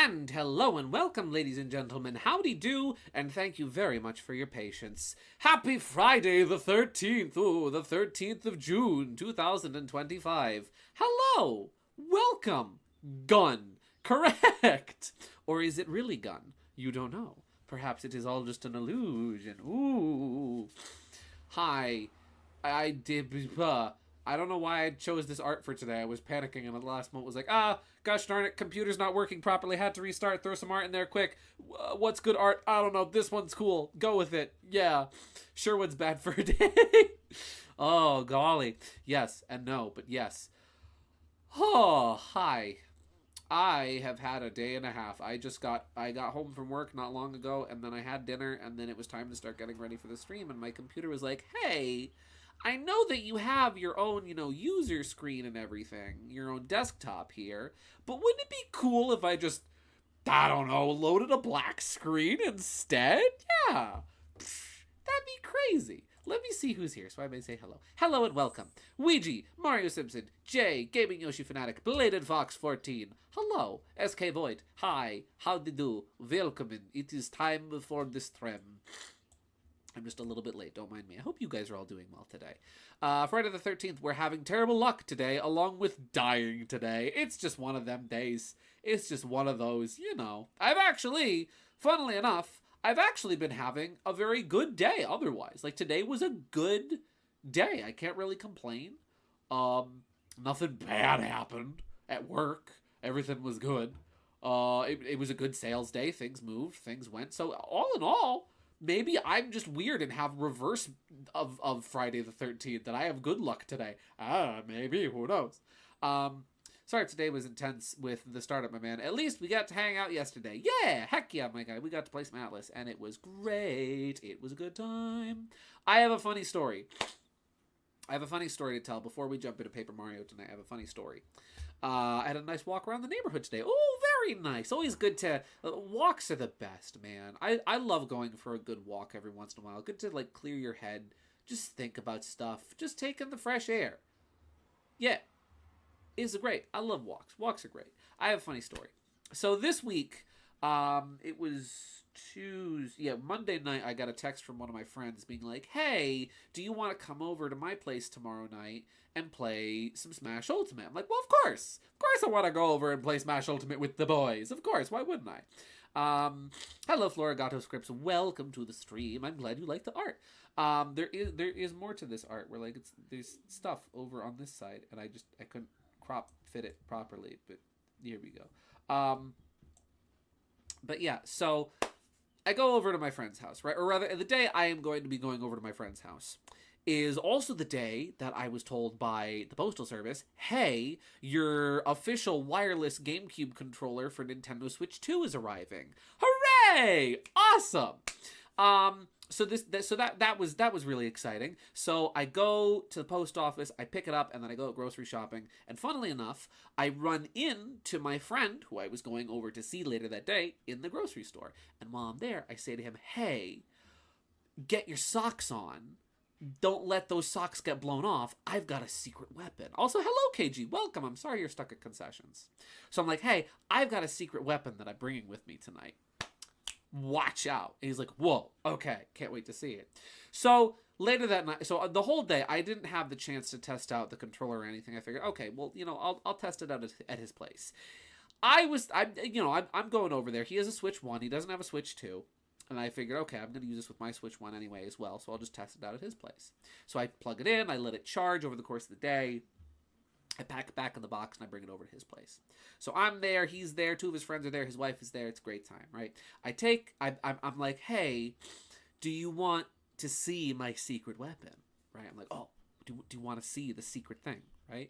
And hello and welcome, ladies and gentlemen. Howdy do, and thank you very much for your patience. Happy Friday the 13th. Ooh, the 13th of June, 2025. Hello. Welcome. Gun. Correct. Or is it really gun? You don't know. Perhaps it is all just an illusion. Ooh. Hi. I don't know why I chose this art for today. I was panicking and at the last moment was like, gosh darn it, computer's not working properly. Had to restart, throw some art in there quick. What's good art? I don't know. This one's cool. Go with it. Yeah. Sure one's bad for a day. Oh, golly. Yes and no, but yes. Oh, hi. I have had a day and a half. I got home from work not long ago, and then I had dinner, and then it was time to start getting ready for the stream, and my computer was like, hey, I know that you have your own, user screen and everything, your own desktop here, but wouldn't it be cool if I just, I don't know, loaded a black screen instead? Yeah. That'd be crazy. Let me see who's here, so I may say hello. Hello and welcome. Ouija, Mario Simpson, Jay, Gaming Yoshi Fanatic, Bladed Fox 14. Hello, SK Void. Hi, how do you do? Welcome in. It is time for the stream. I'm just a little bit late, don't mind me. I hope you guys are all doing well today. Friday the 13th, we're having terrible luck today, along with dying today. It's just one of them days. It's just one of those, funnily enough, I've actually been having a very good day otherwise. Like, today was a good day. I can't really complain. Nothing bad happened at work. Everything was good. It was a good sales day. Things moved. Things went. So, all in all, maybe I'm just weird and have reverse of Friday the 13th, that I have good luck today. Maybe. Who knows? Sorry, today was intense with the startup, my man. At least we got to hang out yesterday. Yeah! Heck yeah, my guy. We got to play some Atlas, and it was great. It was a good time. I have a funny story. To tell before we jump into Paper Mario tonight. I have a funny story. I had a nice walk around the neighborhood today. Oh, very nice. Always good to... walks are the best, man. I love going for a good walk every once in a while. Good to, clear your head. Just think about stuff. Just take in the fresh air. Yeah. It's great. I love walks. Walks are great. I have a funny story. So this week, it was Monday night, I got a text from one of my friends being like, hey, do you want to come over to my place tomorrow night and play some Smash Ultimate? I'm like, well, of course. Of course I want to go over and play Smash Ultimate with the boys. Of course. Why wouldn't I? Hello, Florigato Scripts. Welcome to the stream. I'm glad you like the art. There is more to this art where, there's stuff over on this side, and I couldn't crop fit it properly, but here we go. But yeah, so I go over to my friend's house, right? Or rather, the day I am going to be going over to my friend's house is also the day that I was told by the Postal Service, hey, your official wireless GameCube controller for Nintendo Switch 2 is arriving. Hooray! Awesome! So that was really exciting. So I go to the post office, I pick it up, and then I go grocery shopping. And funnily enough, I run into my friend, who I was going over to see later that day, in the grocery store. And while I'm there, I say to him, hey, get your socks on. Don't let those socks get blown off. I've got a secret weapon. Also, hello, KG. Welcome. I'm sorry you're stuck at concessions. So I'm like, hey, I've got a secret weapon that I'm bringing with me tonight. Watch out. And he's like, whoa, okay, can't wait to see it. So later that night, so the whole day, I didn't have the chance to test out the controller or anything. I figured, okay, well, I'll test it out at his place. I'm going over there. He has a Switch 1. He doesn't have a Switch 2. And I figured, okay, I'm going to use this with my Switch 1 anyway as well, so I'll just test it out at his place. So I plug it in, I let it charge over the course of the day. I pack it back in the box, and I bring it over to his place. So I'm there, he's there, two of his friends are there, his wife is there, it's a great time, right? I'm like, hey, do you want to see my secret weapon, right? I'm like, oh, do you want to see the secret thing, right?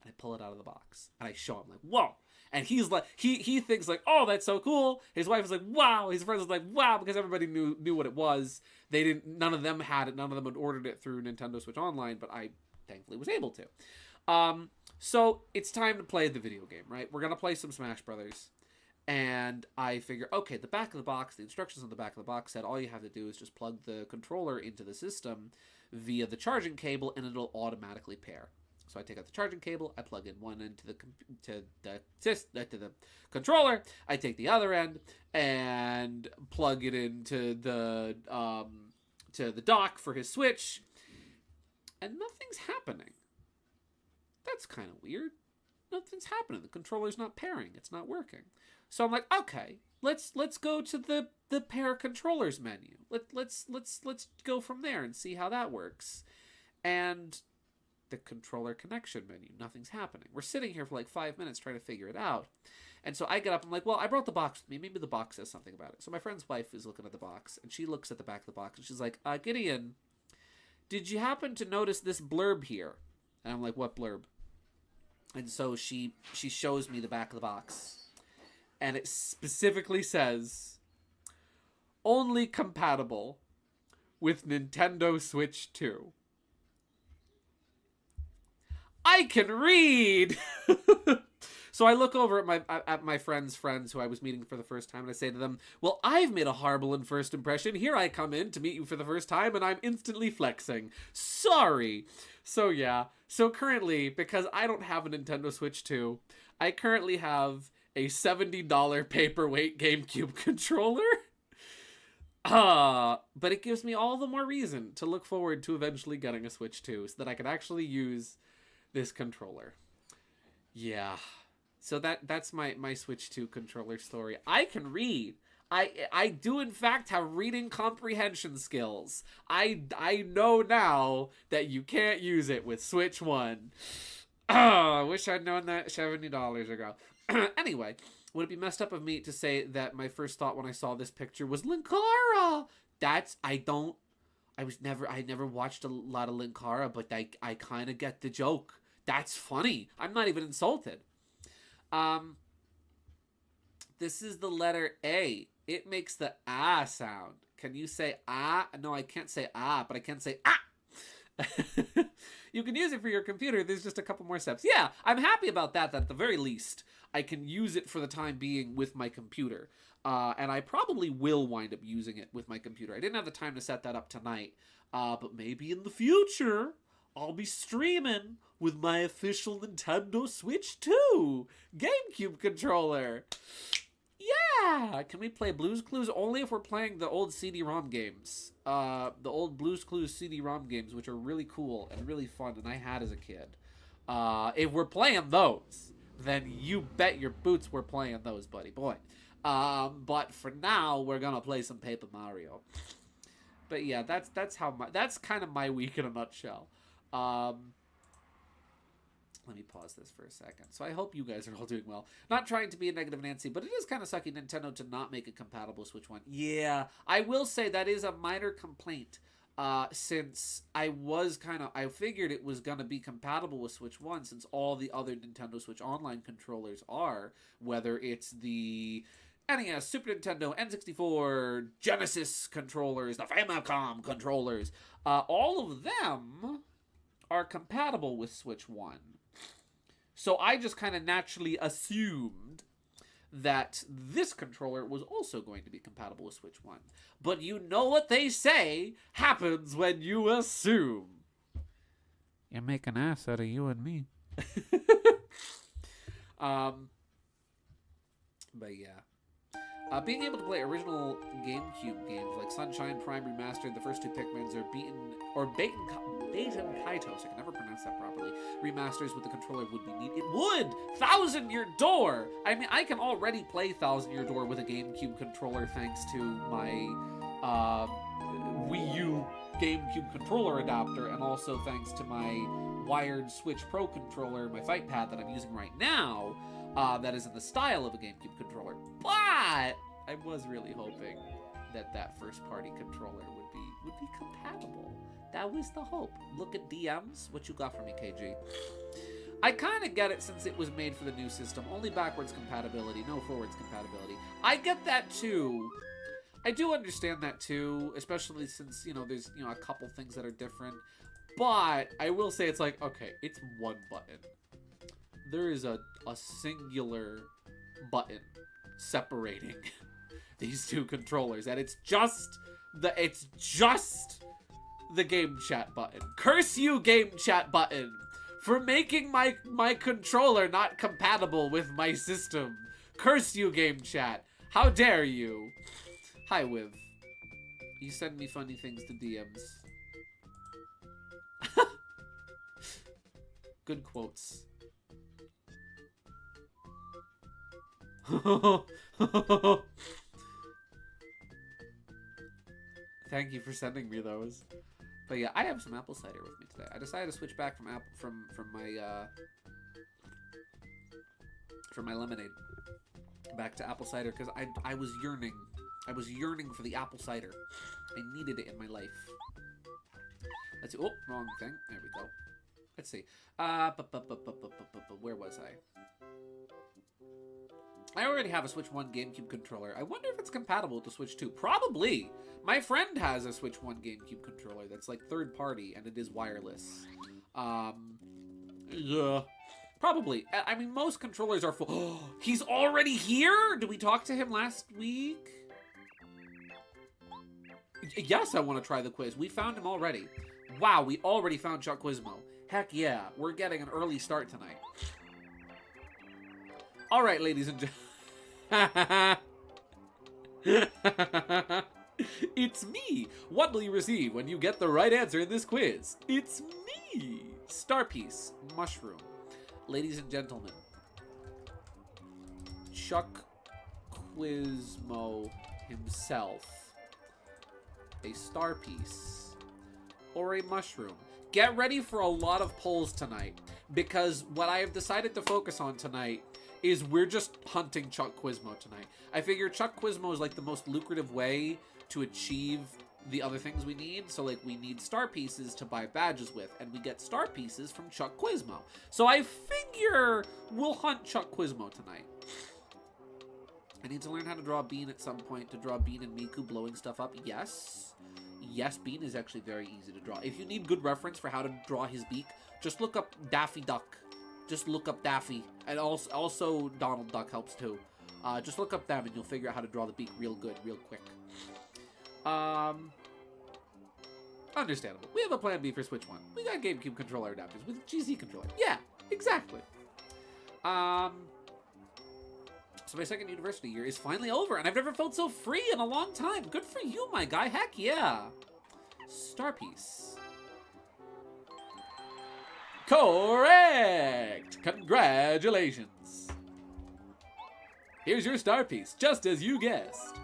And I pull it out of the box, and I show him, like, whoa! And he's like, he thinks like, oh, that's so cool. His wife is like, wow. His friends was like, wow, because everybody knew what it was. None of them had it. None of them had ordered it through Nintendo Switch Online, but I thankfully was able to. So it's time to play the video game, right? We're going to play some Smash Brothers. And I figure, okay, the back of the box, the instructions on the back of the box said all you have to do is just plug the controller into the system via the charging cable and it'll automatically pair. So I take out the charging cable, I plug in one end to the controller, I take the other end and plug it into the dock for his Switch, and nothing's happening. That's kind of weird. Nothing's happening. The controller's not pairing. It's not working. So I'm like, okay, let's go to the pair controllers menu. Let's go from there and see how that works. And the controller connection menu, nothing's happening. We're sitting here for like 5 minutes trying to figure it out. And so I get up, I'm like, well, I brought the box with me. Maybe the box says something about it. So my friend's wife is looking at the box, and she looks at the back of the box, and she's like, Gideon, did you happen to notice this blurb here? And I'm like, what blurb? And so she shows me the back of the box. And it specifically says, only compatible with Nintendo Switch 2. I can read! So I look over at my friends who I was meeting for the first time, and I say to them, well, I've made a horrible first impression. Here I come in to meet you for the first time, and I'm instantly flexing. Sorry. So yeah. So currently, because I don't have a Nintendo Switch 2, I currently have a $70 paperweight GameCube controller. But it gives me all the more reason to look forward to eventually getting a Switch 2 so that I can actually use this controller. Yeah. So that's my Switch 2 controller story. I can read. I do in fact have reading comprehension skills. I know now that you can't use it with Switch 1. I wish I'd known that $70 ago. Anyway, would it be messed up of me to say that my first thought when I saw this picture was Linkara? I never watched a lot of Linkara, but I kind of get the joke. That's funny. I'm not even insulted. This is the letter A. It makes the ah sound. Can you say ah? No, I can't say ah, but I can say ah. You can use it for your computer. There's just a couple more steps. Yeah, I'm happy about that at the very least I can use it for the time being with my computer. And I probably will wind up using it with my computer. I didn't have the time to set that up tonight, but maybe in the future I'll be streaming with my official Nintendo Switch 2 GameCube controller. Yeah! Can we play Blue's Clues? Only if we're playing the old CD-ROM games. The old Blue's Clues CD-ROM games, which are really cool and really fun, and I had as a kid. If we're playing those, then you bet your boots we're playing those, buddy boy. But for now, we're gonna play some Paper Mario. But yeah, that's kind of my week in a nutshell. Let me pause this for a second. So I hope you guys are all doing well. Not trying to be a negative Nancy, but it is kind of sucky Nintendo to not make it compatible with Switch 1. Yeah, I will say that is a minor complaint. Since I figured it was going to be compatible with Switch 1 since all the other Nintendo Switch Online controllers are, whether it's the NES, Super Nintendo, N64, Genesis controllers, the Famicom controllers, all of them are compatible with Switch 1. So I just kind of naturally assumed that this controller was also going to be compatible with Switch 1. But you know what they say happens when you assume. You make an ass out of you and me. But yeah. Being able to play original GameCube games like Sunshine Prime Remastered, the first two Pikmins, or Baten Kaitos, I can never pronounce that properly, remasters with the controller would be neat. It would! Thousand Year Door! I mean, I can already play Thousand Year Door with a GameCube controller thanks to my Wii U GameCube controller adapter, and also thanks to my wired Switch Pro controller, my Fight Pad that I'm using right now, that is in the style of a GameCube controller. But I was really hoping that first-party controller would be compatible. That was the hope. Look at DMs. What you got for me, KG? I kind of get it since it was made for the new system. Only backwards compatibility, no forwards compatibility. I get that too. I do understand that too, especially since, there's, a couple things that are different. But I will say it's like, okay, it's one button. There is a singular button separating these two controllers, and it's just the game chat button. Curse you, game chat button, For making my controller not compatible with my system. Curse you, game chat. How dare you? Hi, Wiv. You send me funny things to DMs. Good quotes. Thank you for sending me those. But yeah, I have some apple cider with me today. I decided to switch back from my lemonade back to apple cider because I was yearning. I was yearning for the apple cider. I needed it in my life. Let's see. Oh, wrong thing. There we go. Let's see. Where was I? I already have a Switch 1 GameCube controller. I wonder if it's compatible with the Switch 2. Probably. My friend has a Switch 1 GameCube controller that's like third party and it is wireless. Yeah. Probably. I mean, most controllers are full. Oh, he's already here? Did we talk to him last week? Yes, I want to try the quiz. We found him already. Wow, we already found Chuck Quizmo. Heck yeah, we're getting an early start tonight. All right, ladies and gentlemen. It's me. What will you receive when you get the right answer in this quiz? It's me. Star piece, mushroom. Ladies and gentlemen, Chuck Quizmo himself. A star piece or a mushroom. Get ready for a lot of polls tonight because what I have decided to focus on tonight is we're just hunting Chuck Quizmo tonight. I figure Chuck Quizmo is like the most lucrative way to achieve the other things we need. So like we need star pieces to buy badges with and we get star pieces from Chuck Quizmo. So I figure we'll hunt Chuck Quizmo tonight. I need to learn how to draw Bean at some point to draw Bean and Miku blowing stuff up. Yes. Yes, Bean is actually very easy to draw. If you need good reference for how to draw his beak, just look up Daffy Duck. Just look up Daffy. And also Donald Duck helps too. Just look up them and you'll figure out how to draw the beak real good, real quick. Understandable. We have a plan B for Switch 1. We got GameCube controller adapters with GZ controller. Yeah, exactly. So my second university year is finally over, and I've never felt so free in a long time. Good for you, my guy. Heck yeah. Star piece. Correct. Congratulations. Here's your star piece, just as you guessed.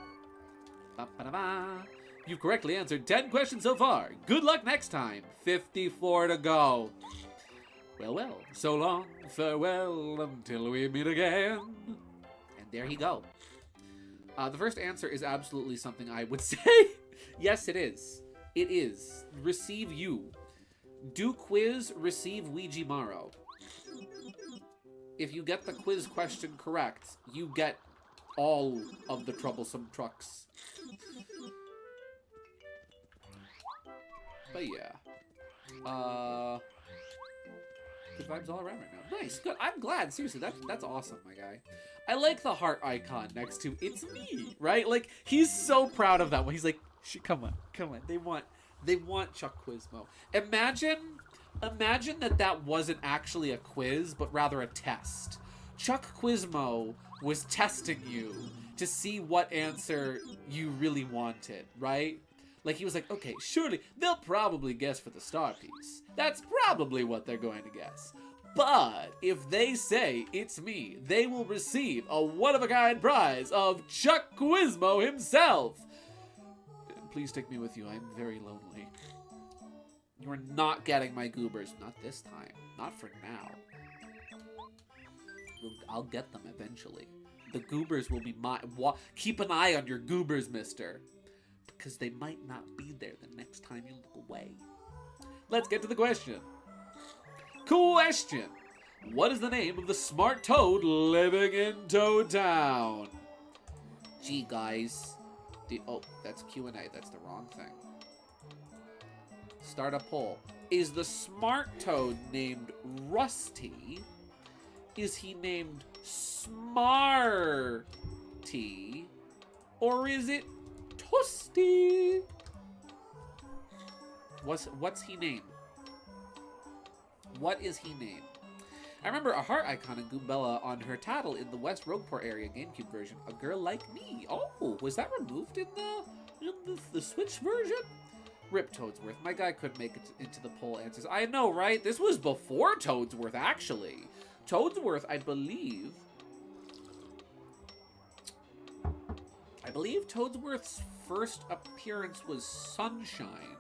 Ba-ba-da-ba. You've correctly answered 10 questions so far. Good luck next time. 54 to go. Well, well. So long. Farewell until we meet again. There he go. The first answer is absolutely something I would say. Yes, it is. It is. Receive you. Do quiz, receive Ouija Maro. If you get the quiz question correct, you get all of the troublesome trucks. But yeah. Good vibes all around right now. Nice. Good. I'm glad. Seriously, that's awesome, my guy. I like the heart icon next to "It's me," right? Like he's so proud of that one. He's like, "Come on, come on." They want Chuck Quizmo. Imagine that wasn't actually a quiz, but rather a test. Chuck Quizmo was testing you to see what answer you really wanted, right? Like he was like, okay, surely they'll probably guess for the star piece. That's probably what they're going to guess. But if they say it's me, they will receive a one-of-a-kind prize of Chuck Quizmo himself. Please take me with you. I'm very lonely. You are not getting my goobers. Not this time. Not for now. I'll get them eventually. The goobers will be mine. Keep an eye on your goobers, mister. Because they might not be there the next time you look away. Let's get to the question. Question. What is the name of the smart toad living in Toad Town? Gee, guys. Oh, that's Q&A. That's the wrong thing. Start a poll. Is the smart toad named Rusty? Is he named Smarty? Or is it Toasty? What's he named? What is he named? I remember a heart icon in Goombella on her tattle in the West Rogueport area GameCube version. A girl like me. Oh, was that removed in the Switch version? Rip Toadsworth. My guy couldn't make it into the poll answers. I know, right? This was before Toadsworth, actually. Toadsworth, I believe Toadsworth's first appearance was Sunshine,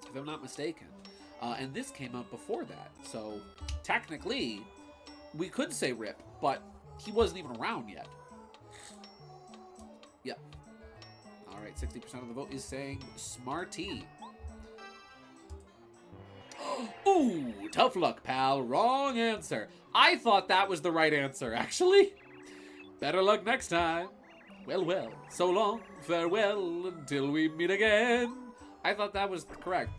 if I'm not mistaken. And this came out before that. So, technically, we could say Rip, but he wasn't even around yet. Yeah. Alright, 60% of the vote is saying Smarty. Ooh, tough luck, pal. Wrong answer. I thought that was the right answer, actually. Better luck next time. Well, well, so long, farewell, until we meet again. I thought that was correct.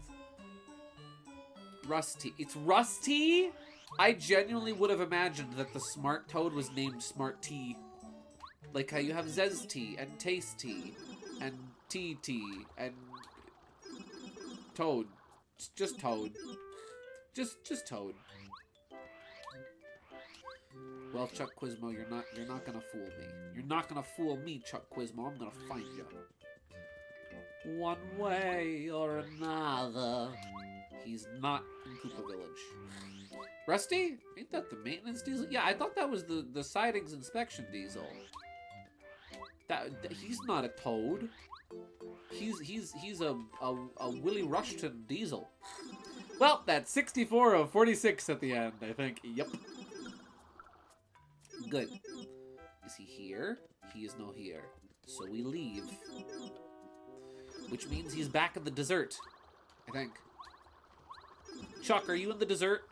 Rusty. It's Rusty? I genuinely would have imagined that the Smart Toad was named Smart T. Like how you have Zesty and Tasty and TT and Toad. Just Toad. Just Toad. Well, Chuck Quizmo, you're not gonna fool me. You're not gonna fool me, Chuck Quizmo. I'm gonna find you. One way or another. He's not in Koopa Village. Rusty? Ain't that the maintenance diesel? Yeah, I thought that was the sidings inspection diesel. That he's not a Toad. He's a Willie Rushton diesel. Well, that's 64 of 46 at the end, I think. Yep. Good. Is he here? He is no here. So we leave. Which means he's back in the desert, I think. Chuck, are you in the desert?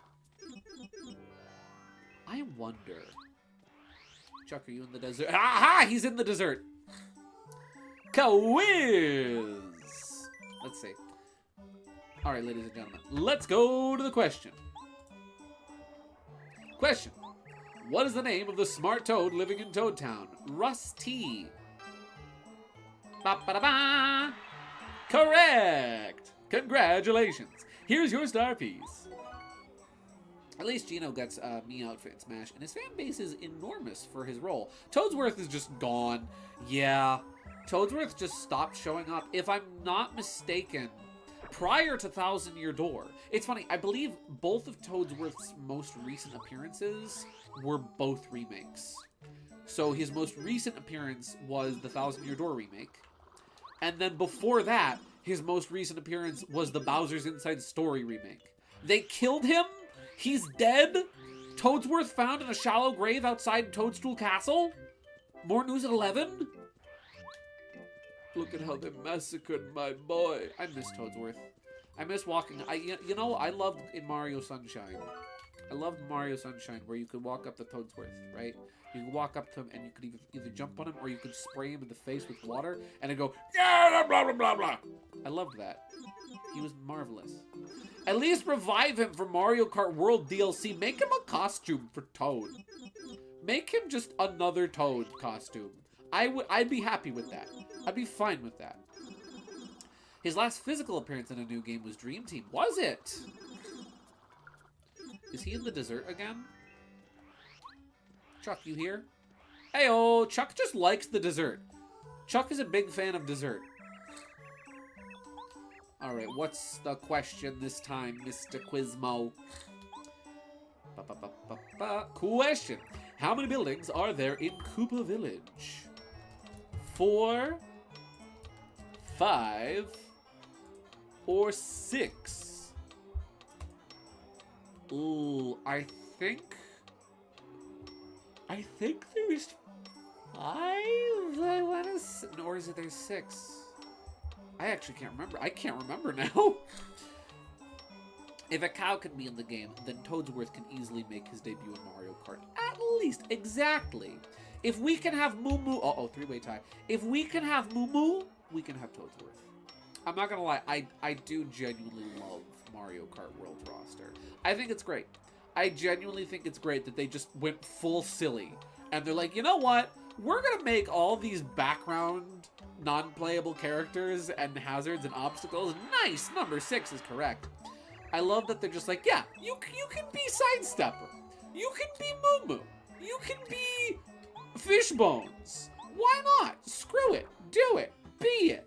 I wonder. Chuck, are you in the desert? Aha! He's in the desert! Quiz! Let's see. Alright, ladies and gentlemen. Let's go to the question. Question. What is the name of the smart toad living in Toad Town? Rusty. Ba-ba-da-ba! Correct! Congratulations! Here's your star piece. At least Gino gets me outfit in Smash, and his fan base is enormous for his role. Toadsworth is just gone. Yeah, Toadsworth just stopped showing up. If I'm not mistaken, prior to Thousand Year Door. It's funny, I believe both of Toadsworth's most recent appearances were both remakes. So his most recent appearance was the Thousand Year Door remake. And then before that, his most recent appearance was the Bowser's Inside Story remake. They killed him? He's dead? Toadsworth found in a shallow grave outside Toadstool Castle? More news at 11? Look at how they massacred my boy. I miss Toadsworth. I miss walking. You know, I loved in Mario Sunshine. I loved Mario Sunshine where you could walk up to Toadsworth, right? You could walk up to him and you could either jump on him or you could spray him in the face with water and it'd go, yeah, blah, blah, blah, blah. I loved that. He was marvelous. At least revive him for Mario Kart World DLC. Make him a costume for Toad. Make him just another Toad costume. I'd be happy with that. I'd be fine with that. His last physical appearance in a new game was Dream Team. Was it? Is he in the desert again? Chuck, you here? Heyo, Chuck just likes the dessert. Chuck is a big fan of dessert. Alright, what's the question this time, Mr. Quizmo? Question. How many buildings are there in Koopa Village? 4, 5, or 6? Ooh, I think there's 5. I want to say, or is it there's 6? I actually can't remember. I can't remember now. If a cow can be in the game, then Toadsworth can easily make his debut in Mario Kart. At least, exactly. If we can have Moo Moo, three-way tie. If we can have Moo Moo, we can have Toadsworth. I'm not gonna lie, I do genuinely love Mario Kart World roster. I think it's great. I genuinely think it's great that they just went full silly. And they're like, you know what? We're gonna make all these background, non-playable characters and hazards and obstacles. Nice! Number 6 is correct. I love that they're just like, yeah, you can be Sidestepper. You can be Moo Moo. You can be Fishbones. Why not? Screw it. Do it. Be it.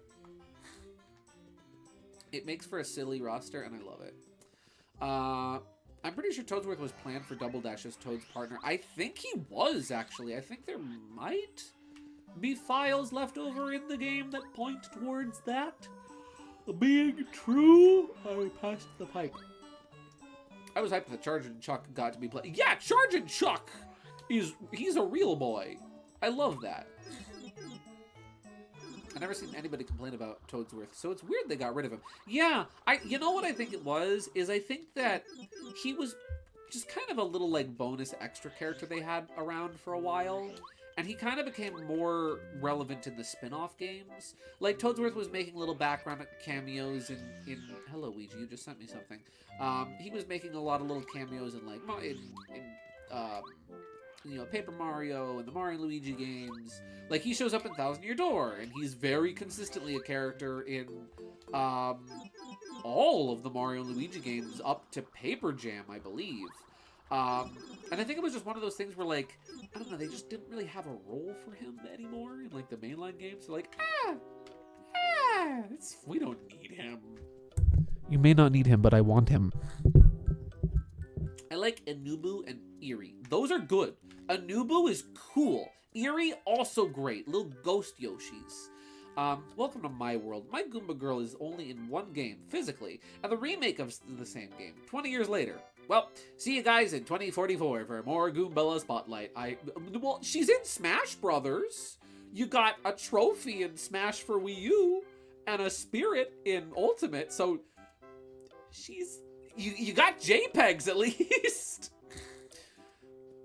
It makes for a silly roster, and I love it. I'm pretty sure Toadsworth was planned for Double Dash as Toad's partner. I think he was, actually. I think there might be files left over in the game that point towards that being true. I passed the pipe. I was hyped that Charge and Chuck got to be played. Yeah, Charge and Chuck he's a real boy. I love that. I've never seen anybody complain about Toadsworth, so it's weird they got rid of him. Yeah, you know what I think it was? Is I think that he was just kind of a little, like, bonus extra character they had around for a while. And he kind of became more relevant in the spin-off games. Like, Toadsworth was making little background cameos in hello, Ouija, you just sent me something. He was making a lot of little cameos in, like, you know, Paper Mario and the Mario and Luigi games. Like, he shows up in Thousand Year Door, and he's very consistently a character in all of the Mario and Luigi games up to Paper Jam, I believe. And I think it was just one of those things where, like, I don't know, they just didn't really have a role for him anymore in, like, the mainline games. So, like, we don't need him. You may not need him, but I want him. I like Anubu and Eerie. Those are good. Anubu is cool. Eerie, also great. Little ghost Yoshis. Welcome to my world. My Goomba Girl is only in one game, physically, and the remake of the same game, 20 years later. Well, see you guys in 2044 for more Goombella Spotlight. Well, she's in Smash Brothers. You got a trophy in Smash for Wii U, and a spirit in Ultimate, so she's... You got JPEGs at least.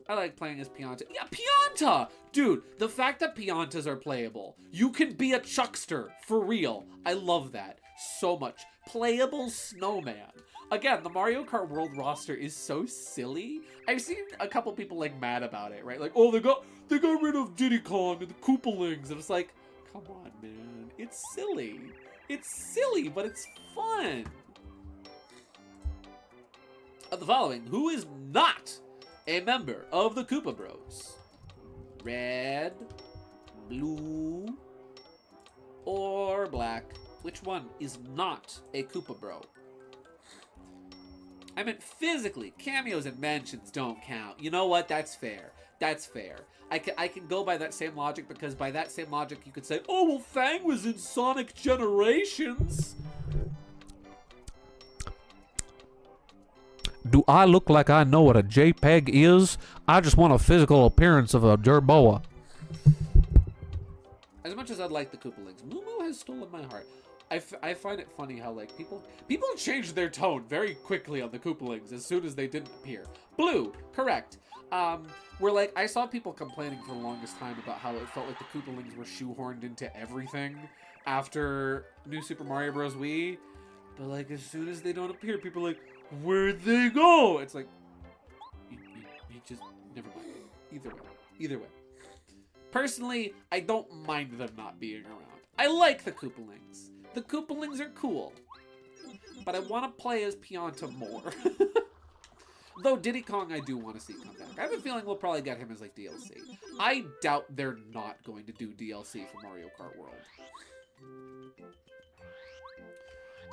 I like playing as Pianta. Yeah, Pianta! Dude, the fact that Piantas are playable. You can be a Chuckster, for real. I love that so much. Playable snowman. Again, the Mario Kart World roster is so silly. I've seen a couple people, like, mad about it, right? Like, oh, they got rid of Diddy Kong and the Koopalings. And it's like, come on, man. It's silly. It's silly, but it's fun. Of the following, who is not a member of the Koopa Bros? Red, blue, or black? Which one is not a Koopa Bro? I meant physically. Cameos and mentions don't count. You know what? That's fair. That's fair. I can go by that same logic, because by that same logic you could say, oh, well, Fang was in Sonic Generations. Do I look like I know what a JPEG is? I just want a physical appearance of a Jerboa. As much as I'd like the Koopalings, Moo Moo has stolen my heart. I find it funny how, like, people changed their tone very quickly on the Koopalings as soon as they didn't appear. Blue, correct. Where, like, I saw people complaining for the longest time about how it felt like the Koopalings were shoehorned into everything after New Super Mario Bros. Wii. But, like, as soon as they don't appear, people are like, where'd they go? It's like, you just, never mind. Either way. Personally, I don't mind them not being around. I like the Koopalings. The Koopalings are cool. But I want to play as Pianta more. Though Diddy Kong I do want to see come back. I have a feeling we'll probably get him as, like, DLC. I doubt they're not going to do DLC for Mario Kart World.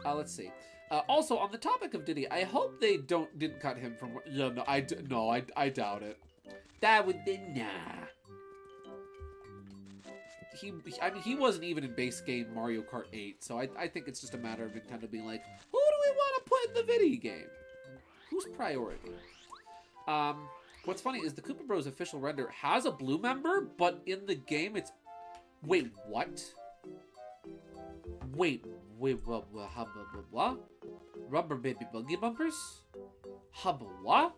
Let's see. Also, on the topic of Diddy, I hope they didn't cut him from... Yeah, no, I doubt it. That would be... Nah. I mean, he wasn't even in base game Mario Kart 8, so I think it's just a matter of Nintendo being like, who do we want to put in the video game? Who's priority? What's funny is the Koopa Bros official render has a blue member, but in the game it's... Wait, what? Wait, what? Rubber baby buggy bumpers? Hubba what?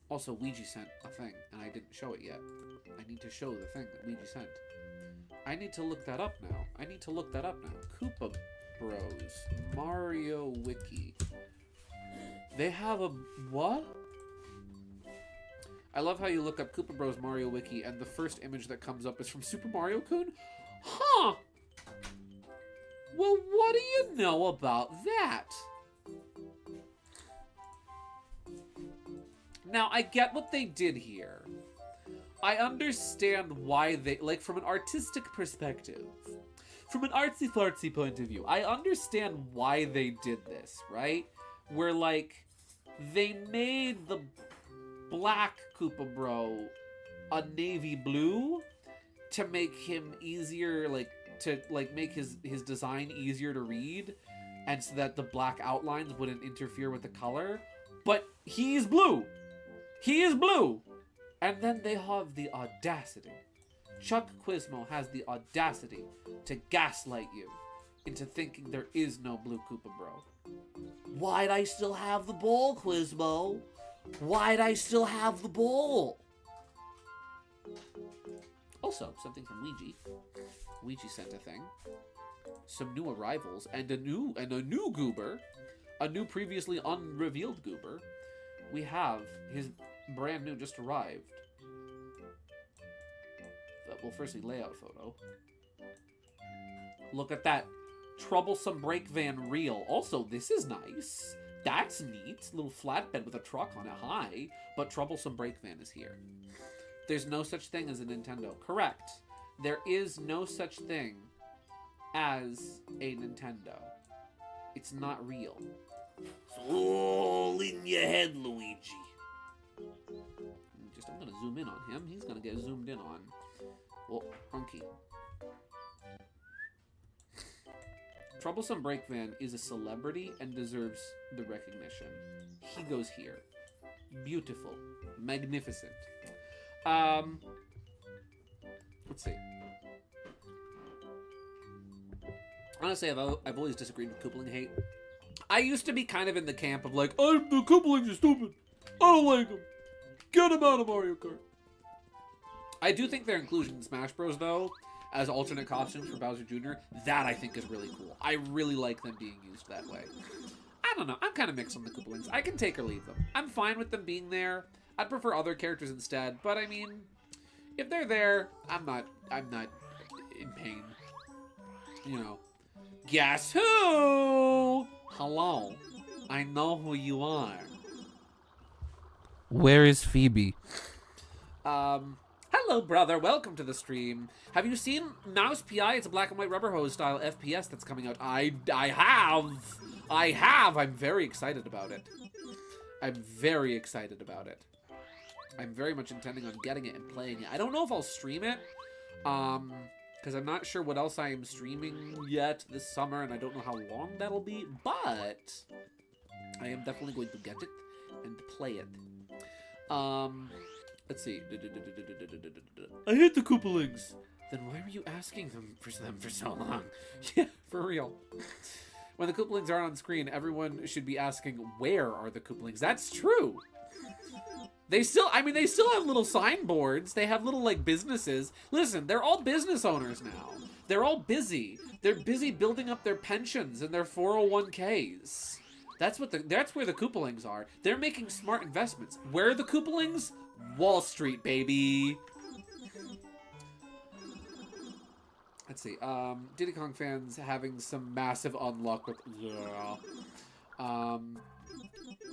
Also, Ouija sent a thing, and I didn't show it yet. I need to show the thing that Ouija sent. I need to look that up now. Koopa Bros. Mario Wiki. They have a... What? I love how you look up Koopa Bros. Mario Wiki, and the first image that comes up is from Super Mario Kun? Huh! Well, what do you know about that? Now, I get what they did here. I understand why they, like, from an artistic perspective, from an artsy-fartsy point of view, I understand why they did this, right? Where, like, they made the black Koopa Bro a navy blue to make him easier, like, to, like, make his design easier to read, and so that the black outlines wouldn't interfere with the color. But he's blue! He is blue! And then they have the audacity. Chuck Quizmo has the audacity to gaslight you into thinking there is no blue Koopa Bro. Why'd I still have the bowl, Quizmo? Why'd I still have the bowl? Also, something from Ouija. Ouija sent a thing. Some new arrivals and a new goober. A new previously unrevealed goober. We have his brand new just arrived. Well, firstly, layout photo. Look at that troublesome brake van reel. Also, this is nice. That's neat. Little flatbed with a truck on it. Hi. But troublesome brake van is here. There's no such thing as a Nintendo. Correct. There is no such thing as a Nintendo. It's not real. It's all in your head, Luigi. I'm gonna zoom in on him. He's gonna get zoomed in on. Well, Unky. Troublesome Brake Van is a celebrity and deserves the recognition. He goes here. Beautiful. Magnificent. Let's see. Honestly, I've always disagreed with Koopling hate. I used to be kind of in the camp of like, the Kooplings are stupid. I don't like them. Get him out of Mario Kart. I do think their inclusion in Smash Bros, though, as alternate costumes for Bowser Jr., that I think is really cool. I really like them being used that way. I don't know. I'm kind of mixed on the Koopalings. I can take or leave them. I'm fine with them being there. I'd prefer other characters instead, but I mean, if they're there, I'm not in pain. You know. Guess who? Hello. I know who you are. Where is Phoebe? Hello, brother. Welcome to the stream. Have you seen Mouse PI? It's a black and white rubber hose style FPS that's coming out. I have. I'm very excited about it. I'm very excited about it. I'm very much intending on getting it and playing it. I don't know if I'll stream it, because I'm not sure what else I am streaming yet this summer, and I don't know how long that'll be, but I am definitely going to get it and play it. Let's see. I hate the Koopalings. Then why were you asking them for so long? Yeah, for real. When the Koopalings aren't on screen, everyone should be asking, where are the Koopalings? That's true. They still have little signboards. They have little, like, businesses. Listen, they're all business owners now. They're all busy. They're busy building up their pensions and their 401ks. That's where the Koopalings are. They're making smart investments. Where are the Koopalings? Wall Street, baby. Let's see. Diddy Kong fans having some massive unluck with...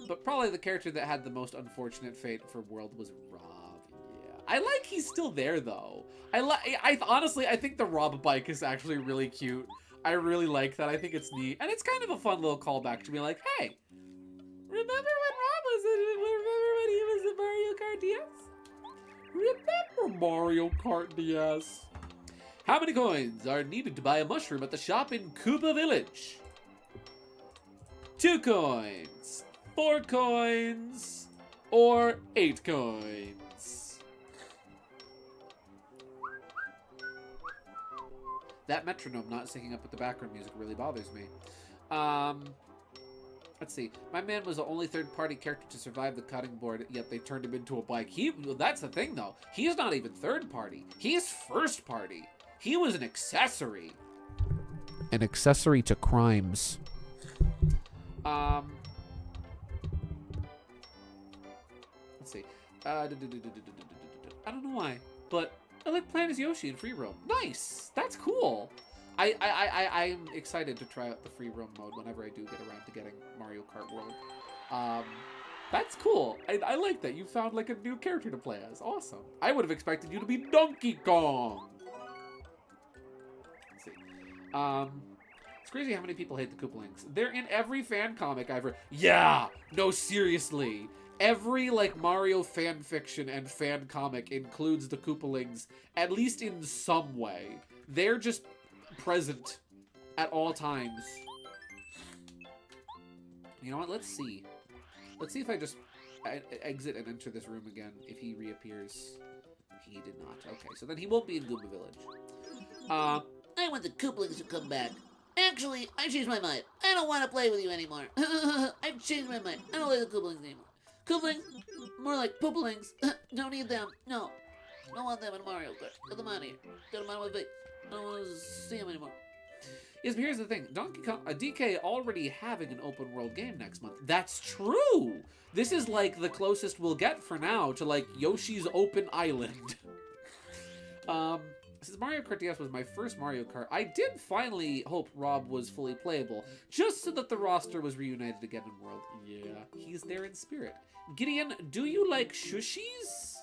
but probably the character that had the most unfortunate fate for World was Rob. Yeah. I like he's still there, though. Honestly, I think the Rob bike is actually really cute. I really like that. I think it's neat. And it's kind of a fun little callback to be like, hey, remember when he was in Mario Kart DS? Remember Mario Kart DS? How many coins are needed to buy a mushroom at the shop in Koopa Village? 2 coins, 4 coins, or 8 coins? That metronome not syncing up with the background music really bothers me. Let's see. My man was the only third-party character to survive the cutting board, yet they turned him into a bike. That's the thing, though. He's not even third-party. He's first-party. He was an accessory. An accessory to crimes. Let's see. I don't know why, but I like playing as Yoshi in Free Roam. Nice! That's cool! I'm excited to try out the free roam mode whenever I do get around to getting Mario Kart World. That's cool. I like that. You found like a new character to play as. Awesome. I would have expected you to be Donkey Kong. Let's see. It's crazy how many people hate the Koopalings. They're in every fan comic I've read. Yeah! No, seriously. Every, like, Mario fan fiction and fan comic includes the Koopalings, at least in some way. They're just present at all times. You know what? Let's see. Let's see if I just exit and enter this room again, if he reappears. He did not. Okay, so then he won't be in Goomba Village. I want the Koopalings to come back. Actually, I changed my mind. I don't want to play with you anymore. I've changed my mind. I don't like the Koopalings anymore. Koopalings? More like Poopalings. Don't need them. No. Don't want them in Mario Kart. Get them out of here. Get them out of my face. I don't want to see them anymore. Yes, but here's the thing. Donkey Kong, DK already having an open world game next month. That's true. This is like the closest we'll get for now to like Yoshi's Open Island. Since Mario Kart DS was my first Mario Kart, I did finally hope Rob was fully playable, just so that the roster was reunited again in World. Yeah, he's there in spirit. Gideon, do you like shushis?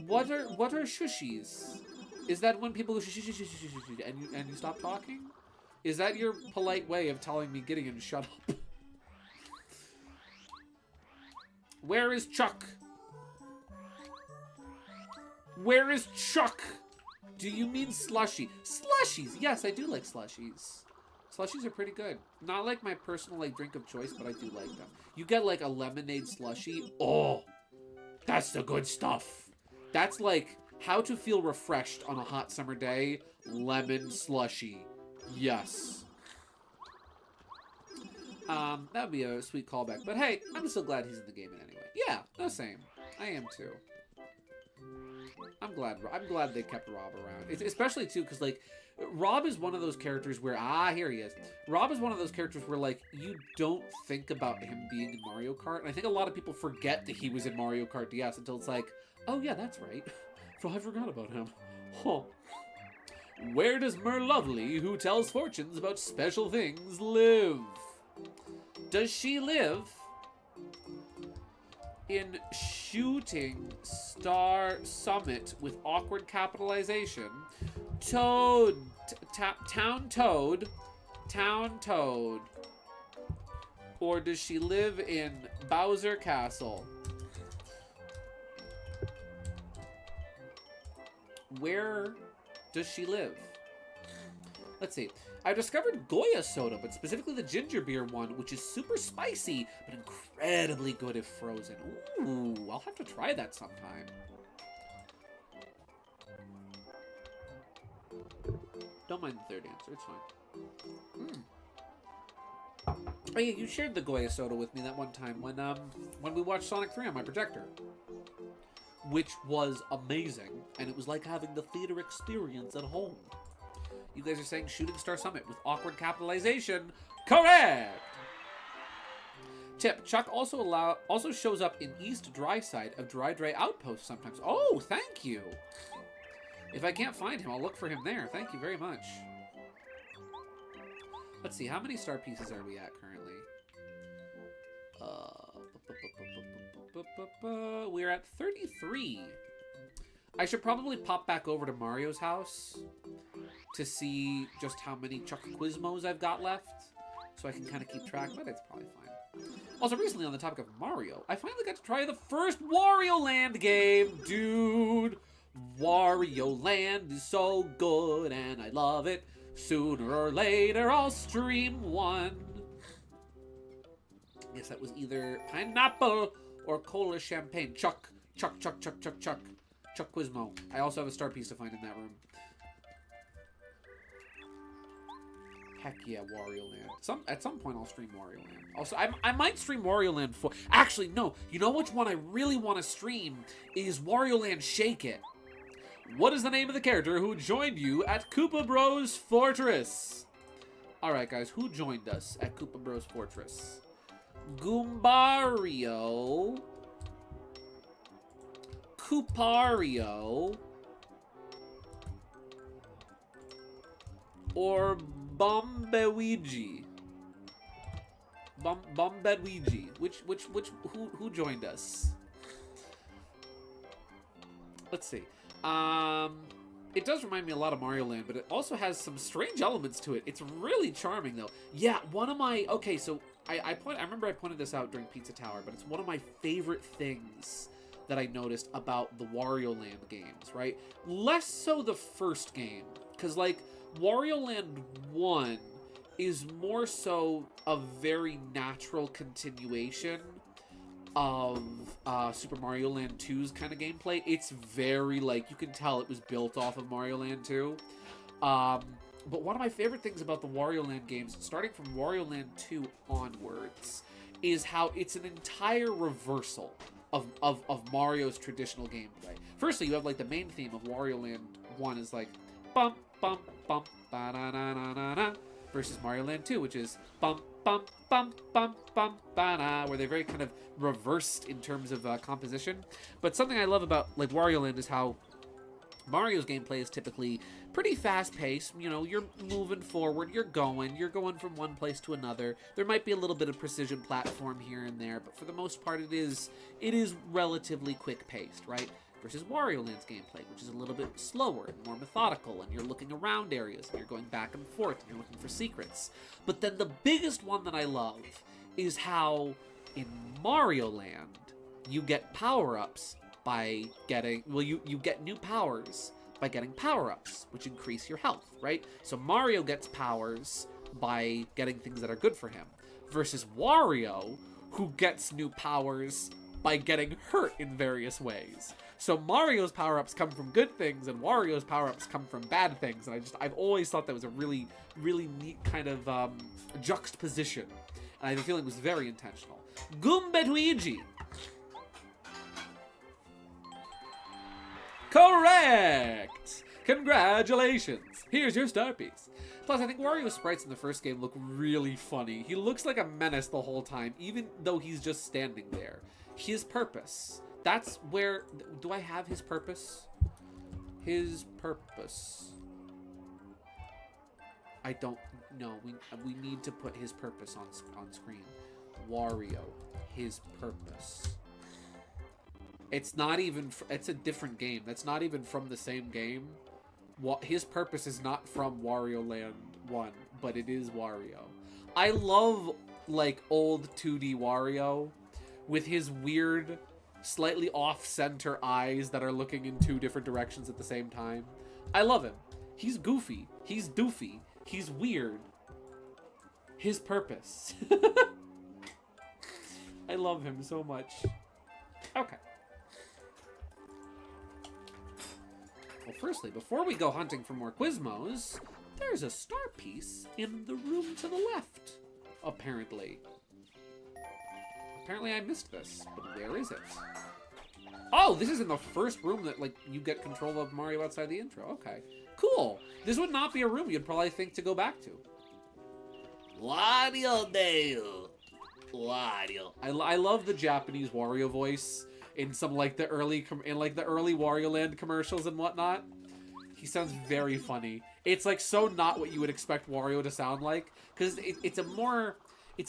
What are shushis? Is that when people go and you stop talking? Is that your polite way of telling me, Gideon, shut up? Where is Chuck? Where is Chuck? Do you mean slushy? Slushies! Yes, I do like slushies. Slushies are pretty good. Not like my personal like drink of choice, but I do like them. You get like a lemonade slushie. Oh, that's the good stuff. That's like how to feel refreshed on a hot summer day. Lemon slushie. Yes. That would be a sweet callback. But hey, I'm still glad he's in the game anyway. Yeah, the same. I am too. I'm glad they kept Rob around. It's especially too because like Rob is one of those characters where here he is. Rob is one of those characters where like you don't think about him being in Mario Kart, and I think a lot of people forget that he was in Mario Kart DS until it's like, oh yeah, that's right. So I forgot about him. Huh. Where does Merlovely, who tells fortunes about special things, live? Does she live in Shooting Star Summit with awkward capitalization? Town Toad. Or does she live in Bowser Castle? Where does she live? Let's see. I discovered Goya soda, but specifically the ginger beer one, which is super spicy, but incredibly good if frozen. Ooh, I'll have to try that sometime. Don't mind the third answer, it's fine. Oh yeah, you shared the Goya soda with me that one time when we watched Sonic 3 on my projector. Which was amazing, and it was like having the theater experience at home. You guys are saying Shooting Star Summit with awkward capitalization. Correct! Tip, Chuck also shows up in East Dry Side of Dry Outpost sometimes. Oh, thank you! If I can't find him, I'll look for him there. Thank you very much. Let's see, how many star pieces are we at currently? We're at 33. I should probably pop back over to Mario's house to see just how many Chuck Quizmos I've got left, so I can kind of keep track, but it's probably fine. Also, recently on the topic of Mario, I finally got to try the first Wario Land game, dude. Wario Land is so good, and I love it. Sooner or later, I'll stream one. Yes, that was either pineapple or cola champagne. Chuck Quizmo. I also have a star piece to find in that room. Heck yeah, Wario Land. At some point, I'll stream Wario Land. Also, I might stream Wario Land for... Actually, no. You know which one I really want to stream is Wario Land Shake It. What is the name of the character who joined you at Koopa Bros Fortress? Alright, guys. Who joined us at Koopa Bros Fortress? Goombario. Koopario. or Bombeweegee? Bombeweegee. Who joined us? Let's see. It does remind me a lot of Mario Land, but it also has some strange elements to it. It's really charming, though. Yeah, one of my... Okay, so I remember I pointed this out during Pizza Tower, but it's one of my favorite things that I noticed about the Wario Land games, right? Less so the first game, because, like, Wario Land 1 is more so a very natural continuation of Super Mario Land 2's kind of gameplay. It's very, like, you can tell it was built off of Mario Land 2. But one of my favorite things about the Wario Land games, starting from Wario Land 2 onwards, is how it's an entire reversal of Mario's traditional gameplay. Firstly, you have, like, the main theme of Wario Land 1 is, like, bump, bump, bump, ba-da-na-na-na-na, versus Mario Land 2, which is bump, bump, bump, bump, bump, ba-da, where they're very kind of reversed in terms of composition. But something I love about, like, Wario Land is how Mario's gameplay is typically pretty fast-paced. You know, you're moving forward, you're going from one place to another. There might be a little bit of precision platform here and there, but for the most part, it is relatively quick-paced, right? Versus Wario Land's gameplay, which is a little bit slower and more methodical, and you're looking around areas, and you're going back and forth, and you're looking for secrets. But then the biggest one that I love is how in Mario Land, you get power-ups by getting, well, you get new powers by getting power-ups, which increase your health, right? So Mario gets powers by getting things that are good for him, versus Wario, who gets new powers by getting hurt in various ways. So Mario's power-ups come from good things, and Wario's power-ups come from bad things, and I've always thought that was a really, really neat kind of juxtaposition, and I have a feeling it was very intentional. Goombetweegee. Correct! Congratulations! Here's your star piece. Plus, I think Wario's sprites in the first game look really funny. He looks like a menace the whole time, even though he's just standing there. His purpose. That's where... Do I have his purpose? His purpose. I don't know. We need to put his purpose on screen. Wario. His purpose. It's not even... It's a different game. That's not even from the same game. His purpose is not from Wario Land 1, but it is Wario. I love, like, old 2D Wario with his weird, slightly off-center eyes that are looking in two different directions at the same time. I love him. He's goofy. He's doofy. He's weird. His purpose. I love him so much. Okay. Well, firstly, before we go hunting for more Quizmos, there's a star piece in the room to the left, apparently. Apparently I missed this, but where is it? Oh, this is in the first room that, like, you get control of Mario outside the intro. Okay, cool. This would not be a room you'd probably think to go back to. Wario Dale. Wario. I love the Japanese Wario voice in some, like, the early Wario Land commercials and whatnot. He sounds very funny. It's, like, so not what you would expect Wario to sound like, because it's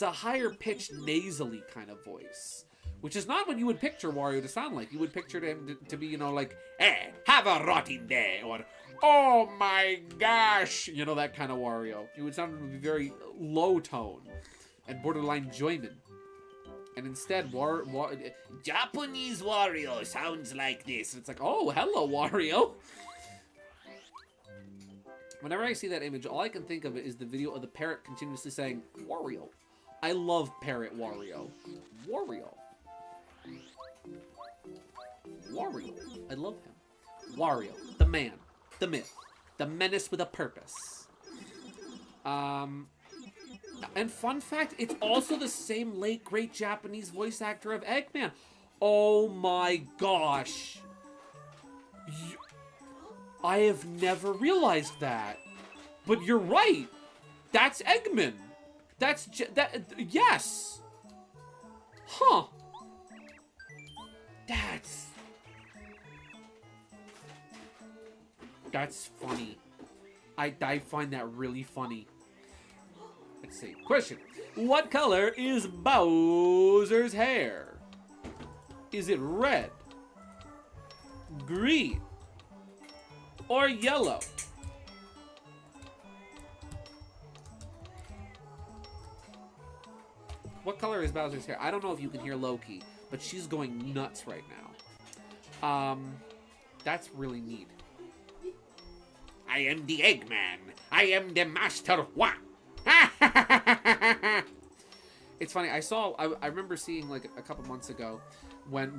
a higher pitched nasally kind of voice, which is not what you would picture Wario to sound like. You would picture him to be, you know, like, "Hey, have a rotting day," or "Oh my gosh," you know, that kind of Wario. It would sound very low tone and borderline joyman. And instead, Japanese Wario sounds like this. it's like, oh, hello, Wario. Whenever I see that image, all I can think of is the video of the parrot continuously saying, Wario. I love Parrot Wario. Wario. Wario. I love him. Wario. The man. The myth. The menace with a purpose. And fun fact, it's also the same late great Japanese voice actor of Eggman. Oh my gosh. I have never realized that. But you're right. That's Eggman. Yes. Huh. That's funny. I find that really funny. Let's see. Question. What color is Bowser's hair? Is it red, green, or yellow? What color is Bowser's hair? I don't know if you can hear Loki, but she's going nuts right now. That's really neat. I am the Eggman. I am the Master One. It's funny. I remember seeing like a couple months ago when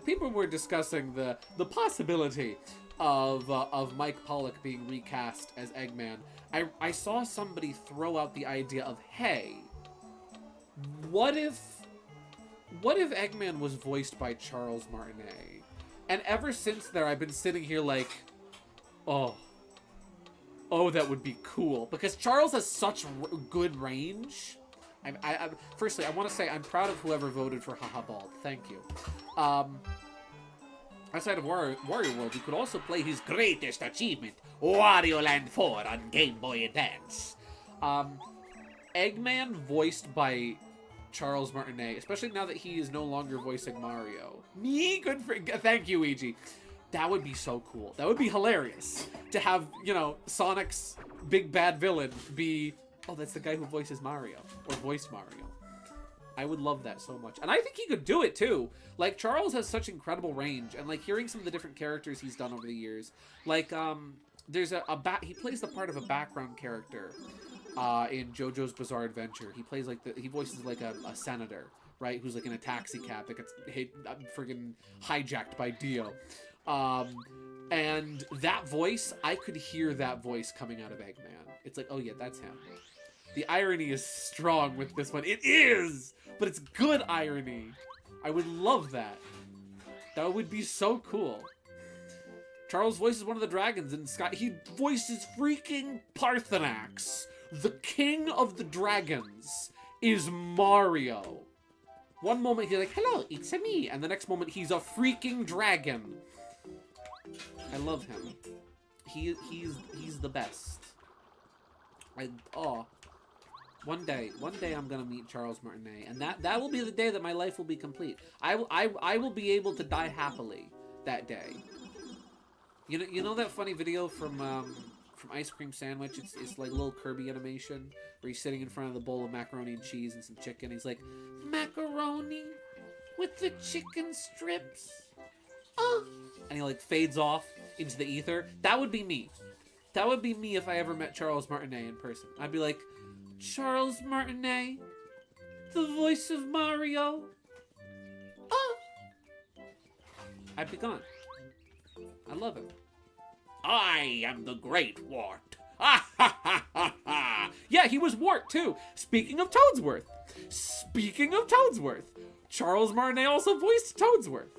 people were discussing the possibility of Mike Pollock being recast as Eggman. I saw somebody throw out the idea of, hey, what if Eggman was voiced by Charles Martinet? And ever since there, I've been sitting here like, oh, that would be cool, because Charles has such good range. Firstly, I want to say I'm proud of whoever voted for Haha Bald. Thank you. Outside of Wario World, he could also play his greatest achievement, Wario Land 4 on Game Boy Advance. Eggman voiced by Charles Martinet, especially now that he is no longer voicing Mario. Thank you, Ouija. That would be so cool. That would be hilarious to have, you know, Sonic's big bad villain be, oh, that's the guy who voices Mario, or voiced Mario. I would love that so much. And I think he could do it too. Like, Charles has such incredible range, and like hearing some of the different characters he's done over the years. Like, there's he plays the part of a background character in JoJo's Bizarre Adventure. He plays like he voices like a senator, right? Who's like in a taxi cab that gets friggin' hijacked by Dio. And that voice, I could hear that voice coming out of Eggman. It's like, oh yeah, that's him. The irony is strong with this one. It is! But it's good irony. I would love that. That would be so cool. Charles voices one of the dragons in Sky. He voices freaking Parthenax. The king of the dragons is Mario. One moment he's like, hello, it's a me. And the next moment he's a freaking dragon. I love him. He's the best. One day I'm gonna meet Charles Martinet, and that will be the day that my life will be complete. I will be able to die happily that day. You know that funny video from Ice Cream Sandwich? It's like a little Kirby animation where he's sitting in front of the bowl of macaroni and cheese and some chicken. He's like, macaroni with the chicken strips. And he like fades off into the ether. That would be me. That would be me if I ever met Charles Martinet in person. I'd be like, Charles Martinet, the voice of Mario. I'd be gone. I love it. I am the Great Wart. Yeah, he was Wart too. Speaking of Toadsworth. Charles Martinet also voiced Toadsworth.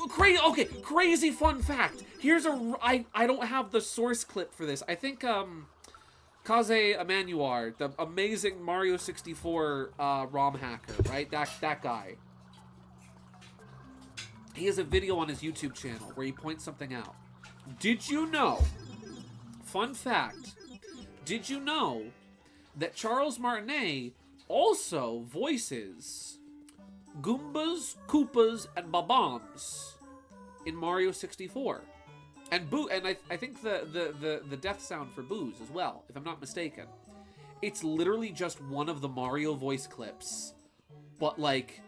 Crazy fun fact. Here's I don't have the source clip for this. I think Kaaaa-wiiiizzz, the amazing Mario 64 ROM hacker, right? That guy. He has a video on his YouTube channel where he points something out. Did you know? Fun fact. Did you know that Charles Martinet also voices Goombas, Koopas, and Bob-ombs in Mario 64? And I think the death sound for Boo's as well, if I'm not mistaken. It's literally just one of the Mario voice clips, but like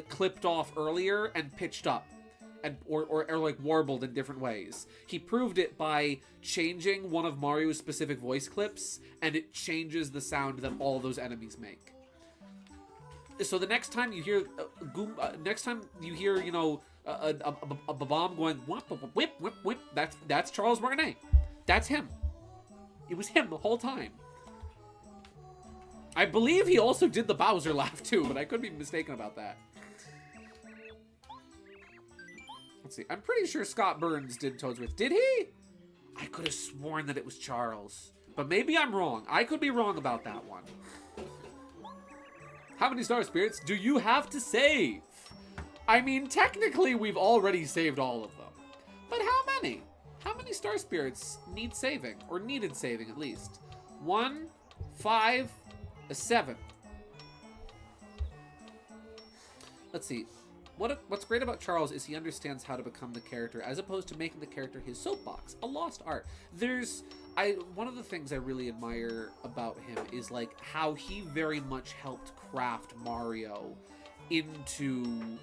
clipped off earlier and pitched up, and or like warbled in different ways. He proved it by changing one of Mario's specific voice clips, and it changes the sound that all those enemies make. So the next time you hear you know, a bomb going whip, that's Charles Martinet. That's him. It was him the whole time. I believe he also did the Bowser laugh too, but I could be mistaken about that. Let's see. I'm pretty sure Scott Burns did Toadsworth. Did he? I could have sworn that it was Charles, but maybe I'm wrong. I could be wrong about that one. How many Star Spirits do you have to save? I mean, technically, we've already saved all of them. But how many? How many star spirits need saving, or needed saving at least? 1, 5, a 7. Let's see. What's great about Charles is he understands how to become the character, as opposed to making the character his soapbox, a lost art. One of the things I really admire about him is like how he very much helped craft Mario into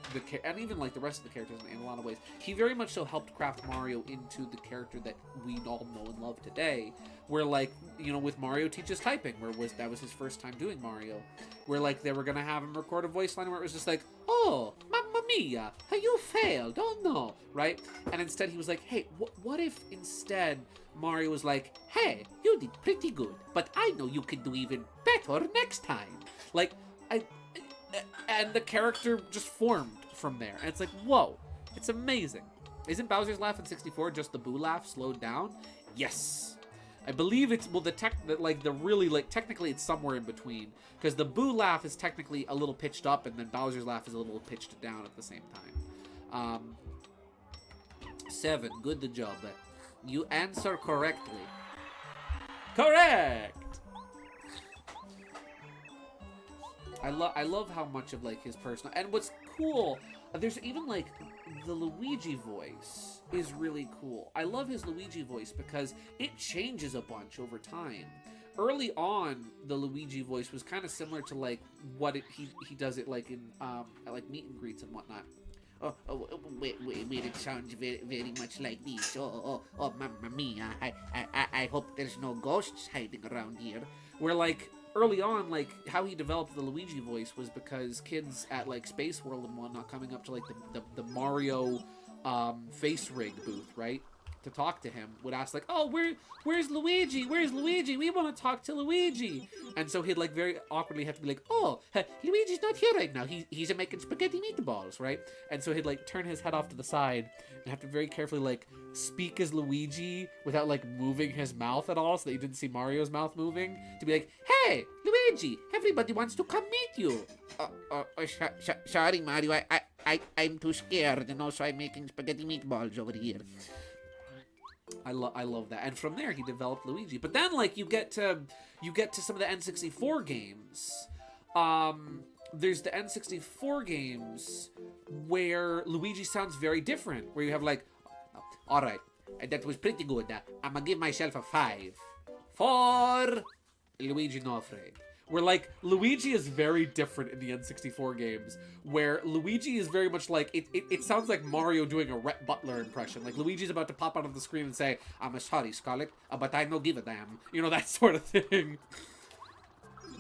and even like the rest of the characters in a lot of ways. He very much so helped craft Mario into the character that we all know and love today. Where like, you know, with Mario Teaches Typing, that was his first time doing Mario, where like they were gonna have him record a voice line where it was just like, oh, mamma mia, you failed, oh no, right? And instead he was like, hey, what if instead Mario was like, hey, you did pretty good, but I know you can do even better next time. Like, and the character just formed from there. And it's like, whoa, it's amazing. Isn't Bowser's laugh in 64 just the boo laugh slowed down? Yes. I believe it's, well, technically it's somewhere in between. Because the boo laugh is technically a little pitched up, and then Bowser's laugh is a little pitched down at the same time. 7, good job. You answer correctly. Correct! I love how much of like his personal, and what's cool, there's even like the Luigi voice is really cool. I love his Luigi voice because it changes a bunch over time. Early on, the Luigi voice was kind of similar to like what he does it like in like meet and greets and whatnot. Wait, it sounds very much like this. Oh, mamma mia, I hope there's no ghosts hiding around here. Where like, early on, like, how he developed the Luigi voice was because kids at, like, Space World and whatnot coming up to, like, the Mario face rig booth, right? To talk to him, would ask, like, oh, where's Luigi? Where's Luigi? We want to talk to Luigi. And so he'd, like, very awkwardly have to be like, oh, Luigi's not here right now. He's making spaghetti meatballs, right? And so he'd, like, turn his head off to the side and have to very carefully, like, speak as Luigi without, like, moving his mouth at all so that you didn't see Mario's mouth moving. To be like, hey, Luigi, everybody wants to come meet you. Sorry, Mario, I'm too scared, and also I'm making spaghetti meatballs over here. I love that. And from there he developed Luigi. But then like you get to some of the N64 games. There's the N64 games where Luigi sounds very different. Where you have like, all right, that was pretty good. I'm gonna give myself a 5 for Luigi No Afraid. Where like Luigi is very different in the N64 games, where Luigi is very much like it sounds like Mario doing a Rhett Butler impression. Like Luigi's about to pop out of the screen and say, "I'm sorry, Scarlet, but I no give a damn." You know, that sort of thing.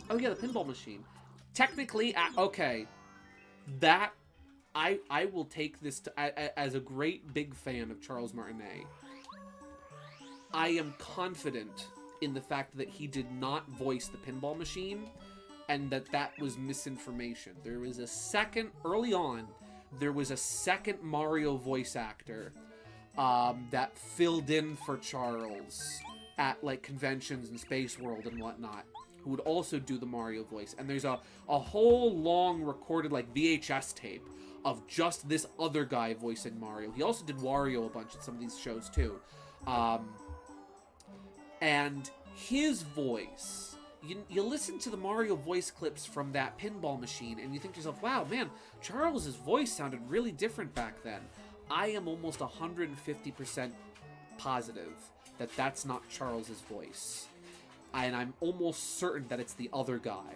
Oh yeah, the pinball machine. Technically, okay, that I will take this as a great big fan of Charles Martinet. I am confident in the fact that he did not voice the pinball machine, and that was misinformation. There was a second, early on, there was a second Mario voice actor that filled in for Charles at like conventions and Space World and whatnot, who would also do the Mario voice. And there's a whole long recorded like VHS tape of just this other guy voicing Mario. He also did Wario a bunch at some of these shows too. And his voice, you listen to the Mario voice clips from that pinball machine and you think to yourself, wow, man, Charles's voice sounded really different back then. I am almost 150% positive that that's not Charles's voice. And I'm almost certain that it's the other guy.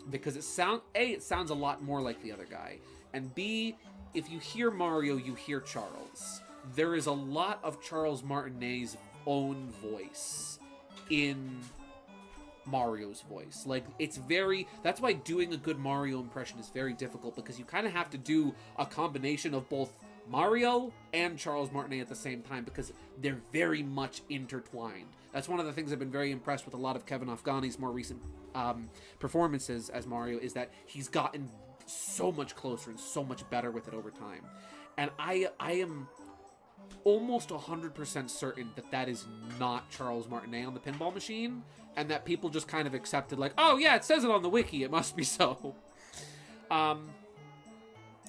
Because it sounds a lot more like the other guy. And B, if you hear Mario, you hear Charles. There is a lot of Charles Martinet's own voice in Mario's voice. Like, that's why doing a good Mario impression is very difficult, because you kind of have to do a combination of both Mario and Charles Martinet at the same time, because they're very much intertwined. That's one of the things I've been very impressed with a lot of Kevin Afghani's more recent performances as Mario, is that he's gotten so much closer and so much better with it over time. And I am almost 100% certain that is not Charles Martinet on the pinball machine, and that people just kind of accepted like, oh yeah, it says it on the wiki, it must be so.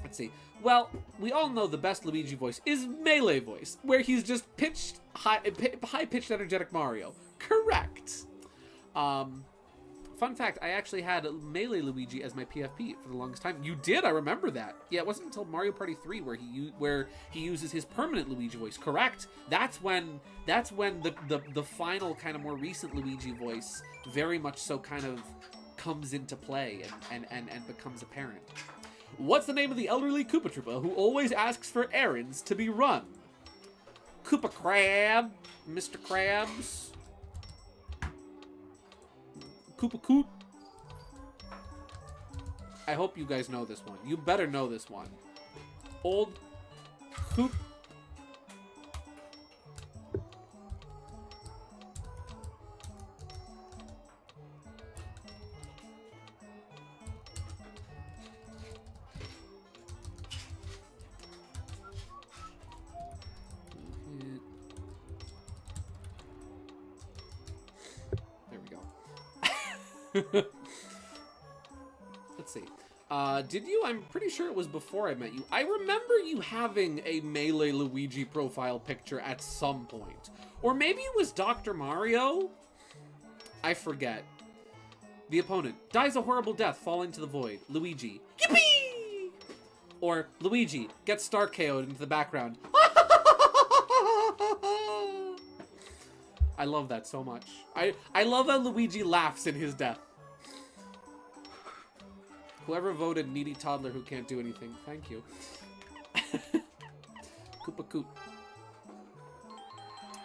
Let's see. Well, we all know the best Luigi voice is Melee voice, where he's just high-pitched energetic Mario. Correct. Fun fact, I actually had Melee Luigi as my PFP for the longest time. You did, I remember that. Yeah, it wasn't until Mario Party 3 where he uses his permanent Luigi voice. Correct. That's when the final kind of more recent Luigi voice very much so kind of comes into play and becomes apparent. What's the name of the elderly Koopa Troopa who always asks for errands to be run? Koopa Crab, Mr. Krabs, Koopa Coot. I hope you guys know this one. You better know this one. Old Coop. Let's see. Did you? I'm pretty sure it was before I met you. I remember you having a Melee Luigi profile picture at some point. Or maybe it was Dr. Mario? I forget. The opponent dies a horrible death falling to the void. Luigi. Yippee! Or Luigi gets star KO'd into the background. I love that so much. I love how Luigi laughs in his death. Whoever voted needy toddler who can't do anything. Thank you. Koopa Coot.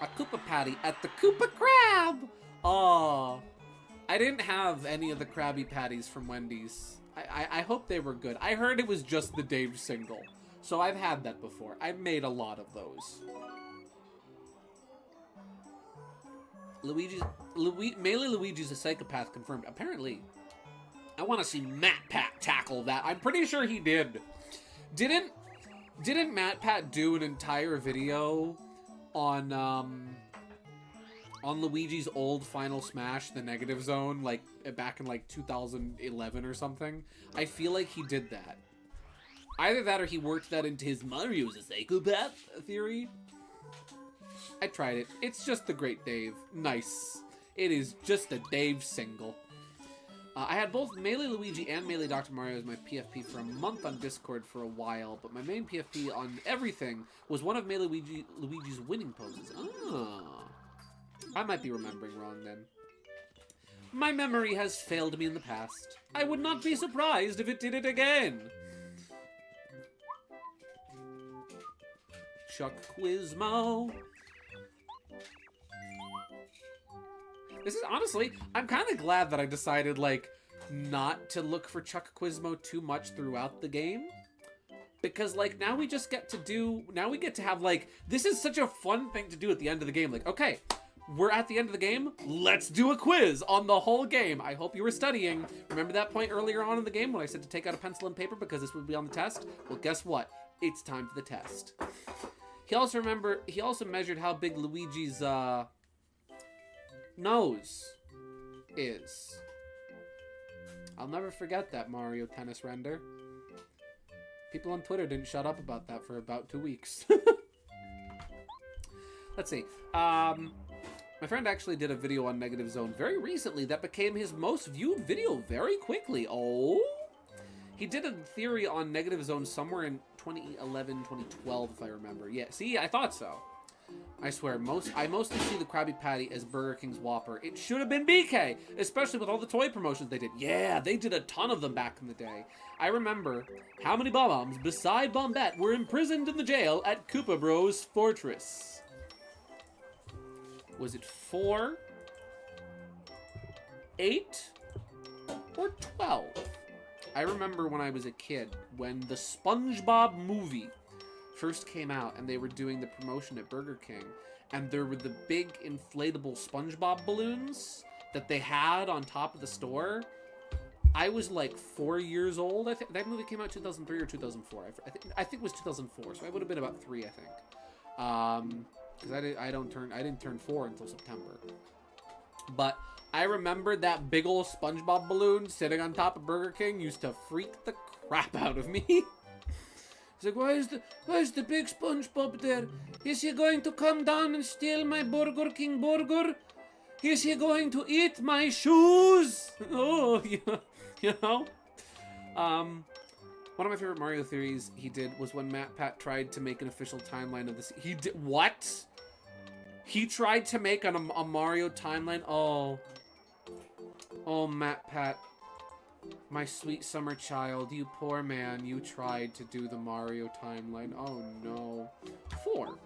A Koopa Patty at the Koopa Crab! Aw. I didn't have any of the Krabby Patties from Wendy's. I hope they were good. I heard it was just the Dave single. So I've had that before. I've made a lot of those. Melee Luigi's a psychopath confirmed. Apparently. I want to see Matt Pat tackle that. I'm pretty sure he did. Didn't Matt Pat do an entire video on Luigi's old Final Smash, the Negative Zone, like back in like 2011 or something? I feel like he did that. Either that or he worked that into his Mario's a psychopath theory. I tried it. It's just the Great Dave. Nice. It is just a Dave single. I had both Melee Luigi and Melee Dr. Mario as my PFP for a month on Discord for a while, but my main PFP on everything was one of Melee Luigi's winning poses. Ah. I might be remembering wrong then. My memory has failed me in the past. I would not be surprised if it did it again. Chuck Quizmo. This is honestly, I'm kind of glad that I decided, like, not to look for Chuck Quizmo too much throughout the game. Because, like, now we just get to do, now we get to have, like, this is such a fun thing to do at the end of the game. Like, okay, we're at the end of the game, let's do a quiz on the whole game. I hope you were studying. Remember that point earlier on in the game when I said to take out a pencil and paper because this would be on the test? Well, guess what? It's time for the test. He also measured how big Luigi's, nose is. I'll never forget that Mario Tennis render. People on Twitter didn't shut up about that for about 2 weeks. Let's see. My friend actually did a video on Negative Zone very recently that became his most viewed video very quickly. Oh? He did a theory on Negative Zone somewhere in 2011, 2012, if I remember. Yeah, see, I thought so. I swear, I mostly see the Krabby Patty as Burger King's Whopper. It should have been BK, especially with all the toy promotions they did. Yeah, they did a ton of them back in the day. I remember how many Bob-ombs beside Bombette were imprisoned in the jail at Koopa Bros Fortress. Was it 4, 8, or 12? I remember when I was a kid, when the SpongeBob movie first came out and they were doing the promotion at Burger King, and there were the big inflatable SpongeBob balloons that they had on top of the store. I was like 4 years old. I think that movie came out 2003 or 2004. I think it was 2004, so I would have been about 3, I think. Because I didn't turn 4 until September. But I remember that big old SpongeBob balloon sitting on top of Burger King used to freak the crap out of me. He's like, why is the big SpongeBob there? Is he going to come down and steal my Burger King burger? Is he going to eat my shoes? Oh, yeah, you know? One of my favorite Mario theories he did was when MatPat tried to make an official timeline of this. He did what? He tried to make a Mario timeline. Oh, MatPat, my sweet summer child, you poor man. You tried to do the Mario timeline. Oh no. 4.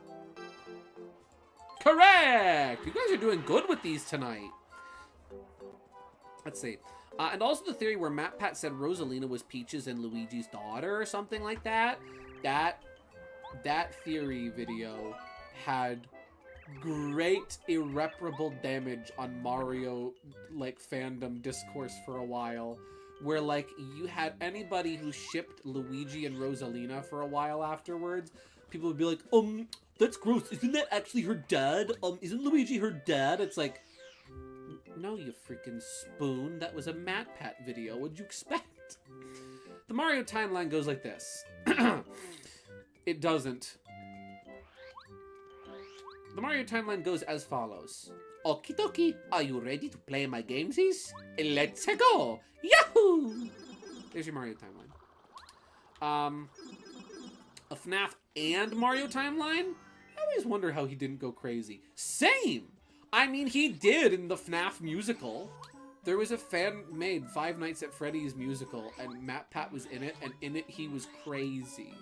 Correct! You guys are doing good with these tonight. Let's see. And also the theory where MatPat said Rosalina was Peach's and Luigi's daughter or something like that. That theory video had great irreparable damage on Mario, like, fandom discourse for a while. Where, like, you had anybody who shipped Luigi and Rosalina for a while afterwards. People would be like, that's gross. Isn't that actually her dad? Isn't Luigi her dad? It's like, no, you freaking spoon. That was a MatPat video. What'd you expect? The Mario timeline goes like this. It doesn't. The Mario timeline goes as follows. Okie dokie, are you ready to play my gamesies? Let's go! Yahoo! There's your Mario timeline. A FNAF and Mario timeline? I always wonder how he didn't go crazy. Same! I mean, he did in the FNAF musical. There was a fan-made Five Nights at Freddy's musical, and MatPat was in it, and in it he was crazy.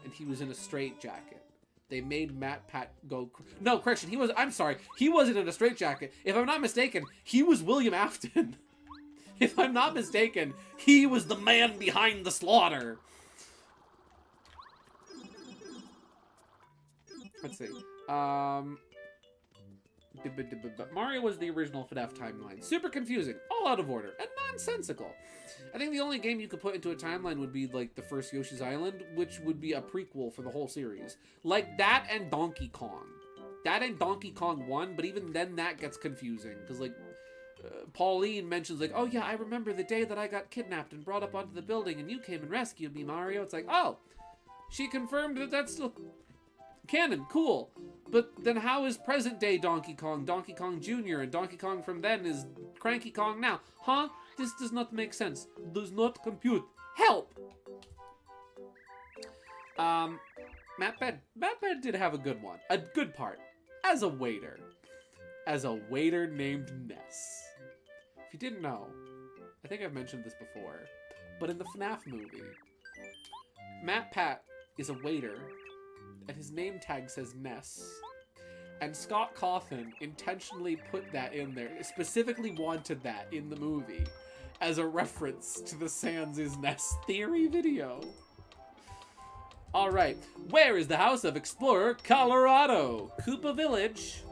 And he was in a straitjacket. They made MatPat go... No, correction, he was... I'm sorry. He wasn't in a straitjacket. If I'm not mistaken, he was William Afton. If I'm not mistaken, he was the man behind the slaughter. Let's see. Mario was the original FNAF timeline. Super confusing, all out of order, and nonsensical. I think the only game you could put into a timeline would be, like, the first Yoshi's Island, which would be a prequel for the whole series. Like, that and Donkey Kong. That and Donkey Kong 1, but even then that gets confusing. Because, like, Pauline mentions, like, oh yeah, I remember the day that I got kidnapped and brought up onto the building and you came and rescued me, Mario. It's like, oh, she confirmed that that's still canon, cool. But then how is present day Donkey Kong Jr. and Donkey Kong from then is Cranky Kong now? Huh? This does not make sense. Does not compute. Help! MatPat did have a good one. A good part. As a waiter. As a waiter named Ness. If you didn't know, I think I've mentioned this before, but in the FNAF movie, MatPat is a waiter, and his name tag says Ness. And Scott Cawthon intentionally put that in there, specifically wanted that in the movie, as a reference to the Sans is Ness theory video. Alright, where is the house of Explorer Colorado? Koopa Village,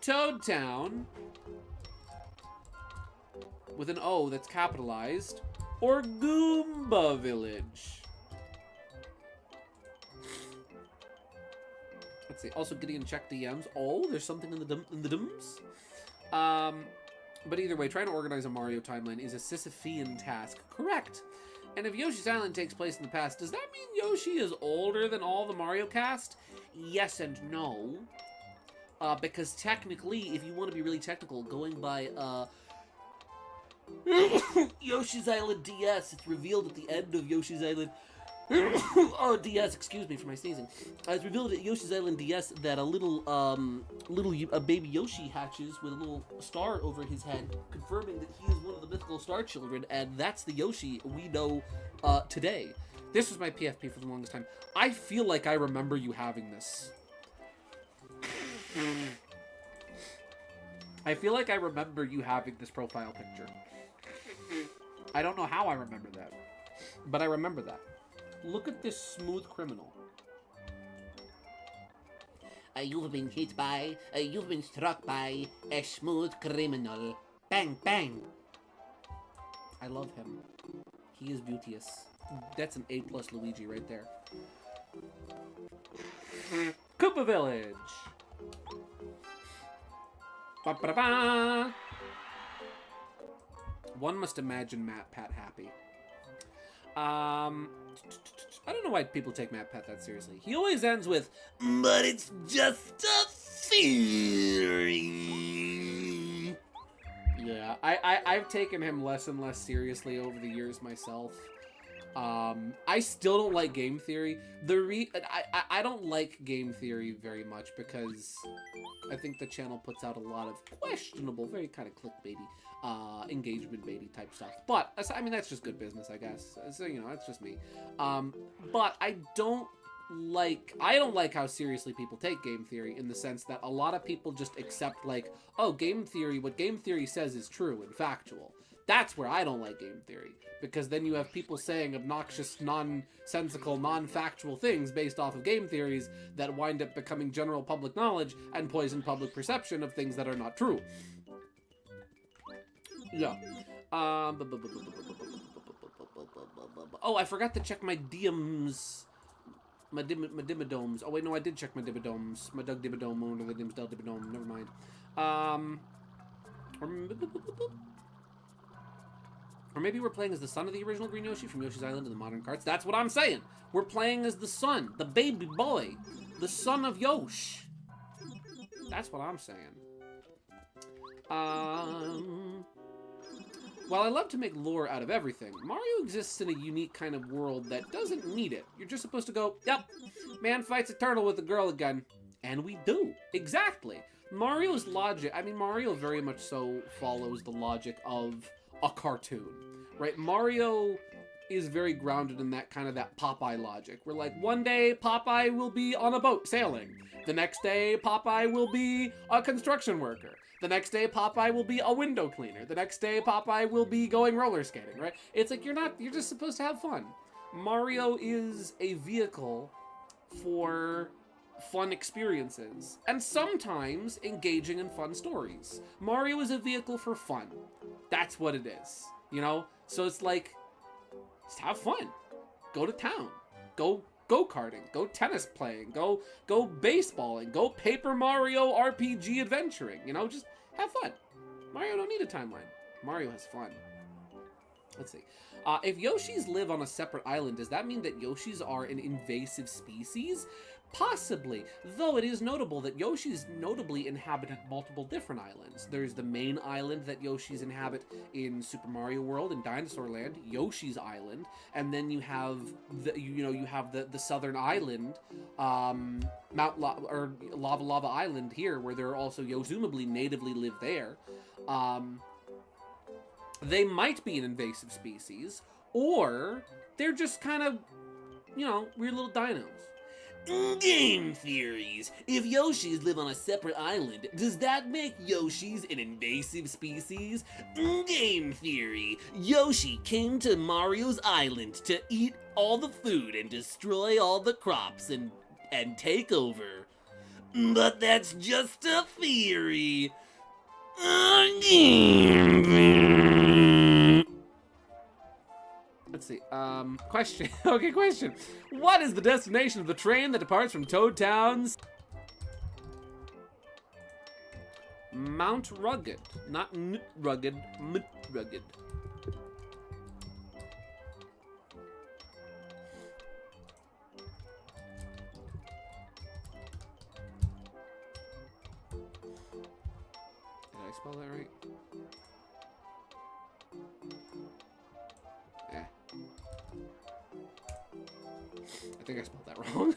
Toad Town, with an O that's capitalized, or Goomba Village? Let's see. Also, Gideon check DMs. Oh, there's something in the DMs. But either way, trying to organize a Mario timeline is a Sisyphean task. Correct. And if Yoshi's Island takes place in the past, does that mean Yoshi is older than all the Mario cast? Yes and no. Because technically, if you want to be really technical, going by Yoshi's Island DS, it's revealed at the end of Yoshi's Island. Oh, DS, excuse me for my sneezing. It's revealed at Yoshi's Island DS that a baby Yoshi hatches with a little star over his head, confirming that he is one of the mythical star children, and that's the Yoshi we know today. This was my PFP for the longest time. I feel like I remember you having this. I feel like I remember you having this profile picture. I don't know how I remember that, but I remember that. Look at this smooth criminal. You've been hit by, you've been struck by a smooth criminal. Bang, bang. I love him. He is beauteous. That's an A+ Luigi right there. Koopa Village. Ba-ba-da-ba. One must imagine MatPat happy. I don't know why people take Matt Pat that seriously. He always ends with, but it's just a theory. Yeah, I've taken him less and less seriously over the years myself. I still don't like game theory. I don't like game theory very much because I think the channel puts out a lot of questionable, very kind of clickbaity, engagement baity type stuff. But I mean, that's just good business, I guess. So, you know, that's just me. But I don't like how seriously people take game theory, in the sense that a lot of people just accept, like, oh, game theory, what game theory says is true and factual. That's where I don't like game theory, because then you have people saying obnoxious, nonsensical, non-factual things based off of game theories that wind up becoming general public knowledge and poison public perception of things that are not true. Yeah. Oh, I forgot to check my DMs. My Dimmadomes. Oh, wait, no, I did check my Dimmadomes. My Doug Dimmodome, or the Dimsdale Dimmodome. Never mind. Or maybe we're playing as the son of the original Green Yoshi from Yoshi's Island in the modern carts. That's what I'm saying. We're playing as the son, the baby boy, the son of Yosh. That's what I'm saying. While I love to make lore out of everything, Mario exists in a unique kind of world that doesn't need it. You're just supposed to go, yep, man fights a turtle with a girl again. And we do. Exactly. Mario's logic, I mean, Mario very much so follows the logic of a cartoon, right? Mario is very grounded in that kind of that Popeye logic. Where, like, one day Popeye will be on a boat sailing. The next day Popeye will be a construction worker. The next day Popeye will be a window cleaner. The next day Popeye will be going roller skating, right? It's like you're just supposed to have fun. Mario is a vehicle for fun experiences, and sometimes engaging in fun stories. Mario is a vehicle for fun. That's what it is, you know? So it's like, just have fun. Go to town. Go go-karting. Go tennis playing. Go baseballing. Go Paper Mario RPG adventuring. You know, just have fun. Mario don't need a timeline. Mario has fun. Let's see. If Yoshis live on a separate island, does that mean that Yoshis are an invasive species? Possibly, though it is notable that Yoshis notably inhabit multiple different islands. There's the main island that Yoshis inhabit in Super Mario World and Dinosaur Land, Yoshi's Island, and then you have the southern island, Lava Island here, where there are also presumably natively live there. They might be an invasive species, or they're just kind of, weird little dinos. Game theories. If Yoshis live on a separate island, does that make Yoshis an invasive species? Game theory. Yoshi came to Mario's island to eat all the food and destroy all the crops and take over. But that's just a theory. Game theory. Let's see. Question. Okay, question. What is the destination of the train that departs from Toad Town's Mount Rugged? Not Rugged, Rugged. Did I spell that right? I think I spelled that wrong.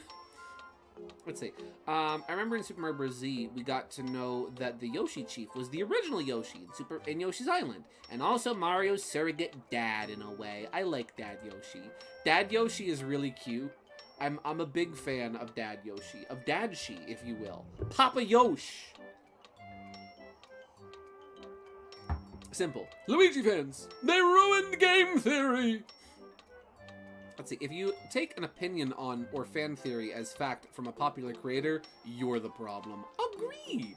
Let's see. I remember in Super Mario Bros. Z, we got to know that the Yoshi Chief was the original Yoshi in Yoshi's Island, and also Mario's surrogate dad in a way. I like Dad Yoshi. Dad Yoshi is really cute. I'm a big fan of Dad Yoshi, of Dadshi, if you will. Papa Yosh. Simple. Luigi fans, they ruined game theory. Let's see, if you take an opinion on or fan theory as fact from a popular creator, you're the problem. Agreed.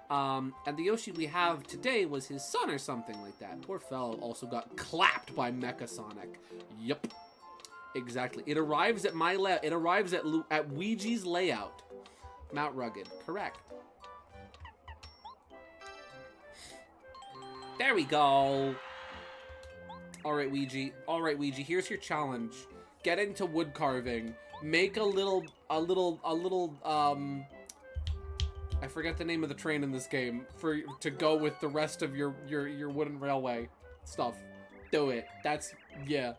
And the Yoshi we have today was his son or something like that. Poor fellow also got clapped by Mecha Sonic. Yup. Exactly. It arrives at it arrives at Ouija's layout. Mount Rugged. Correct. There we go. Alright, Ouija. Alright, Ouija. Here's your challenge. get into wood carving, make a little, I forget the name of the train in this game to go with the rest of your wooden railway stuff. Do it. Yeah.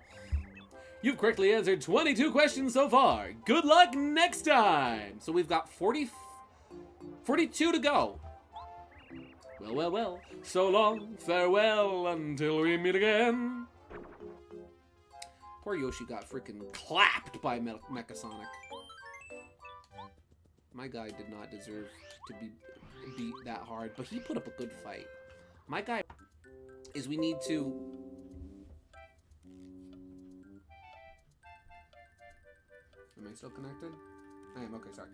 You've correctly answered 22 questions so far. Good luck next time. So we've got 42 to go. Well. So long, farewell, until we meet again. Poor Yoshi got freaking clapped by Mechasonic. My guy did not deserve to be beat that hard, but he put up a good fight. My guy is we need to... Am I still connected? I am, okay, sorry.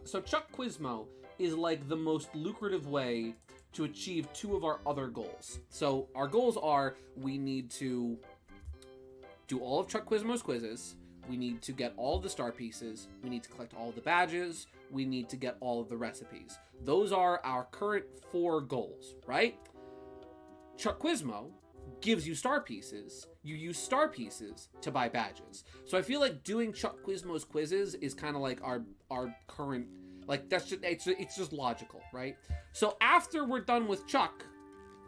So Chuck Quizmo is like the most lucrative way to achieve 2 of our other goals. So our goals are, we need to do all of Chuck Quizmo's quizzes, we need to get all of the star pieces, we need to collect all of the badges, we need to get all of the recipes. Those are our current 4 goals, right? Chuck Quizmo gives you star pieces. You use star pieces to buy badges. So I feel like doing Chuck Quizmo's quizzes is kind of like our current, like that's just, it's just logical, right? So after we're done with Chuck,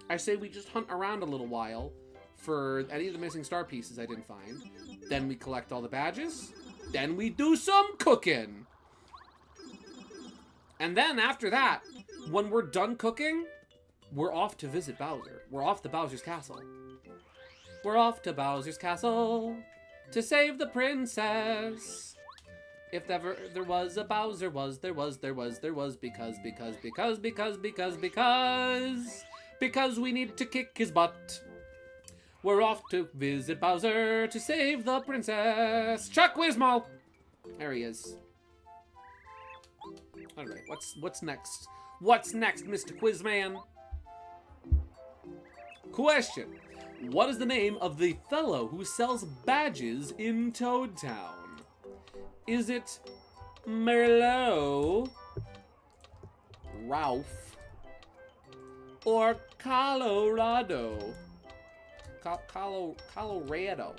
I say we just hunt around a little while for any of the missing star pieces I didn't find. Then we collect all the badges. Then we do some cooking. And then after that, when we're done cooking, we're off to visit Bowser. We're off to Bowser's castle. We're off to Bowser's castle to save the princess. If ever there was a Bowser, there was because we need to kick his butt. We're off to visit Bowser to save the princess. Chuck Quizmo! There he is. Alright, what's next? What's next, Mr. Quizman? Question. What is the name of the fellow who sells badges in Toad Town? Is it Merlot, Ralph, or Colorado? Colorado.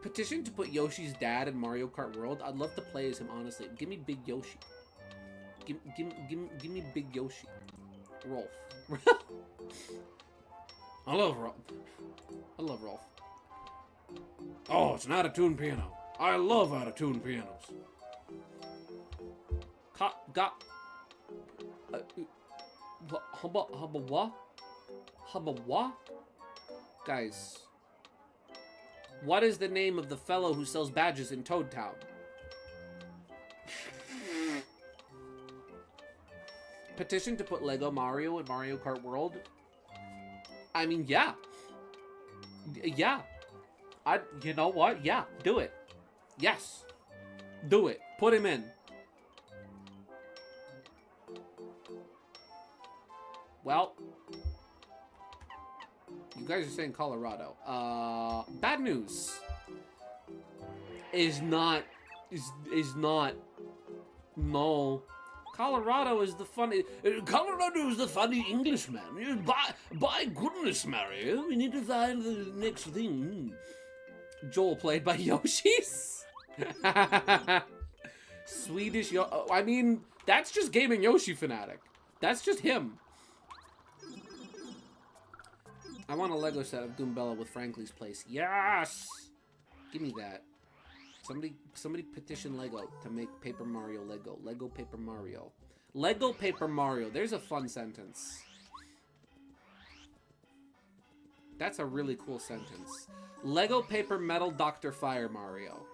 Petition to put Yoshi's dad in Mario Kart World. I'd love to play as him, honestly. Give me Big Yoshi. Give me Big Yoshi. Rolf. I love Rolf. Oh, it's an out-of-tune piano. I love out-of-tune pianos. Hubba. Guys, what is the name of the fellow who sells badges in Toad Town? Petition to put Lego Mario in Mario Kart World? I mean, yeah. Yeah. You know what? Yeah, do it. Yes. Do it. Put him in. Well, you guys are saying Colorado. Bad news. No. Colorado is the funny Englishman. By goodness, Mario, we need to find the next thing. Joel, played by Yoshi's. Swedish I mean, that's just Gaming Yoshi Fanatic. That's just him. I want a Lego set of Goombella with Frankly's place. Yes! Give me that. Somebody petition Lego to make Paper Mario Lego. Lego Paper Mario. Lego Paper Mario. There's a fun sentence. That's a really cool sentence. Lego Paper Metal Dr. Fire Mario.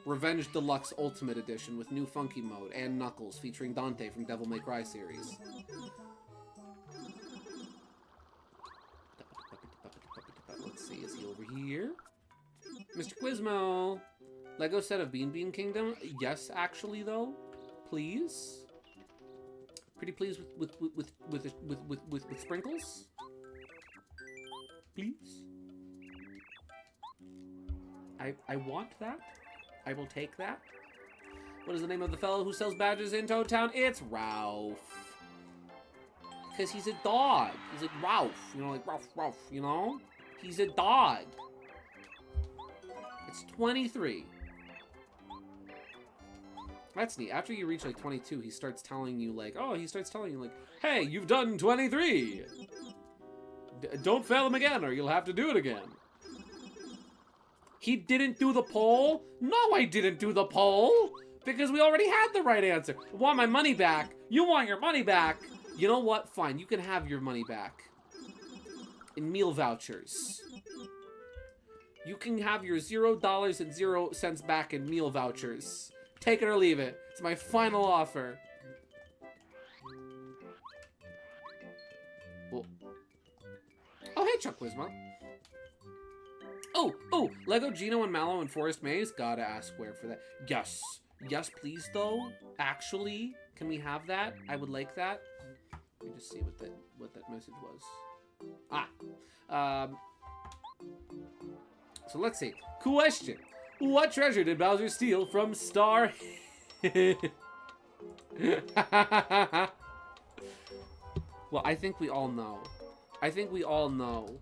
Revenge Deluxe Ultimate Edition with new funky mode and Knuckles featuring Dante from Devil May Cry series. Let's see, is he over here? Mr. Quizmo! Lego set of Bean Bean Kingdom? Yes, actually, though. Please? Pretty please with sprinkles? Please? I want that. I will take that. What is the name of the fellow who sells badges in Toad Town? It's Ralph. Because he's a dog. He's like Ralph. You know, like Ralph, Ralph, you know? He's a dog. It's 23. That's neat. After you reach like 22, he starts telling you like, hey, you've done 23. Don't fail him again or you'll have to do it again. He didn't do the poll? No, I didn't do the poll. Because we already had the right answer. I want my money back. You want your money back. You know what? Fine, you can have your money back. In meal vouchers. You can have your $0.00 back in meal vouchers. Take it or leave it. It's my final offer. Oh, hey, Chuck Quizmo. Oh, Lego Gino and Mallow and Forest Maze? Gotta ask Square for that. Yes. Yes, please, though. Actually, can we have that? I would like that. Let me just see what that message was. So let's see. Question. What treasure did Bowser steal from Star... Well, I think we all know. I think we all know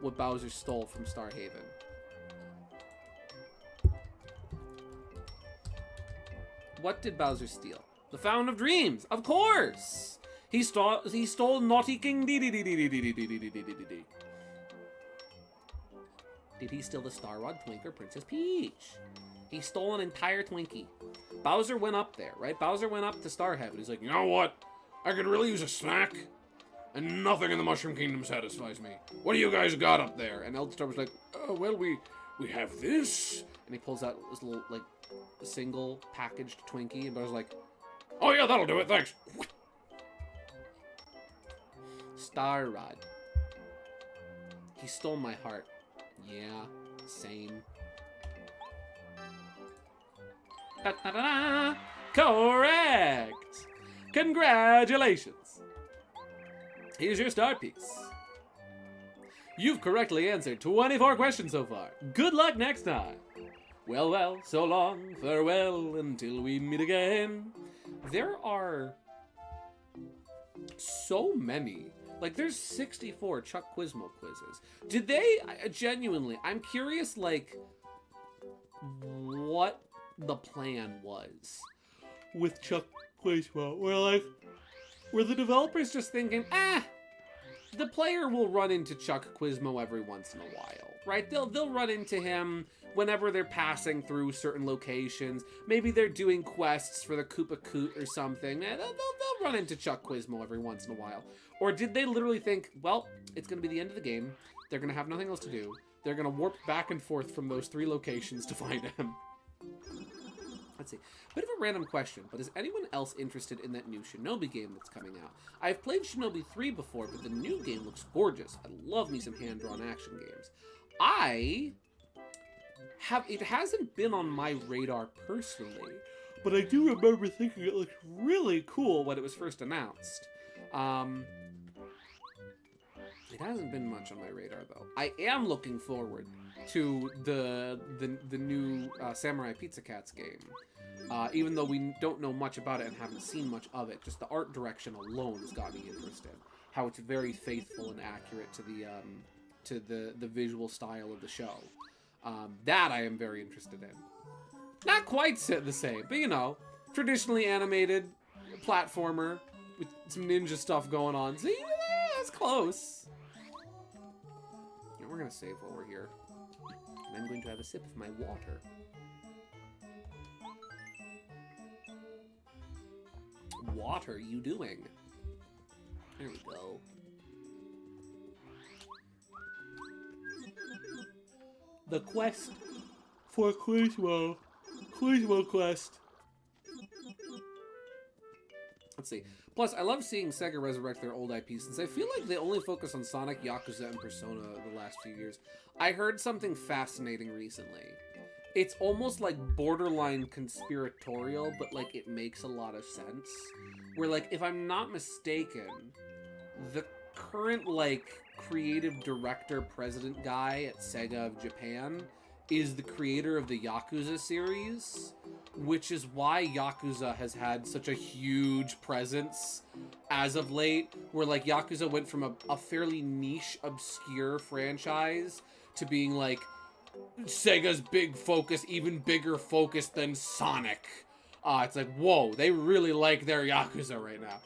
what Bowser stole from Starhaven. What did Bowser steal? The Fountain of Dreams, of course! He stole Naughty King Dee Dee Dee Dee Dee Dee Dee Dee Dee Dee Dee Dee Dee. Did he steal the Star Rod, Twink, or Princess Peach? He stole an entire Twinkie. Bowser went up there, right? Bowser went up to Starhaven. He's like, you know what? I could really use a snack. And nothing in the Mushroom Kingdom satisfies me. What do you guys got up there? And Eldstar was like, oh, well, we have this. And he pulls out this little, like, single packaged Twinkie. And Bowser's like, oh, yeah, that'll do it. Thanks. Star Rod. He stole my heart. Yeah, same. Da-da-da-da. Correct! Congratulations! Here's your start piece. You've correctly answered 24 questions so far. Good luck next time. Well, well, so long, farewell, until we meet again. There are so many. Like, there's 64 Chuck Quizmo quizzes. Did they, genuinely, I'm curious, like, what the plan was with Chuck Quizmo. Were the developers just thinking, the player will run into Chuck Quizmo every once in a while, right? They'll run into him whenever they're passing through certain locations. Maybe they're doing quests for the Koopa Koot or something. They'll run into Chuck Quizmo every once in a while. Or did they literally think, well, it's going to be the end of the game. They're going to have nothing else to do. They're going to warp back and forth from those 3 locations to find him. Let's see. Bit of a random question, but is anyone else interested in that new Shinobi game that's coming out? I've played Shinobi 3 before, but the new game looks gorgeous. I love me some hand-drawn action games. It hasn't been on my radar personally, but I do remember thinking it looked really cool when it was first announced. It hasn't been much on my radar, though. I am looking forward to the new Samurai Pizza Cats game. Even though we don't know much about it and haven't seen much of it, just the art direction alone has got me interested. How it's very faithful and accurate to the visual style of the show. That I am very interested in. Not quite the same, but you know, traditionally animated platformer with some ninja stuff going on. See, that's close. We're gonna save while we're here. And I'm going to have a sip of my water. What are you doing? There we go. The quest for Quizmo. Quizmo quest. Let's see. Plus, I love seeing Sega resurrect their old IPs since I feel like they only focus on Sonic, Yakuza, and Persona the last few years. I heard something fascinating recently. It's almost like borderline conspiratorial, but like it makes a lot of sense. Where like, if I'm not mistaken, the current like creative director president guy at Sega of Japan is the creator of the Yakuza series, which is why Yakuza has had such a huge presence as of late, where like Yakuza went from a fairly niche, obscure franchise to being like Sega's big focus, even bigger focus than Sonic. It's like, whoa, they really like their Yakuza right now.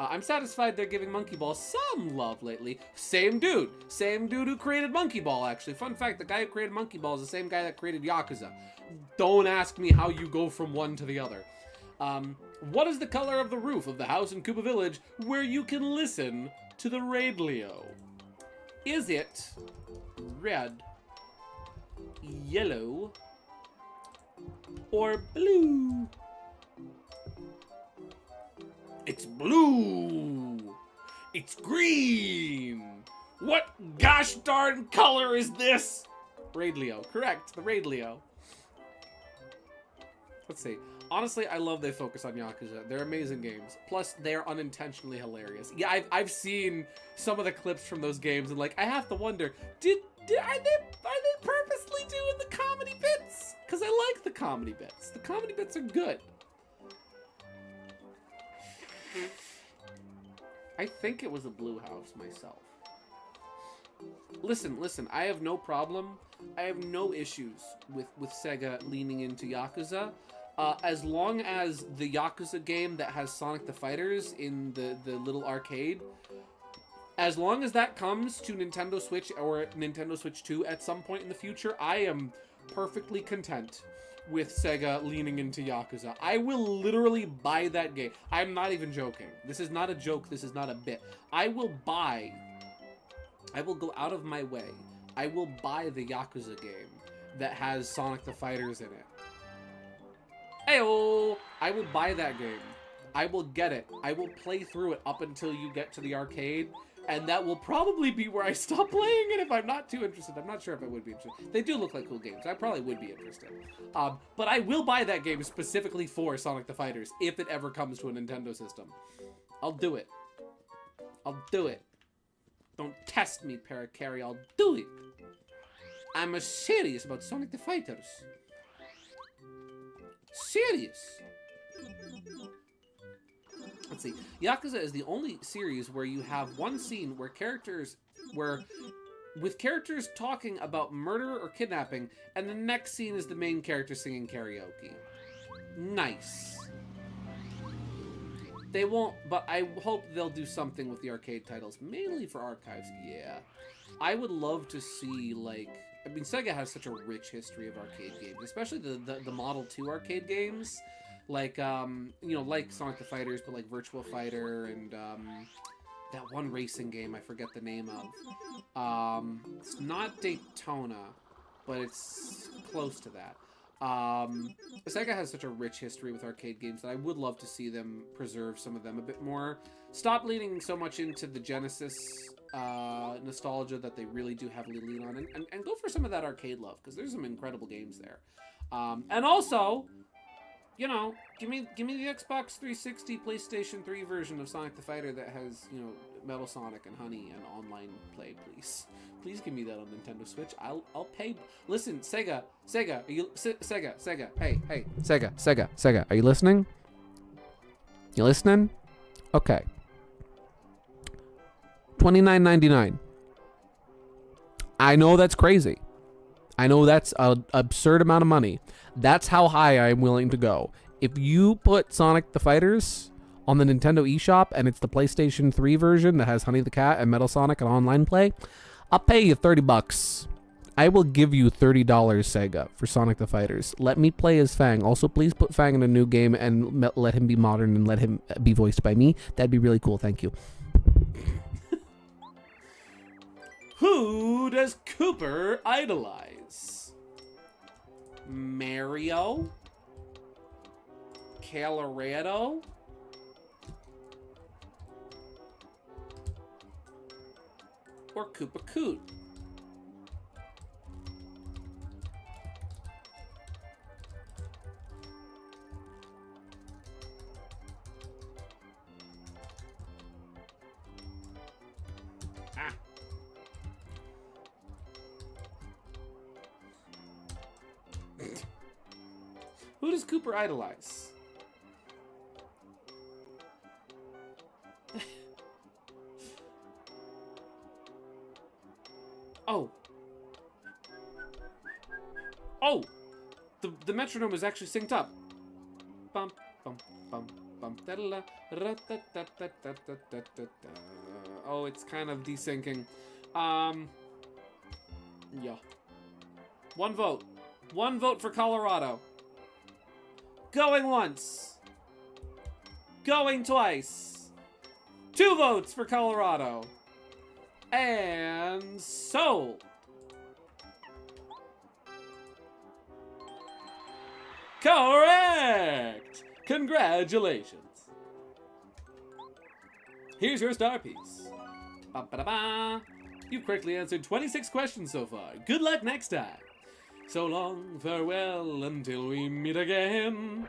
I'm satisfied they're giving Monkey Ball some love lately. Same dude who created Monkey Ball, actually. Fun fact, the guy who created Monkey Ball is the same guy that created Yakuza. Don't ask me how you go from one to the other. What is the color of the roof of the house in Koopa Village where you can listen to the radio? Is it red, yellow, or blue? It's blue. It's green. What gosh darn color is this? Radio. Correct. The radio. Let's see. Honestly, I love they focus on Yakuza. They're amazing games. Plus, they're unintentionally hilarious. Yeah, I've seen some of the clips from those games, and like, I have to wonder, are they purposely doing the comedy bits? Because I like the comedy bits. The comedy bits are good. I think it was a blue house myself. Listen, I have no problem. I have no issues with Sega leaning into Yakuza. As long as the Yakuza game that has Sonic the Fighters in the little arcade, as long as that comes to Nintendo Switch or Nintendo Switch 2 at some point in the future, I am perfectly content with Sega leaning into Yakuza. I will literally buy that game. I'm not even joking. This is not a joke. This is not a bit. I will go out of my way. I will buy the Yakuza game that has Sonic the Fighters in it. Ayo! I will buy that game. I will get it. I will play through it up until you get to the arcade, and that will probably be where I stop playing it if I'm not too interested. I'm not sure if I would be interested. They do look like cool games. I probably would be interested. But I will buy that game specifically for Sonic the Fighters if it ever comes to a Nintendo system. I'll do it. I'll do it. Don't test me, Paracarry. I'll do it. I'm serious about Sonic the Fighters. Serious. Let's see. Yakuza is the only series where you have one scene where with characters talking about murder or kidnapping, and the next scene is the main character singing karaoke. Nice. They won't, but I hope they'll do something with the arcade titles, mainly for archives. Yeah. I would love to see, like, I mean, Sega has such a rich history of arcade games, especially the Model 2 arcade games. Like, you know, like Sonic the Fighters, but like Virtua Fighter and that one racing game I forget the name of. It's not Daytona, but it's close to that. Sega has such a rich history with arcade games that I would love to see them preserve some of them a bit more. Stop leaning so much into the Genesis nostalgia that they really do heavily lean on, and go for some of that arcade love, because there's some incredible games there. And also, you know, give me the Xbox 360, PlayStation 3 version of Sonic the Fighter that has, you know, Metal Sonic and Honey and online play, please. Please give me that on Nintendo Switch. I'll pay. Listen, Sega, are you Sega? Hey, Sega, are you listening? You listening? Okay. $29.99. I know that's crazy. I know that's an absurd amount of money. That's how high I'm willing to go. If you put Sonic the Fighters on the Nintendo eShop and it's the PlayStation 3 version that has Honey the Cat and Metal Sonic and online play, I'll pay you $30. I will give you $30, Sega, for Sonic the Fighters. Let me play as Fang. Also, please put Fang in a new game and let him be modern and let him be voiced by me. That'd be really cool. Thank you. Who does Cooper idolize? Mario? Colorado? Or Koopa Coot? Who does Cooper idolize? Oh. Oh! The metronome is actually synced up. Bum, bum, bum, bum, da-da-da, ra-ta-ta-ta-ta-ta-ta-ta. Oh, it's kind of desyncing. Yeah. One vote. One vote for Colorado. Going once. Going twice. 2 votes for Colorado. And sold. Correct! Congratulations. Here's your star piece. Ba-ba-da-ba. You've correctly answered 26 questions so far. Good luck next time. So long, farewell, until we meet again.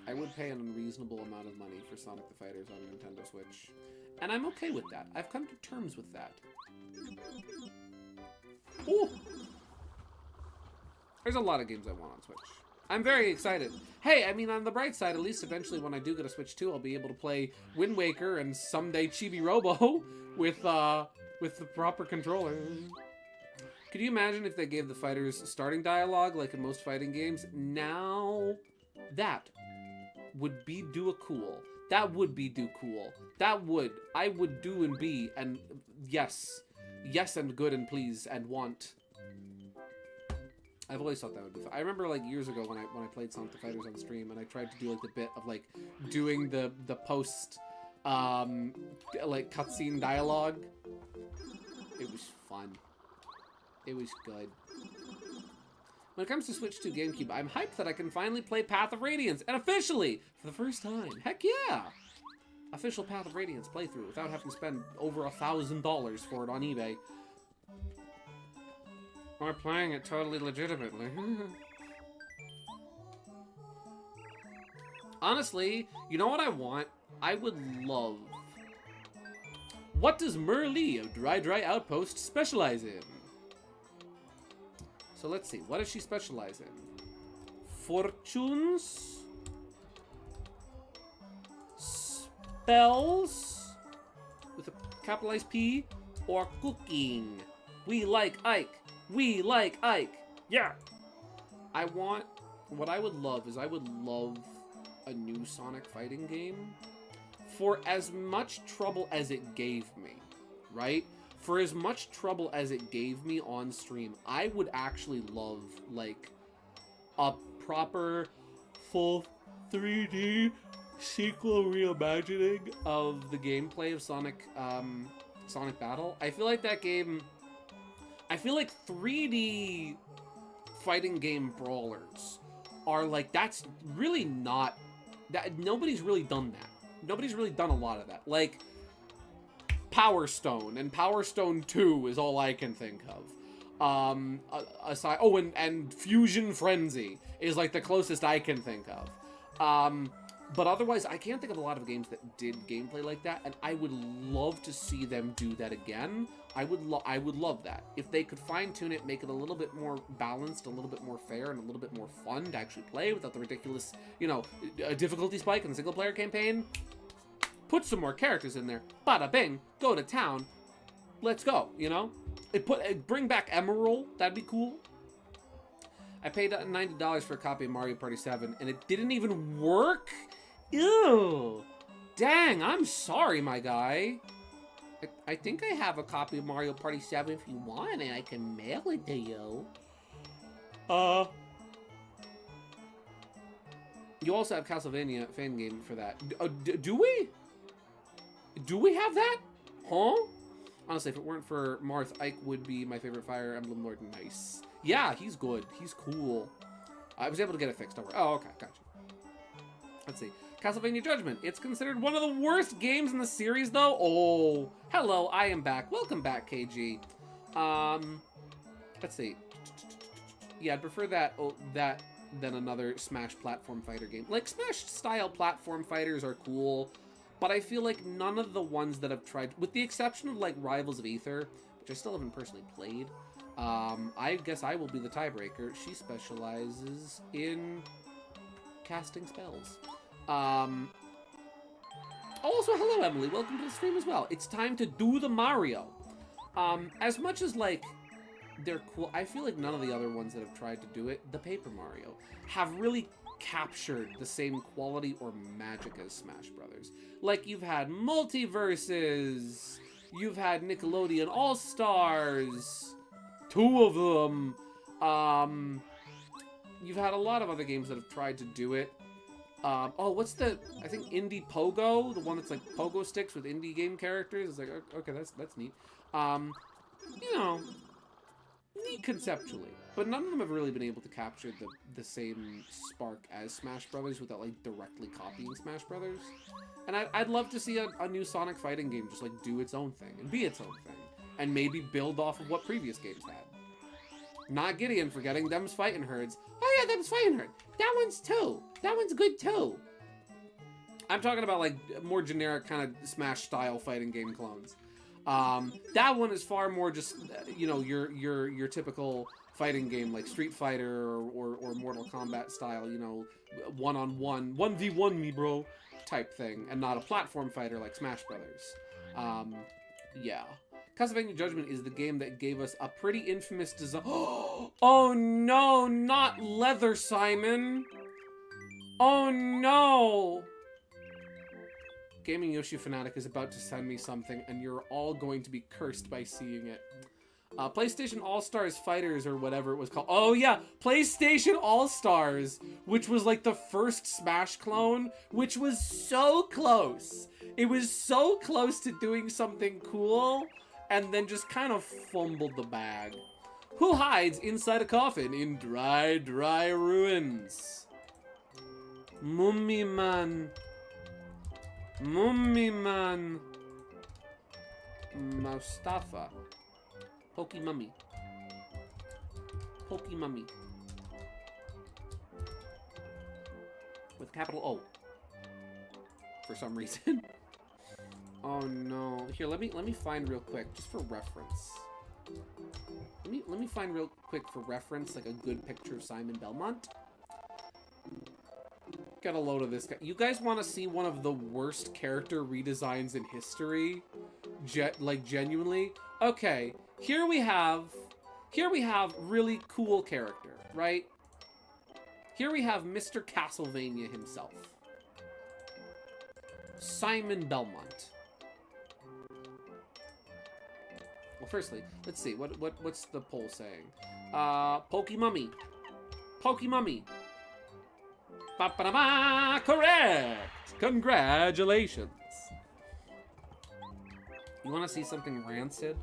I would pay an unreasonable amount of money for Sonic the Fighters on Nintendo Switch. And I'm okay with that. I've come to terms with that. Ooh! There's a lot of games I want on Switch. I'm very excited. Hey, I mean, on the bright side, at least eventually when I do get a Switch 2, I'll be able to play Wind Waker and someday Chibi Robo with the proper controller. Could you imagine if they gave the fighters starting dialogue like in most fighting games? Now, that would be do a cool. That would be do cool. That would. I would do and be and yes. Yes and good and please and want. I've always thought that would be fun. I remember like years ago when I played Sonic the Fighters on stream and I tried to do like the bit of like doing the post like cutscene dialogue. It was fun. It was good. When it comes to Switch 2 GameCube, I'm hyped that I can finally play Path of Radiance and officially for the first time. Heck yeah! Official Path of Radiance playthrough without having to spend over $1,000 for it on eBay. Or playing it totally legitimately. Honestly, you know what I want? I would love... What does Merlee of Dry Outpost specialize in? So let's see, what does she specialize in? Fortunes? Spells? With a capitalized P? Or cooking? We like Ike. We like Ike. Yeah. What I would love is I would love a new Sonic fighting game for as much trouble as it gave me, right? For as much trouble as it gave me on stream, I would actually love like a proper full 3D sequel reimagining of the gameplay of Sonic Battle. I feel like that game... I feel like 3D fighting game brawlers are like, that's really not, that nobody's really done that. Nobody's really done a lot of that. Like, Power Stone and Power Stone 2 is all I can think of. Aside, oh, and Fusion Frenzy is like the closest I can think of. But otherwise, I can't think of a lot of games that did gameplay like that, and I would love to see them do that again. I would love that. If they could fine-tune it, make it a little bit more balanced, a little bit more fair, and a little bit more fun to actually play without the ridiculous, you know, difficulty spike in the single-player campaign. Put some more characters in there. Bada bing, go to town. Let's go, you know? Bring back Emerald, that'd be cool. I paid $90 for a copy of Mario Party 7, and it didn't even work? Ew. Dang, I'm sorry, my guy. I think I have a copy of Mario Party 7 if you want it. I can mail it to you. You also have Castlevania fan game for that. Do we? Do we have that? Huh? Honestly, if it weren't for Marth, Ike would be my favorite Fire Emblem Lord. Nice. Yeah, he's good. He's cool. I was able to get it fixed. Don't worry. Oh, okay. Gotcha. Let's see. Castlevania Judgment. It's considered one of the worst games in the series, though. Oh, hello. I am back. Welcome back, KG. Let's see. Yeah, I'd prefer that than another Smash platform fighter game. Like, Smash-style platform fighters are cool, but I feel like none of the ones that I've tried, with the exception of, like, Rivals of Aether, which I still haven't personally played, I guess I will be the tiebreaker. She specializes in casting spells. Also, hello, Emily. Welcome to the stream as well. It's time to do the Mario. As much as, like, they're cool, I feel like none of the other ones that have tried to do it, the Paper Mario, have really captured the same quality or magic as Smash Brothers. Like, you've had Multiverses, you've had Nickelodeon All-Stars, 2 of them. You've had a lot of other games that have tried to do it. Oh, what's the, I think Indie Pogo, the one that's like pogo sticks with indie game characters. It's like, okay, that's neat. You know, neat conceptually, but none of them have really been able to capture the same spark as Smash Brothers without like directly copying Smash Brothers. And I'd love to see a new Sonic fighting game just like do its own thing and be its own thing, and maybe build off of what previous games had. Not Gideon forgetting them's fighting herds. Oh yeah, them's fighting herd. That one's too. That one's good too. I'm talking about like more generic kind of Smash style fighting game clones. That one is far more just you know your typical fighting game like Street Fighter or Mortal Kombat style, you know, 1-on-1, 1v1 me bro type thing, and not a platform fighter like Smash Brothers. Yeah. Castlevania Judgment is the game that gave us a pretty infamous design. Oh no, not leather, Simon. Oh no. Gaming Yoshi Fanatic is about to send me something, and you're all going to be cursed by seeing it. PlayStation All-Stars Fighters, or whatever it was called. Oh yeah, PlayStation All-Stars, which was like the first Smash clone, which was so close. It was so close to doing something cool, and then just kind of fumbled the bag. Who hides inside a coffin in dry, dry ruins? Mummy man. Mummy man. Mustafa. Pokey mummy. Pokey mummy. With capital O. For some reason. Oh no. Here, let me find real quick, just for reference. Let me find real quick for reference, like a good picture of Simon Belmont. Got a load of this guy. You guys want to see one of the worst character redesigns in history? Like genuinely? Okay, here we have really cool character, right? Here we have Mr. Castlevania himself. Simon Belmont. Well, firstly, let's see. What's the poll saying? Pokey Mummy. Pokey Mummy. Ba-ba-da-ba! Correct! Congratulations! You want to see something rancid?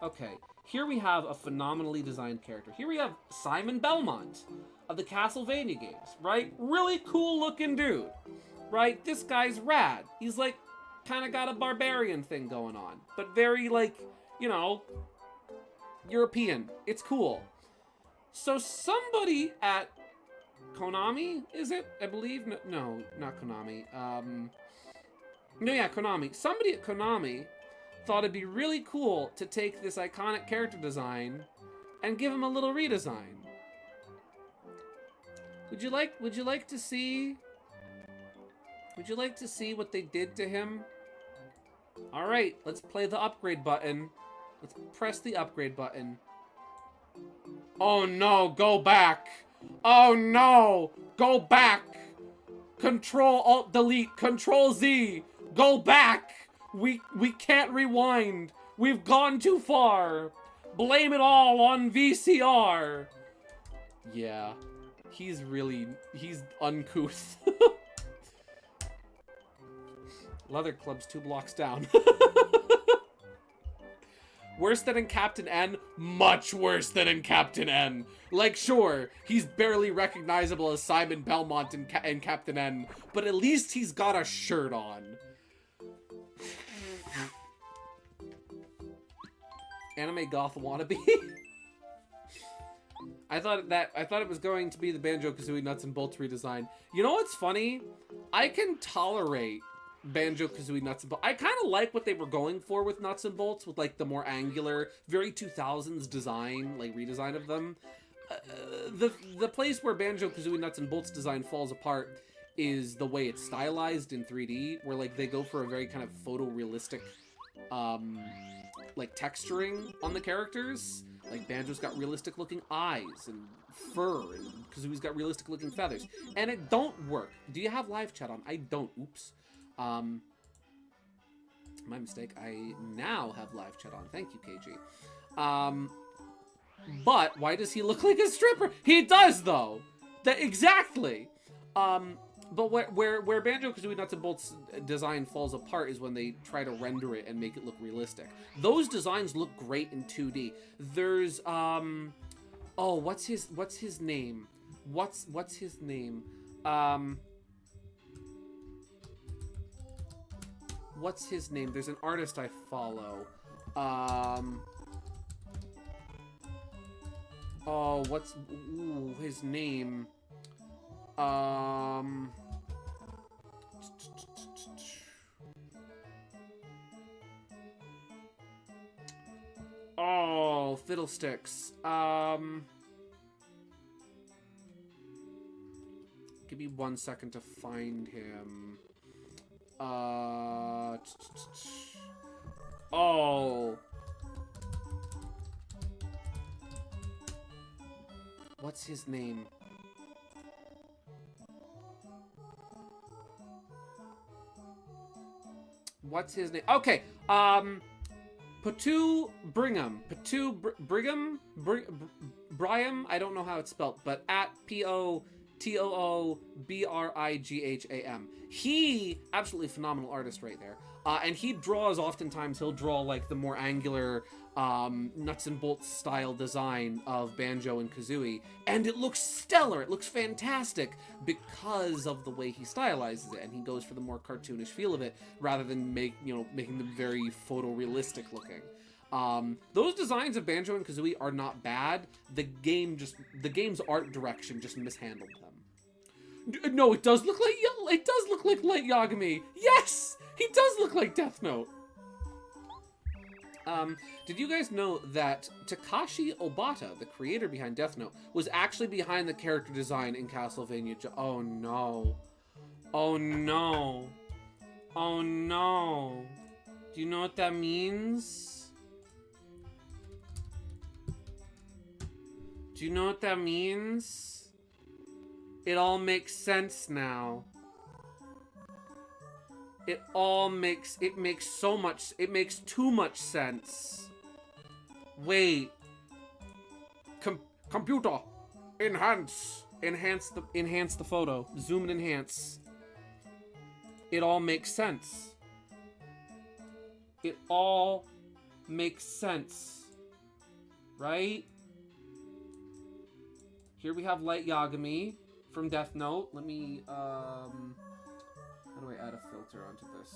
Okay, here we have a phenomenally designed character. Here we have Simon Belmont of the Castlevania games, right? Really cool looking dude, right? This guy's rad. He's like, kind of got a barbarian thing going on, but very like, you know, European. It's cool. So somebody at Konami, is it? I believe? No, not Konami. No, yeah, Konami. Somebody at Konami thought it'd be really cool to take this iconic character design and give him a little redesign. Would you like to see what they did to him? All right, let's play the upgrade button. Let's press the upgrade button. Oh no, go back. Oh no, go back. Control Alt Delete, Control Z. Go back. We can't rewind. We've gone too far. Blame it all on VCR. Yeah, he's uncouth. Leather Club's 2 blocks down. Worse than in Captain N? Much worse than in Captain N. Like, sure, he's barely recognizable as Simon Belmont in Captain N, but at least he's got a shirt on. Anime goth wannabe? I thought it was going to be the Banjo-Kazooie Nuts and Bolts redesign. You know what's funny? I can tolerate Banjo-Kazooie Nuts and Bolts. I kind of like what they were going for with Nuts and Bolts, with like the more angular, very 2000s design, like redesign of them. The place where Banjo-Kazooie Nuts and Bolts design falls apart is the way it's stylized in 3D, where like they go for a very kind of photorealistic, like texturing on the characters. Like Banjo's got realistic looking eyes and fur, and Kazooie's got realistic looking feathers, and it don't work. Do you have live chat on? I don't. Oops. My mistake. I now have live chat on. Thank you, KG. But why does he look like a stripper? He does though. Exactly. But where Banjo-Kazooie Nuts and Bolts design falls apart is when they try to render it and make it look realistic. Those designs look great in 2D. There's oh, what's his name? What's his name? What's his name? There's an artist I follow. Oh, what's his name? Oh, fiddlesticks. Give me 1 second to find him. Oh. What's his name? What's his name? Okay, Patu Brigham. Brigham? I don't know how it's spelled, but at P-O-T-O-O-B-R-I-G-H-A-M. He, absolutely phenomenal artist right there. And he draws, oftentimes, he'll draw like the more angular, nuts and bolts style design of Banjo and Kazooie, and it looks stellar. It looks fantastic because of the way he stylizes it, and he goes for the more cartoonish feel of it rather than making them very photorealistic looking. Those designs of Banjo and Kazooie are not bad. The game's art direction just mishandled them. No, it does look like Light Yagami. Yes, he does look like Death Note. Did you guys know that Takashi Obata, the creator behind Death Note, was actually behind the character design in Castlevania? Oh no. Oh no. Oh no. Do you know what that means? Do you know what that means? It all makes sense now. It makes too much sense. Wait. Computer, enhance the photo. Zoom and enhance. It all makes sense. It all makes sense. Right? Here we have Light Yagami from Death Note. Let me, how do I add a filter onto this?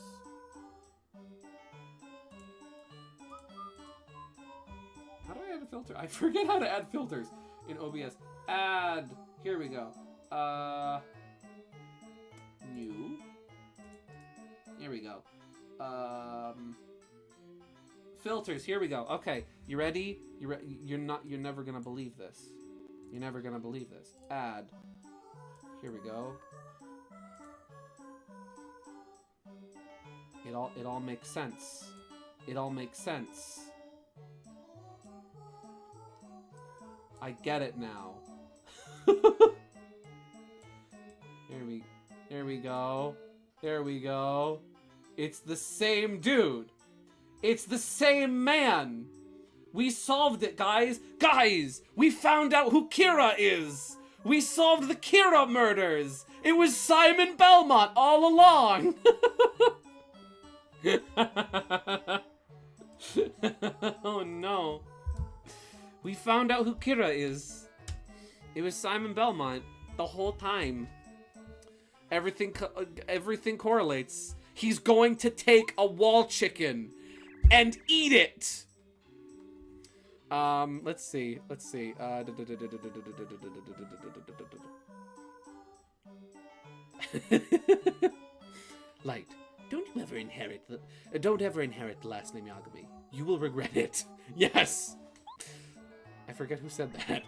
How do I add a filter? I forget how to add filters in OBS. Add. Here we go. New. Here we go. Filters. Here we go. Okay, you ready? You're never gonna believe this. You're never gonna believe this. Add. Here we go. It all makes sense. It all makes sense. I get it now. Here we go. There we go. It's the same dude. It's the same man. We solved it, guys. Guys, we found out who Kira is. We solved the Kira murders. It was Simon Belmont all along. Oh no. We found out who Kira is. It was Simon Belmont the whole time. Everything correlates. He's going to take a wall chicken and eat it. Let's see. Light. Don't ever inherit the last name Yagami. You will regret it. Yes! I forget who said that.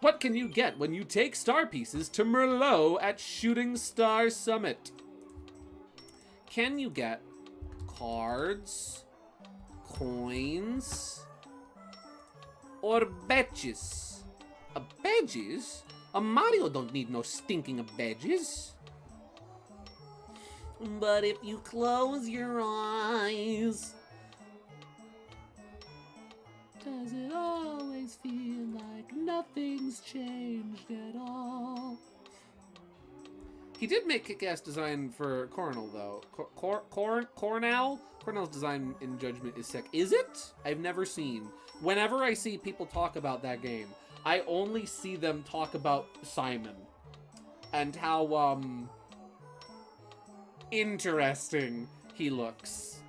What can you get when you take star pieces to Merlot at Shooting Star Summit? Can you get cards, coins, or badges? Badges? A Mario don't need no stinking badges. But if you close your eyes, does it always feel like nothing's changed at all? He did make kick-ass design for Coronel, though. Coronel? Coronel's design in Judgment is sick. Is it? I've never seen. Whenever I see people talk about that game, I only see them talk about Simon. And how, interesting he looks.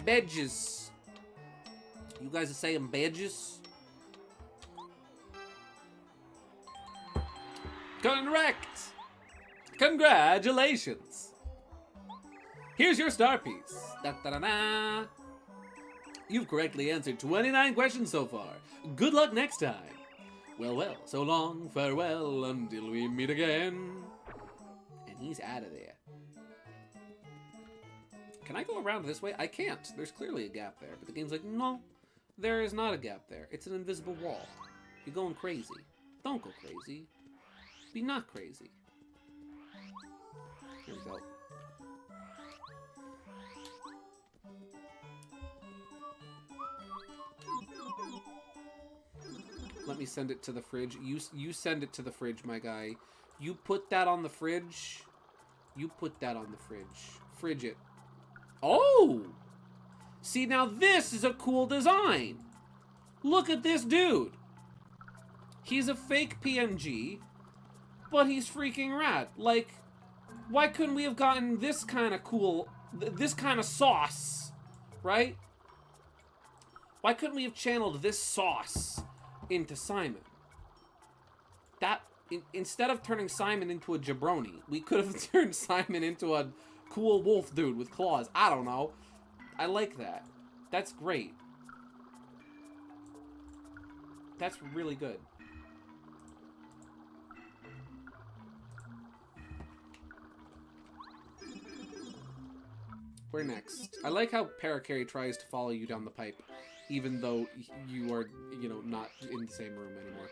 Badges. You guys are saying badges? Correct! Congratulations! Here's your star piece. Da-da-da-da. You've correctly answered 29 questions so far. Good luck next time. Well, well, so long, farewell, until we meet again. And he's out of there. Can I go around this way? I can't. There's clearly a gap there. But the game's like, no, there is not a gap there. It's an invisible wall. You're going crazy. Don't go crazy. Be not crazy. Here we go. Let me send it to the fridge. You send it to the fridge, my guy. You put that on the fridge. You put that on the fridge. Fridge it. Oh! See, now this is a cool design. Look at this dude. He's a fake PNG, but he's freaking rad. Like, why couldn't we have gotten this kind of cool, this kind of sauce, right? Why couldn't we have channeled this sauce into Simon? That, instead of turning Simon into a jabroni, we could have turned Simon into a cool wolf dude with claws. I don't know. I like that. That's great. That's really good. Where next? I like how Parakarry tries to follow you down the pipe, even though you are, you know, not in the same room anymore.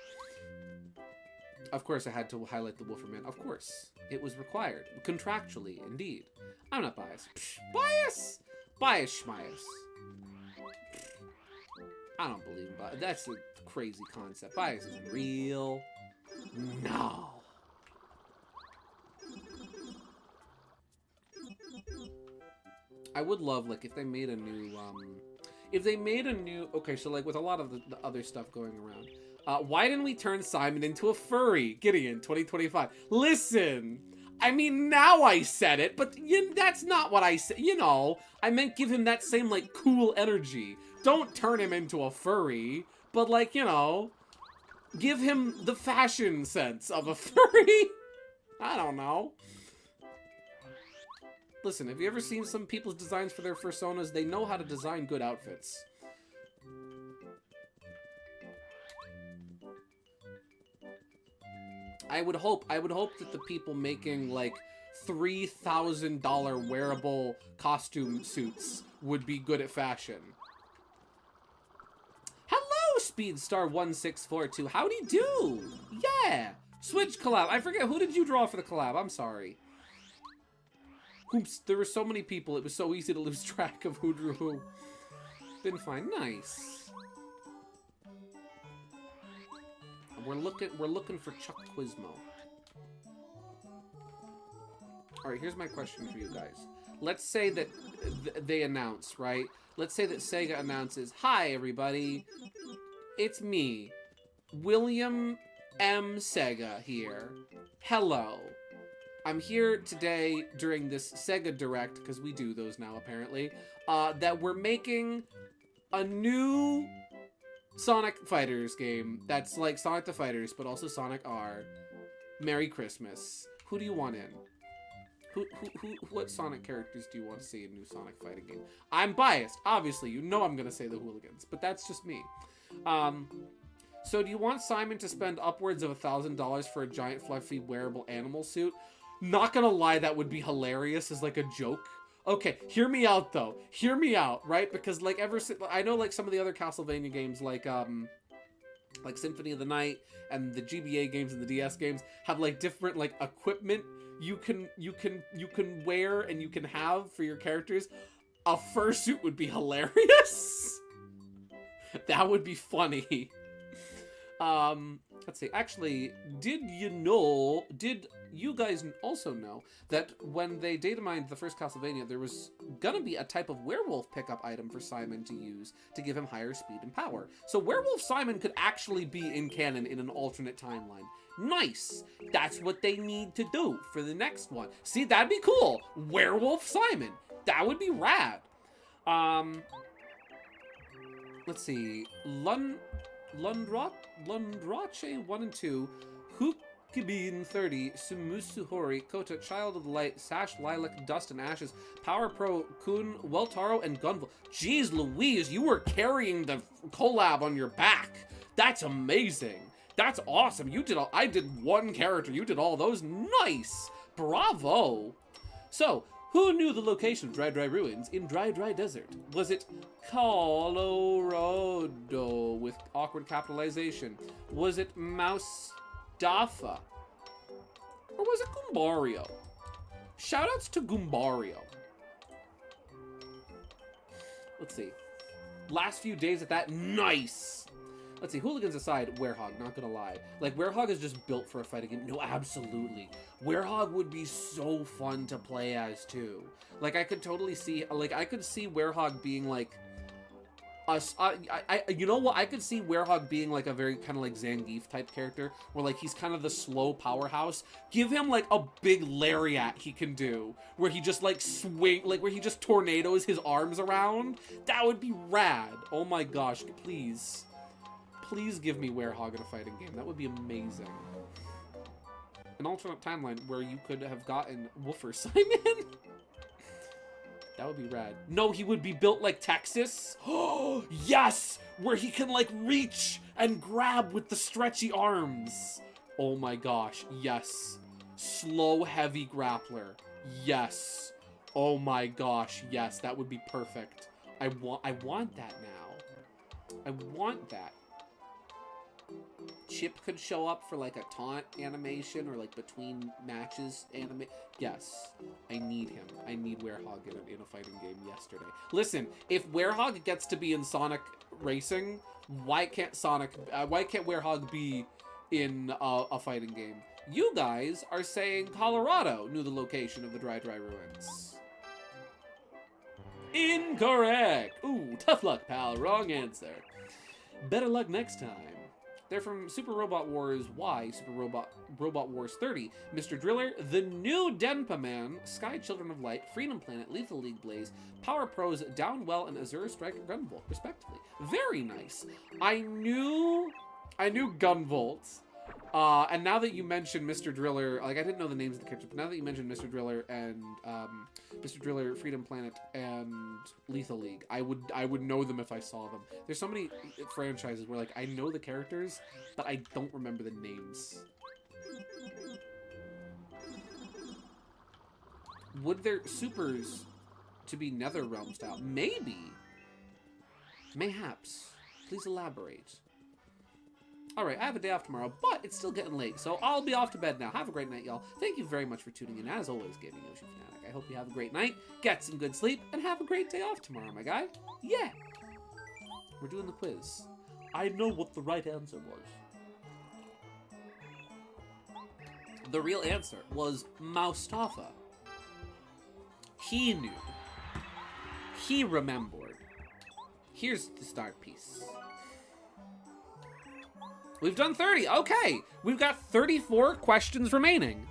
Of course, I had to highlight the Wolferman. Of course. It was required. Contractually, indeed. I'm not biased. Psh, bias! Bias schmias. I don't believe in bias. That's a crazy concept. Bias isn't real. No. I would love, like, if they made a new, okay, so, like, with a lot of the other stuff going around, why didn't we turn Simon into a furry? Gideon, 2025. Listen, I mean, now I said it, but that's not what I said, you know. I meant give him that same, like, cool energy. Don't turn him into a furry, but, like, you know, give him the fashion sense of a furry. I don't know. Listen, have you ever seen some people's designs for their personas? They know how to design good outfits. I would hope that the people making, like, $3,000 wearable costume suits would be good at fashion. Hello, Speedstar1642. Howdy do? Yeah. Switch collab. I forget, who did you draw for the collab? I'm sorry. Oops, there were so many people, it was so easy to lose track of who drew who. Been fine. Nice. We're looking for Chuck Quizmo. Alright, here's my question for you guys. Let's say that they announce, right? Let's say that Sega announces, "Hi, everybody. It's me, William M. Sega here. Hello. I'm here today during this Sega Direct," because we do those now, apparently, that we're making a new Sonic Fighters game that's like Sonic the Fighters, but also Sonic R. Merry Christmas. Who do you want in? What Sonic characters do you want to see in new Sonic fighting game? I'm biased, obviously. You know I'm gonna say the Hooligans, but that's just me. So do you want Simon to spend upwards of $1,000 for a giant fluffy wearable animal suit? Not gonna lie, that would be hilarious as like a joke. Okay, hear me out though. Hear me out, right? Because like I know like some of the other Castlevania games like Symphony of the Night and the GBA games and the DS games have like different like equipment you can wear and you can have for your characters. A fursuit would be hilarious. That would be funny. Let's see. Actually, did you guys also know that when they data mined the first Castlevania, there was gonna be a type of werewolf pickup item for Simon to use to give him higher speed and power? So Werewolf Simon could actually be in canon in an alternate timeline. Nice! That's what they need to do for the next one. See, that'd be cool! Werewolf Simon! That would be rad! Let's see. Lundrache 1 and 2, Hukibin 30, Sumusuhori, Kota, Child of the Light, Sash, Lilac, Dust and Ashes, Power Pro, Kun, Weltaro, and Gunville. Jeez Louise, you were carrying the collab on your back. That's amazing. That's awesome. I did one character. You did all those. Nice. Bravo. So, who knew the location of Dry Dry Ruins in Dry Dry Desert? Was it Colorado with awkward capitalization? Was it Moustafa? Or was it Goombario? Shoutouts to Goombario. Let's see. Last few days at that. Nice! Let's see, hooligans aside, Werehog, not gonna lie. Like, Werehog is just built for a fighting game. No, absolutely. Werehog would be so fun to play as, too. Like, I could totally see, like, I could see Werehog being, like, you know what? I could see Werehog being, like, a very kind of, like, Zangief type character, where, like, he's kind of the slow powerhouse. Give him, like, a big lariat he can do, where he just, like, where he just tornadoes his arms around. That would be rad. Oh my gosh, please. Please give me Werehog in a fighting game. That would be amazing. An alternate timeline where you could have gotten Woofer Simon. That would be rad. No, he would be built like Texas. Oh, yes! Where he can, like, reach and grab with the stretchy arms. Oh my gosh, yes. Slow, heavy grappler. Yes. Oh my gosh, yes. That would be perfect. I want that now. I want that. Chip could show up for like a taunt animation or like between matches Yes, I need him. I need Werehog in a fighting game yesterday. Listen, if Werehog gets to be in Sonic Racing, why can't Werehog be in a fighting game? You guys are saying Colorado knew the location of the Dry Dry Ruins. Incorrect! Ooh, tough luck, pal. Wrong answer. Better luck next time. They're from Super Robot Wars Y, Super Robot Wars 30, Mr. Driller, The New Denpa Man, Sky Children of Light, Freedom Planet, Lethal League Blaze, Power Pros, Downwell, and Azure Striker Gunvolt, respectively. Very nice. I knew Gunvolt. And now that you mentioned Mr. Driller, like, I didn't know the names of the characters, but now that you mentioned Mr. Driller and Mr. Driller, Freedom Planet, and Lethal League, I would know them if I saw them. There's so many franchises where, like, I know the characters, but I don't remember the names. Would their supers to be Netherrealm style? Maybe. Mayhaps. Please elaborate. Alright, I have a day off tomorrow, but it's still getting late, so I'll be off to bed now. Have a great night, y'all. Thank you very much for tuning in. As always, Gaming Yoshi Fanatic. I hope you have a great night, get some good sleep, and have a great day off tomorrow, my guy. Yeah! We're doing the quiz. I know what the right answer was. The real answer was Moustafa. He knew. He remembered. Here's the start piece. We've done 30. Okay. We've got 34 questions remaining.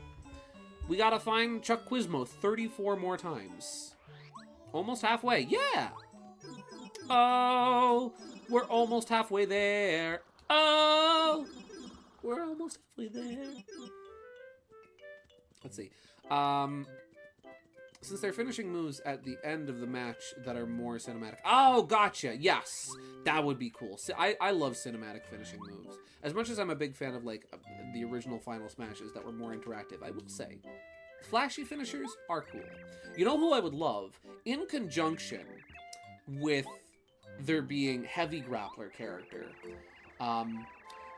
We gotta find Chuck Quizmo 34 more times. Almost halfway. Yeah. Oh, we're almost halfway there. Oh, we're almost halfway there. Let's see. Since they're finishing moves at the end of the match that are more cinematic. Oh, gotcha. Yes, that would be cool. I love cinematic finishing moves. As much as I'm a big fan of like the original Final Smashes that were more interactive, I will say, flashy finishers are cool. You know who I would love? In conjunction with there being heavy grappler character.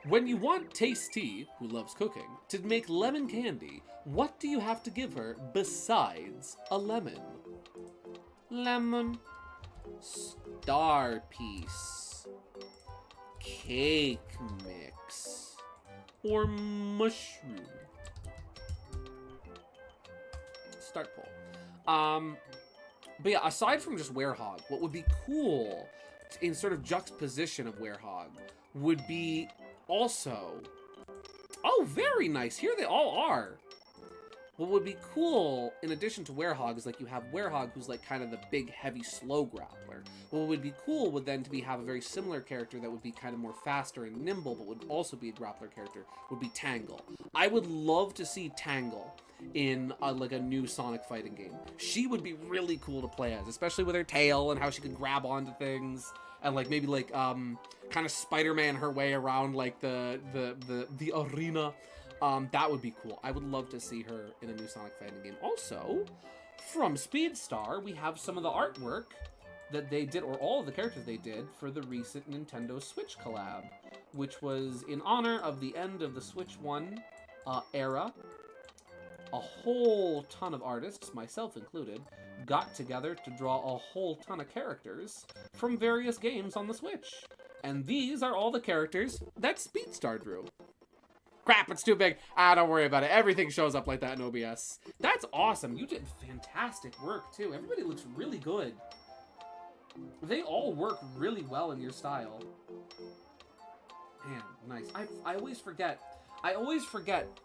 When you want Tasty, who loves cooking, to make lemon candy, what do you have to give her besides a lemon? Lemon, star piece, cake mix, or mushroom. Start poll. But yeah, aside from just Werehog, what would be cool in sort of juxtaposition of Werehog would be also... Oh, very nice. Here they all are. What would be cool, in addition to Werehog, is like you have Werehog, who's like kind of the big, heavy, slow grappler. What would be cool would then to be have a very similar character that would be kind of more faster and nimble, but would also be a grappler character, would be Tangle. I would love to see Tangle in like a new Sonic fighting game. She would be really cool to play as, especially with her tail and how she could grab onto things. And like maybe like kind of Spider-Man her way around like the arena. That would be cool. I would love to see her in a new Sonic fighting game. Also, from Speedstar, we have some of the artwork that they did, or all of the characters they did, for the recent Nintendo Switch collab, which was in honor of the end of the Switch 1 era. A whole ton of artists, myself included, got together to draw a whole ton of characters from various games on the Switch. And these are all the characters that Speedstar drew. Crap, it's too big. Don't worry about it. Everything shows up like that in OBS. That's awesome. You did fantastic work, too. Everybody looks really good. They all work really well in your style. Man, nice. I always forget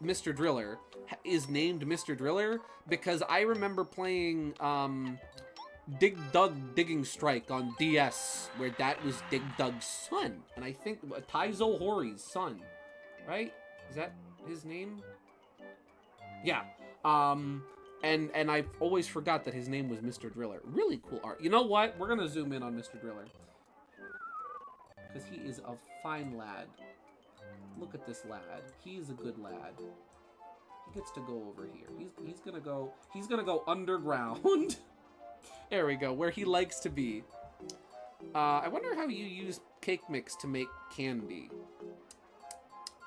Mr. Driller is named Mr. Driller because I remember playing Dig Dug Digging Strike on DS, where that was Dig Dug's son, and I think Taizo Hori's son, right? Is that his name? Yeah. And I always forgot that his name was Mr. Driller. Really cool art. You know what? We're gonna zoom in on Mr. Driller because he is a fine lad. Look at this lad. He's a good lad. He gets to go over here. He's gonna go underground. There we go, where he likes to be. I wonder how you use cake mix to make candy.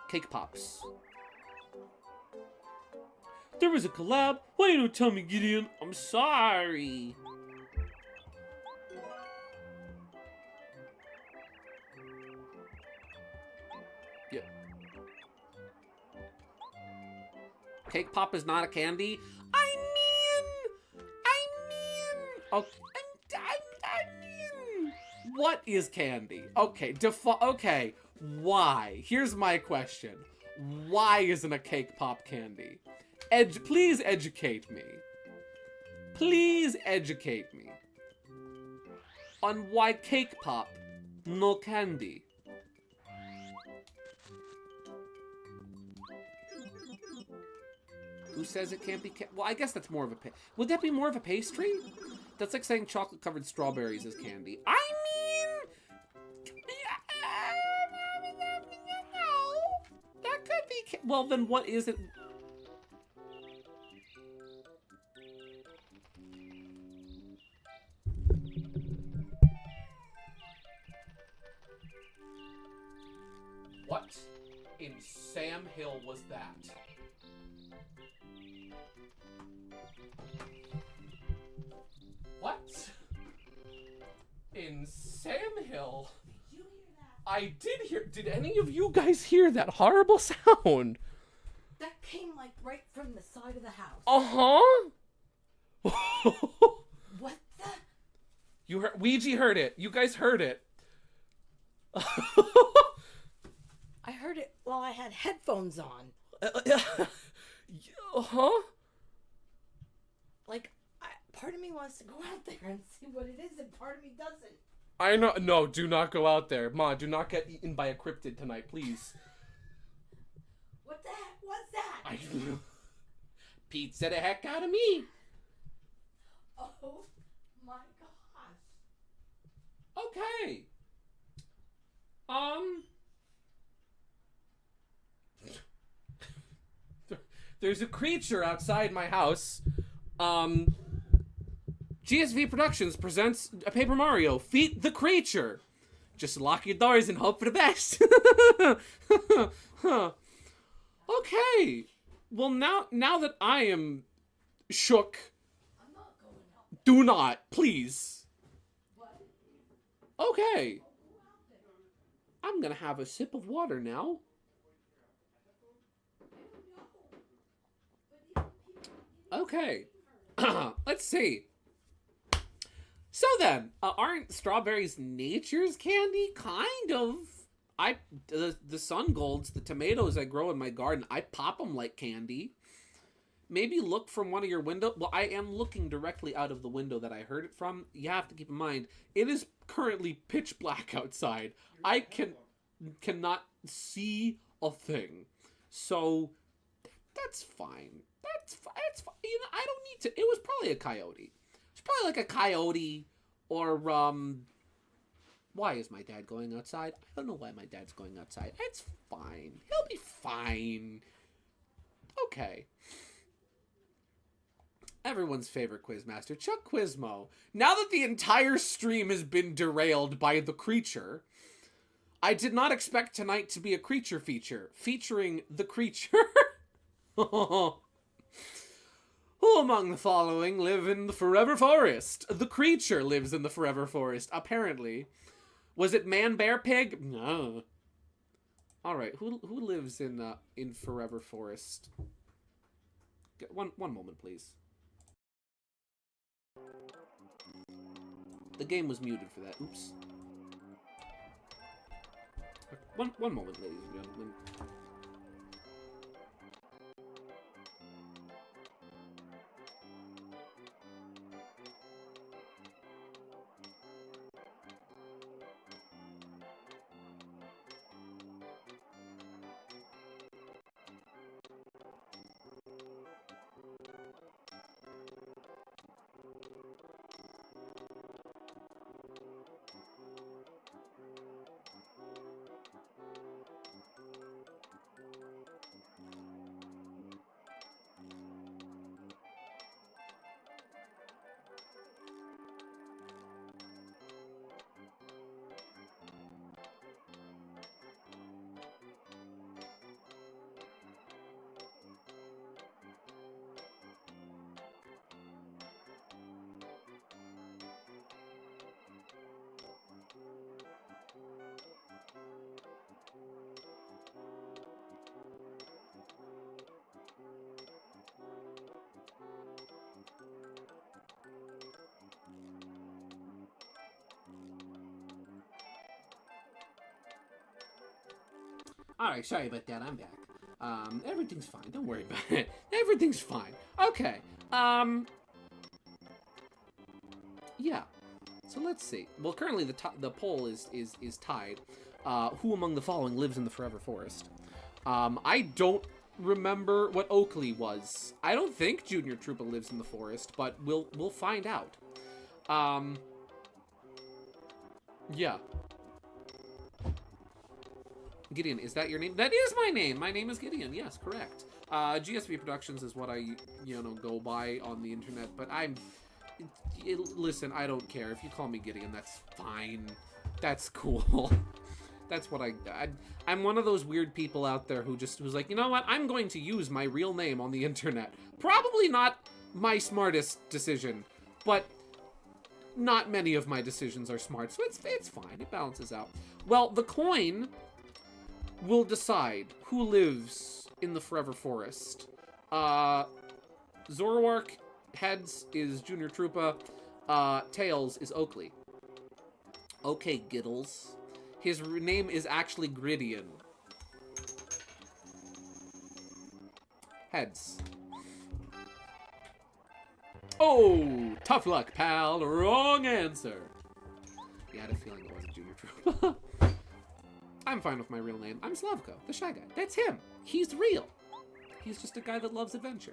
Cake pops. There was a collab. Why you don't tell me, Gideon? I'm sorry. Yeah. Cake pop is not a candy? I mean... Oh, I mean... What is candy? Okay, okay, why? Here's my question. Why isn't a cake pop candy? Please educate me. Please educate me on why cake pop no candy. Who says it can't be well, I guess that's more of a would that be more of a pastry? That's like saying chocolate covered strawberries is candy. I mean, no, that could be well, then what is it? What in Sam Hill was that? What in Sam Hill? Did you hear that? I did hear. Did any of you guys hear that horrible sound? That came like right from the side of the house. What the? You heard? Ouija heard it. You guys heard it. I heard it while I had headphones on. Like, part of me wants to go out there and see what it is, and part of me doesn't. I know. No, do not go out there. Ma, do not get eaten by a cryptid tonight, please. What the heck was that? Pizza the heck out of me. Oh my gosh. Okay. There's a creature outside my house. GSVProductions presents a Paper Mario. Feed the creature. Just lock your doors and hope for the best. Okay. Well, now that I am shook, I'm not going out. do not, please. What? Okay. I'm gonna have a sip of water now. Okay. Let's see. So then, aren't strawberries nature's candy? Kind of. The sun golds, the tomatoes I grow in my garden, I pop them like candy. Maybe look from one of your windows. Well, I am looking directly out of the window that I heard it from. You have to keep in mind, it is currently pitch black outside. I cannot see a thing. So, that's fine. That's fine. You know, I don't need to. It was probably a coyote. It's probably like a coyote or, why is my dad going outside? I don't know why my dad's going outside. It's fine. He'll be fine. Okay. Everyone's favorite quizmaster, Chuck Quizmo. Now that the entire stream has been derailed by the creature, I did not expect tonight to be a creature feature, featuring the creature. Who among the following live in the forever forest? The creature lives in the forever forest, apparently. Was it man, bear, pig? No. All right, who lives in forever forest? One moment, please. The game was muted for that. Oops. One moment, ladies and gentlemen. Alright, sorry about that, I'm back. Everything's fine, don't worry about it. Everything's fine. Okay, yeah. So let's see. Well, currently the poll is tied. Who among the following lives in the forever forest? I don't remember what Oakley was. I don't think Junior Troopa lives in the forest, but we'll find out. Yeah. Gideon, is that your name? That is my name. My name is Gideon. Yes, correct. GSVProductions is what I, go by on the internet. But listen, I don't care. If you call me Gideon, that's fine. That's cool. That's what I'm one of those weird people out there who's like, you know what? I'm going to use my real name on the internet. Probably not my smartest decision, but not many of my decisions are smart, so it's fine. It balances out. Well, the coin will decide who lives in the forever forest. Zoroark, heads is Junior Troopa, tails is Oakley. Okay, Giddles. His name is actually Gridian. Heads. Oh, tough luck, pal. Wrong answer. You had a feeling it wasn't Junior Troopa. I'm fine with my real name. I'm Slavko, the Shy Guy. That's him. He's real. He's just a guy that loves adventure.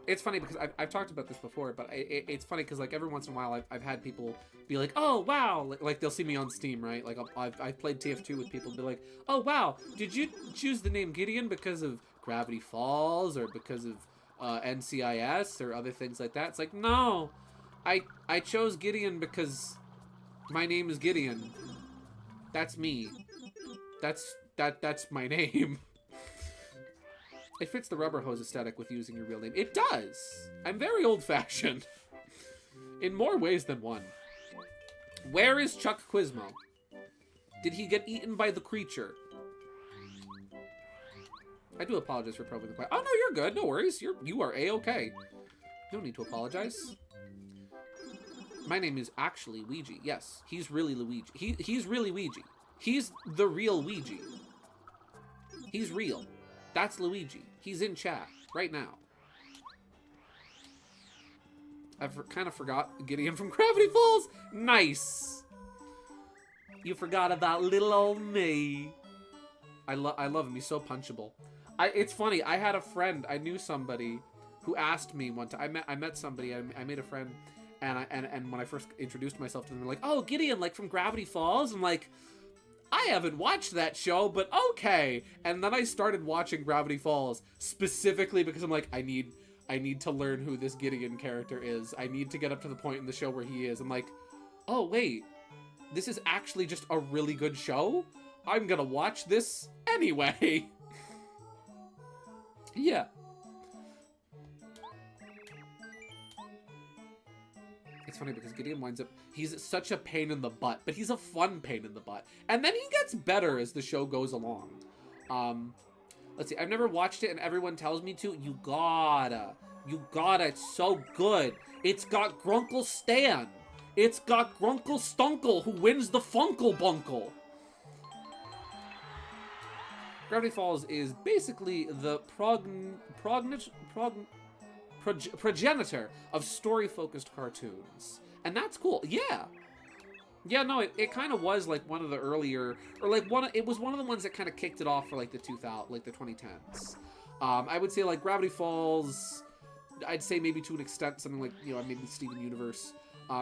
It's funny because I've talked about this before, but it's funny because like every once in a while I've had people be like, oh wow, like they'll see me on Steam, right? Like I've played TF2 with people be like, oh wow, did you choose the name Gideon because of Gravity Falls or because of NCIS or other things like that? It's like, no, I chose Gideon because my name is Gideon. That's me. That's my name. It fits the rubber hose aesthetic with using your real name. It does. I'm very old-fashioned. In more ways than one. Where is Chuck Quizmo? Did he get eaten by the creature? I do apologize for probing the question. Oh, no, you're good. No worries. You are A-okay. You don't need to apologize. My name is actually Ouija. Yes, he's really Luigi. He's really Ouija. He's the real Ouija. He's real. That's Luigi. He's in chat right now. Kind of forgot Gideon from Gravity Falls. Nice. You forgot about little old me. I love him. He's so punchable. It's funny. I had a friend. I knew somebody who asked me one time. I met somebody. I made a friend, and when I first introduced myself to them, they're like, "Oh, Gideon, like from Gravity Falls." I'm like, I haven't watched that show, but okay. And then I started watching Gravity Falls specifically because I'm like, I need to learn who this Gideon character is. I need to get up to the point in the show where he is. I'm like, oh wait, this is actually just a really good show? I'm gonna watch this anyway. Yeah. It's funny because Gideon winds up, he's such a pain in the butt, but he's a fun pain in the butt. And then he gets better as the show goes along. Let's see, I've never watched it and everyone tells me to. You gotta, it's so good. It's got Grunkle Stan. It's got Grunkle Stunkle who wins the Funkle Bunkle. Gravity Falls is basically the progenitor of story-focused cartoons. And that's cool. Yeah. Yeah, no, it kind of was like one of the earlier, or like it was one of the ones that kind of kicked it off for like the 2010s. I would say like Gravity Falls, I'd say maybe to an extent something like, you know, maybe Steven Universe.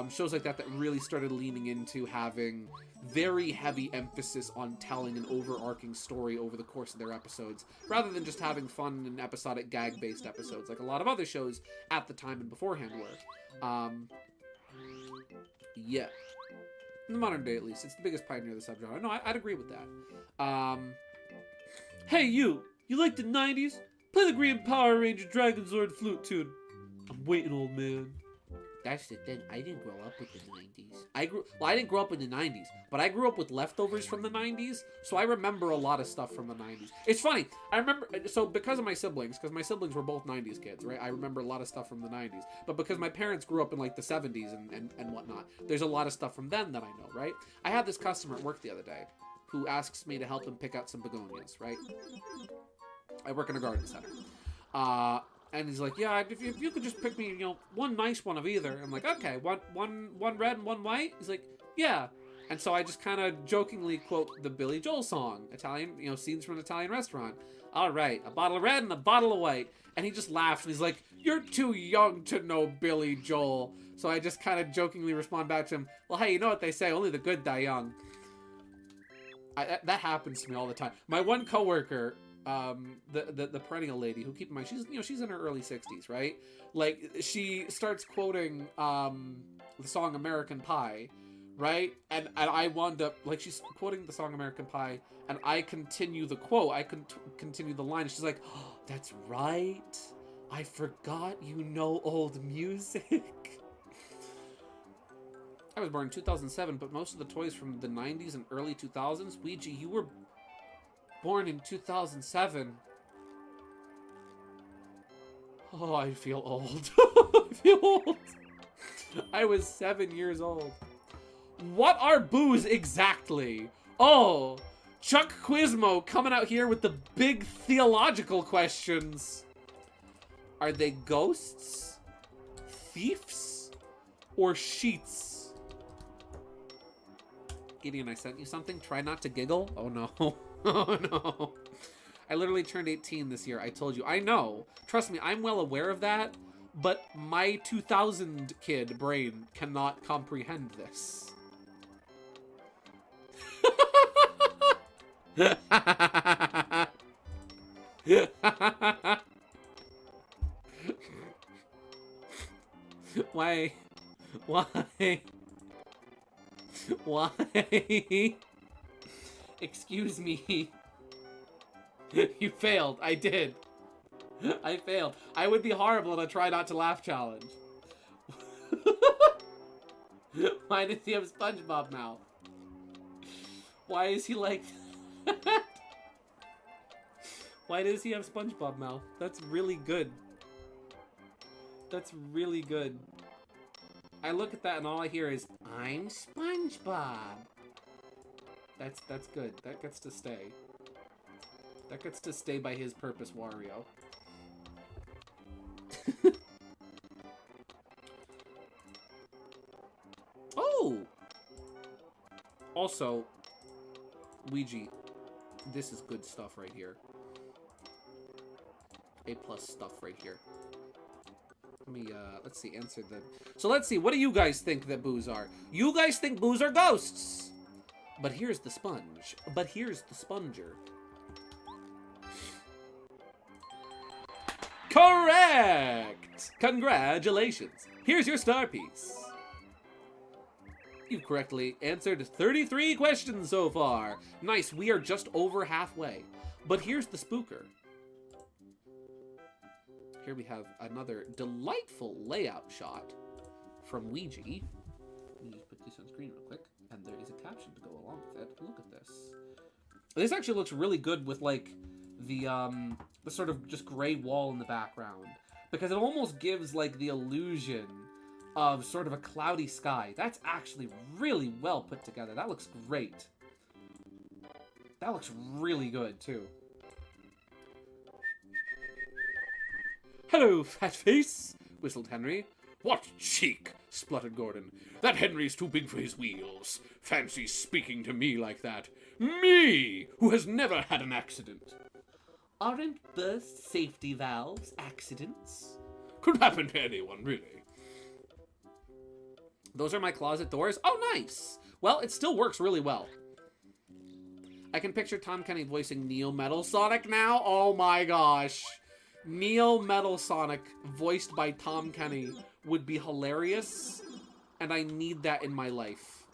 Shows like that really started leaning into having very heavy emphasis on telling an overarching story over the course of their episodes, rather than just having fun and episodic gag-based episodes like a lot of other shows at the time and beforehand were. Yeah. In the modern day, at least. It's the biggest pioneer of the subgenre. No, I'd agree with that. Hey, you like the 90s? Play the Green Power Ranger Dragon Zord flute tune. I'm waiting, old man. That's the thing. I didn't grow up with the 90s. I didn't grow up in the 90s, but I grew up with leftovers from the 90s, so I remember a lot of stuff from the 90s. It's funny. I remember, so because of my siblings, because my siblings were both 90s kids, right? I remember a lot of stuff from the 90s. But because my parents grew up in like the 70s and whatnot, there's a lot of stuff from then that I know, right? I had this customer at work the other day who asks me to help him pick out some begonias, right? I work in a garden center. And he's like, yeah, if you could just pick me, you know, one nice one of either. I'm like, okay, one red and one white? He's like, yeah. And so I just kind of jokingly quote the Billy Joel song, Italian, you know, scenes from an Italian restaurant. All right, a bottle of red and a bottle of white. And he just laughs and he's like, you're too young to know Billy Joel. So I just kind of jokingly respond back to him, well, hey, you know what they say, only the good die young. That happens to me all the time. My one coworker, the perennial lady who, keep in mind, she's in her early 60s, right? Like, she starts quoting the song American Pie, right? And I wound up, like, she's quoting the song American Pie, and I continue the quote, I continue the line, and she's like, oh, that's right, I forgot you know old music. I was born in 2007, but most of the toys from the 90s and early 2000s, Ouija, you were born in 2007. Oh, I feel old. I feel old. I was 7 years old. What are boos exactly? Oh, Chuck Quizmo coming out here with the big theological questions. Are they ghosts, thieves, or sheets? Gideon, I sent you something. Try not to giggle. Oh no. Oh no. I literally turned 18 this year. I told you. I know. Trust me, I'm well aware of that. But my 2000 kid brain cannot comprehend this. Why? Why? Why? Excuse me. You failed. I did. I failed. I would be horrible in a try not to laugh challenge. Why does he have SpongeBob mouth? Why is he like that? Why does he have SpongeBob mouth? That's really good. That's really good. I look at that and all I hear is, I'm SpongeBob. That's good. That gets to stay. That gets to stay by his purpose, Wario. Oh! Also, Ouija, this is good stuff right here. A+ stuff right here. Let me, let's see, answer the... So let's see, what do you guys think that boos are? You guys think boos are ghosts! But here's the sponge. But here's the sponger. Correct! Congratulations! Here's your star piece. You've correctly answered 33 questions so far. Nice, we are just over halfway. But here's the spooker. Here we have another delightful layout shot from Ouija. Let me just put this on screen real quick. And there is a caption to go along with it. Look at this. This actually looks really good with, like, the sort of just gray wall in the background. Because it almost gives, like, the illusion of sort of a cloudy sky. That's actually really well put together. That looks great. That looks really good, too. Hello, fat face, whistled Henry. What cheek, spluttered Gordon. That Henry's too big for his wheels. Fancy speaking to me like that. Me, who has never had an accident. Aren't burst safety valves accidents? Could happen to anyone, really. Those are my closet doors. Oh, nice. Well, it still works really well. I can picture Tom Kenny voicing Neo Metal Sonic now. Oh my gosh. Neo Metal Sonic, voiced by Tom Kenny, would be hilarious, and I need that in my life.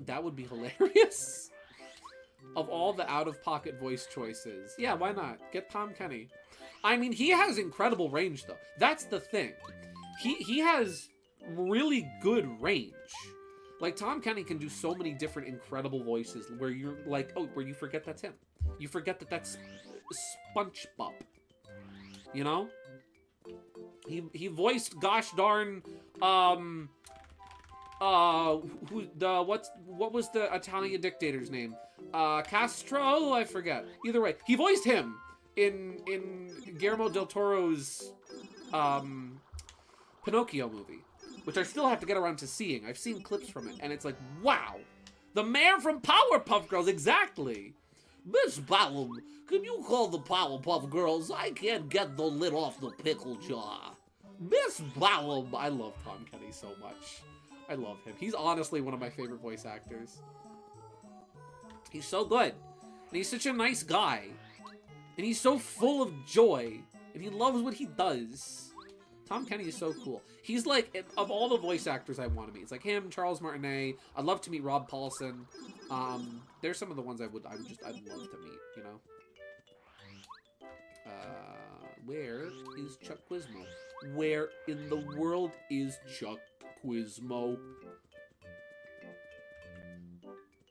That would be hilarious. Of all the out-of-pocket voice choices. Yeah, why not? Get Tom Kenny. I mean, he has incredible range, though. That's the thing. He has really good range. Like, Tom Kenny can do so many different incredible voices where you're like, oh, where you forget that's him. You forget that that's SpongeBob. You know? He voiced gosh darn what was the Italian dictator's name? Castro? I forget. Either way, he voiced him in Guillermo del Toro's Pinocchio movie, which I still have to get around to seeing. I've seen clips from it, and it's like, wow! The mayor from Powerpuff Girls, exactly! Miss Ballum, can you call the Powerpuff Girls? I can't get the lid off the pickle jar. Miss Ballum! I love Tom Kenny so much. I love him. He's honestly one of my favorite voice actors. He's so good. And he's such a nice guy. And he's so full of joy. And he loves what he does. Tom Kenny is so cool. He's like, of all the voice actors I want to meet, it's like him, Charles Martinet. I'd love to meet Rob Paulson. There's some of the ones I'd love to meet, you know? Where is Chuck Quizmo? Where in the world is Chuck Quizmo?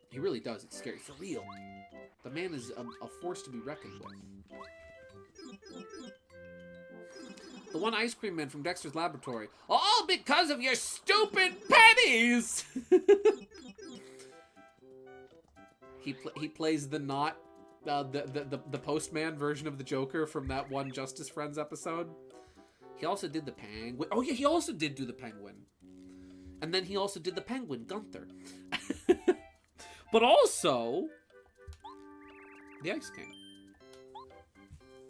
He really does. It's scary. For real. The man is a force to be reckoned with. The one ice cream man from Dexter's Laboratory. All because of your stupid pennies! He plays the the postman version of the Joker from that one Justice Friends episode. He also did the Penguin. Oh yeah, he also did do the Penguin. And then he also did the Penguin, Gunther. but also the Ice King.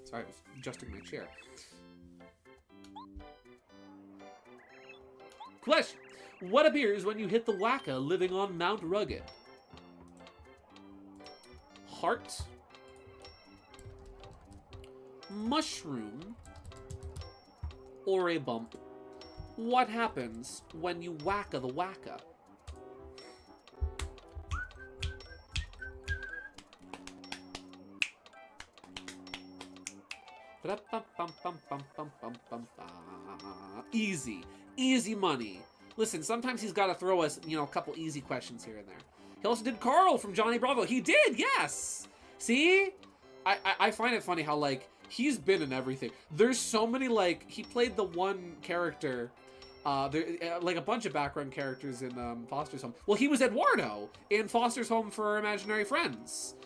Sorry, I was adjusting my chair. Question. What appears when you hit the Wacka living on Mount Rugged? Heart. Mushroom. Or a bump. What happens when you Wacka the Wacka? Easy. Easy money. Listen, sometimes he's got to throw us, you know, a couple easy questions here and there. He also did Carl from Johnny Bravo. He did, yes! See? I find it funny how, like, he's been in everything. There's so many, like, he played the one character, like a bunch of background characters in Foster's Home. Well, he was Eduardo in Foster's Home for Imaginary Friends.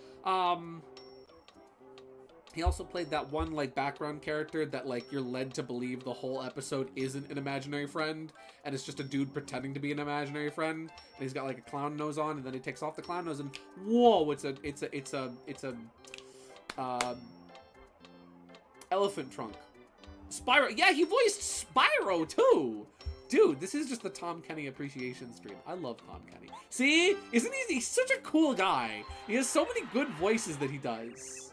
He also played that one, like, background character that, like, you're led to believe the whole episode isn't an imaginary friend, and it's just a dude pretending to be an imaginary friend, and he's got, like, a clown nose on, and then he takes off the clown nose, and whoa, it's a elephant trunk. Spyro, yeah, he voiced Spyro, too! Dude, this is just the Tom Kenny appreciation stream. I love Tom Kenny. See? Isn't he? He's such a cool guy. He has so many good voices that he does.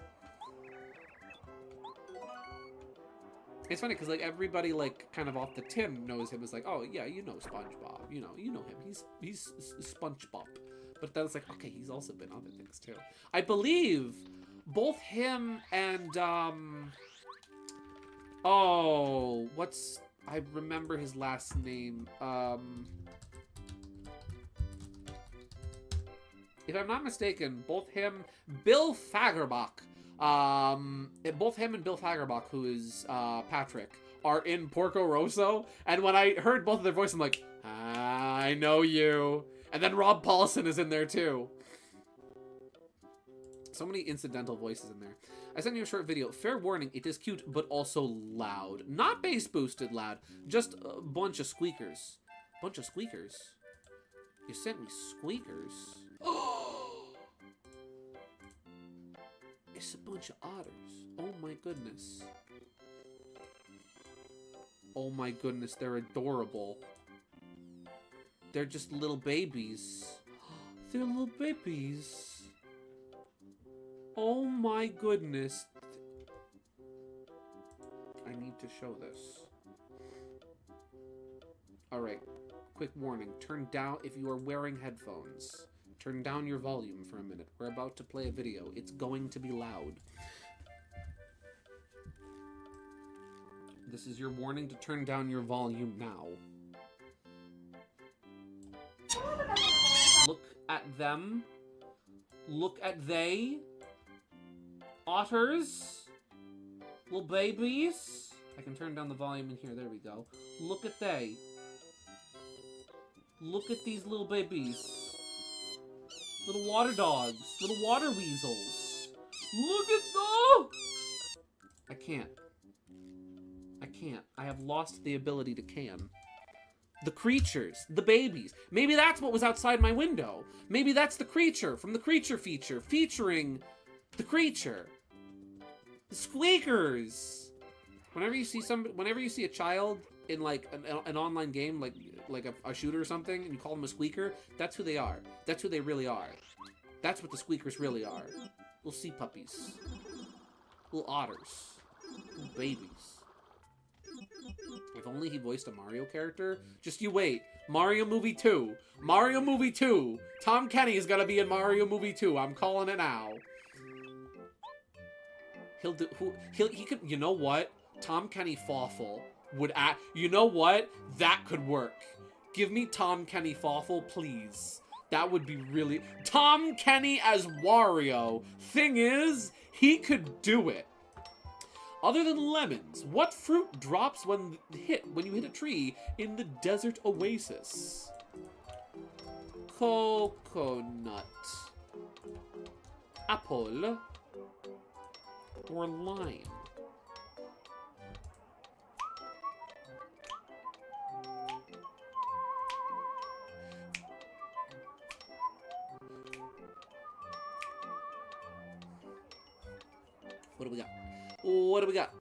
It's funny because, like, everybody, like, kind of off the tin knows him as, like, oh yeah, you know SpongeBob, you know him. He's SpongeBob. But then it's like, okay, he's also been other things too. I believe both him and oh, I remember his last name. If I'm not mistaken, both him, Bill Fagerbach. Both him and Bill Fagerbach, who is Patrick, are in Porco Rosso, and when I heard both of their voices, I'm like, I know you. And then Rob Paulson is in there too. So many incidental voices in there. I sent you a short video. Fair warning, it is cute, but also loud. Not bass boosted loud, just a bunch of squeakers. Bunch of squeakers? You sent me squeakers? Oh! It's a bunch of otters. Oh my goodness. Oh my goodness, they're adorable. They're just little babies. They're little babies. Oh my goodness. I need to show this. Alright, quick warning. Turn down if you are wearing headphones. Turn down your volume for a minute. We're about to play a video. It's going to be loud. This is your warning to turn down your volume now. Look at them. Look at they. Otters. Little babies. I can turn down the volume in here. There we go. Look at they. Look at these little babies. Little water dogs. Little water weasels. Look at them! I can't. I can't. I have lost the ability to can. The creatures. The babies. Maybe that's what was outside my window. Maybe that's the creature from the creature feature. Featuring the creature. The squeakers. Whenever you see a child in like an online game, like a shooter or something, and you call them a squeaker, that's who they are. That's who they really are. That's what the squeakers really are. Little sea puppies. Little otters. Little babies. If only he voiced a Mario character. Just you wait. Mario Movie 2. Mario Movie 2. Tom Kenny is gonna be in Mario Movie 2. I'm calling it now. He could, you know what? Tom Kenny Fawful would act, you know what? That could work. Give me Tom Kenny Fawful, please. That would be really, Tom Kenny as Wario. Thing is, he could do it. Other than lemons, what fruit drops when you hit a tree in the desert oasis? Coconut. Apple. Or lime. What do we got? What do we got?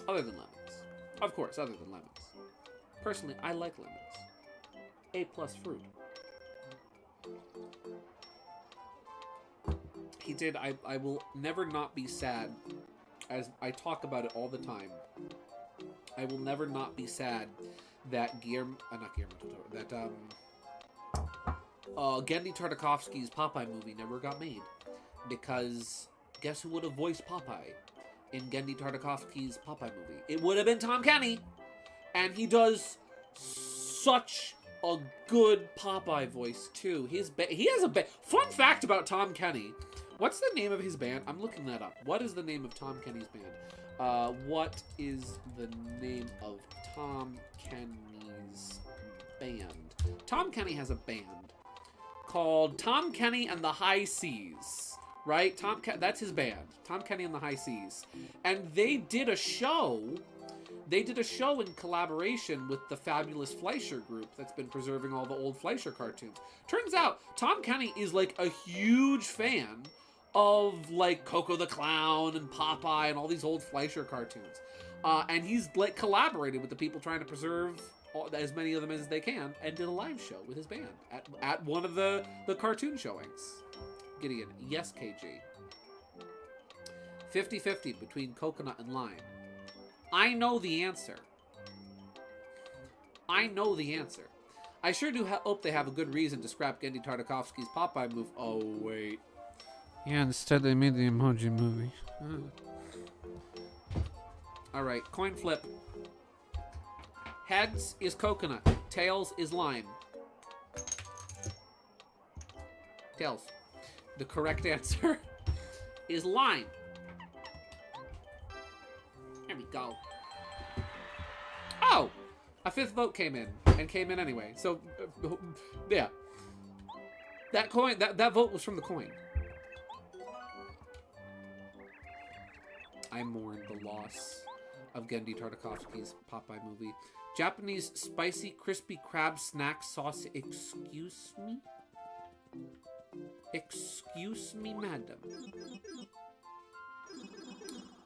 Other than lemons. Of course, other than lemons. Personally, I like lemons. A+ fruit. He did. I will never not be sad, as I talk about it all the time. I will never not be sad that Genndy Tartakovsky's Popeye movie never got made. Because guess who would have voiced Popeye in Genndy Tartakovsky's Popeye movie? It would have been Tom Kenny. And he does such a good Popeye voice, too. He has a band. Fun fact about Tom Kenny. What's the name of his band? I'm looking that up. What is the name of Tom Kenny's band? What is the name of Tom Kenny's band? Tom Kenny has a band called Tom Kenny and the High Seas, right? That's his band, Tom Kenny and the High Seas. And they did a show. They did a show in collaboration with the Fabulous Fleischer group that's been preserving all the old Fleischer cartoons. Turns out Tom Kenny is like a huge fan of like Coco the Clown and Popeye and all these old Fleischer cartoons. And he's like collaborated with the people trying to preserve as many of them as they can, and did a live show with his band at one of the cartoon showings. Gideon, yes, KG. 50-50 between coconut and lime. I know the answer. I know the answer. I sure do hope they have a good reason to scrap Genndy Tartakovsky's Popeye move. Oh, wait. Yeah, instead they made the Emoji Movie. Alright, coin flip. Heads is coconut. Tails is lime. Tails. The correct answer is lime. There we go. Oh! A fifth vote came in, and came in anyway. So, yeah. That coin, that vote was from the coin. I mourn the loss of Genndy Tartakovsky's Popeye movie. Japanese spicy crispy crab snack sauce. Excuse me? Excuse me, madam.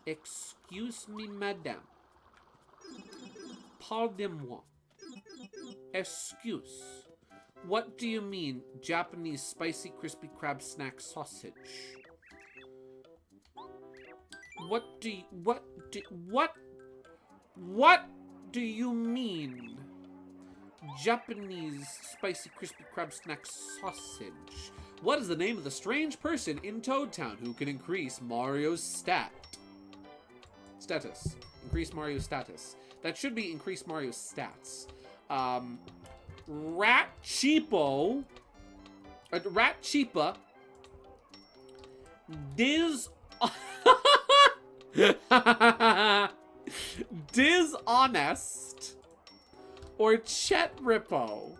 Excuse me, madame. Pardon-moi. Excuse. What do you mean, Japanese spicy crispy crab snack sausage? What do you mean, Japanese spicy crispy crab snack sausage? What is the name of the strange person in Toad Town who can increase Mario's status? Increase Mario's status. That should be increase Mario's stats. Rat Cheapa, Dishonest, or Chet Rippo.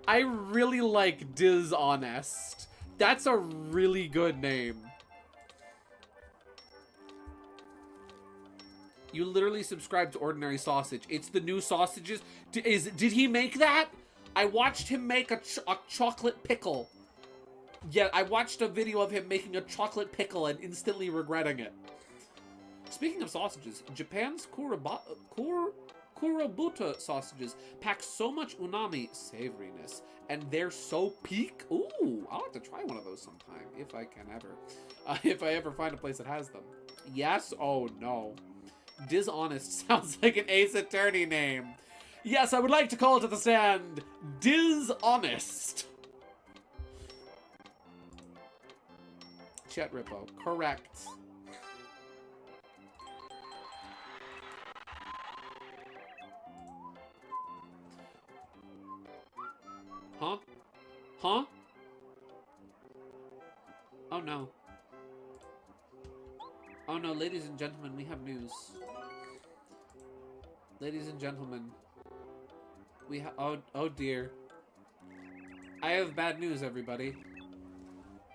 I really like Dishonest. That's a really good name. You literally subscribe to Ordinary Sausage. It's the new sausages. Did he make that? I watched him make a chocolate pickle. Yeah, I watched a video of him making a chocolate pickle and instantly regretting it. Speaking of sausages, Japan's Kurobuta sausages pack so much umami savoriness, and they're so peak. Ooh, I'll have to try one of those sometime if I can ever, if I ever find a place that has them. Yes. Oh no. Dishonest sounds like an Ace Attorney name. Yes, I would like to call to the stand Dishonest. Chet Rippo, correct. Huh? Huh? Oh no. Oh no, ladies and gentlemen, we have news. Ladies and gentlemen, we have, oh dear. I have bad news, everybody.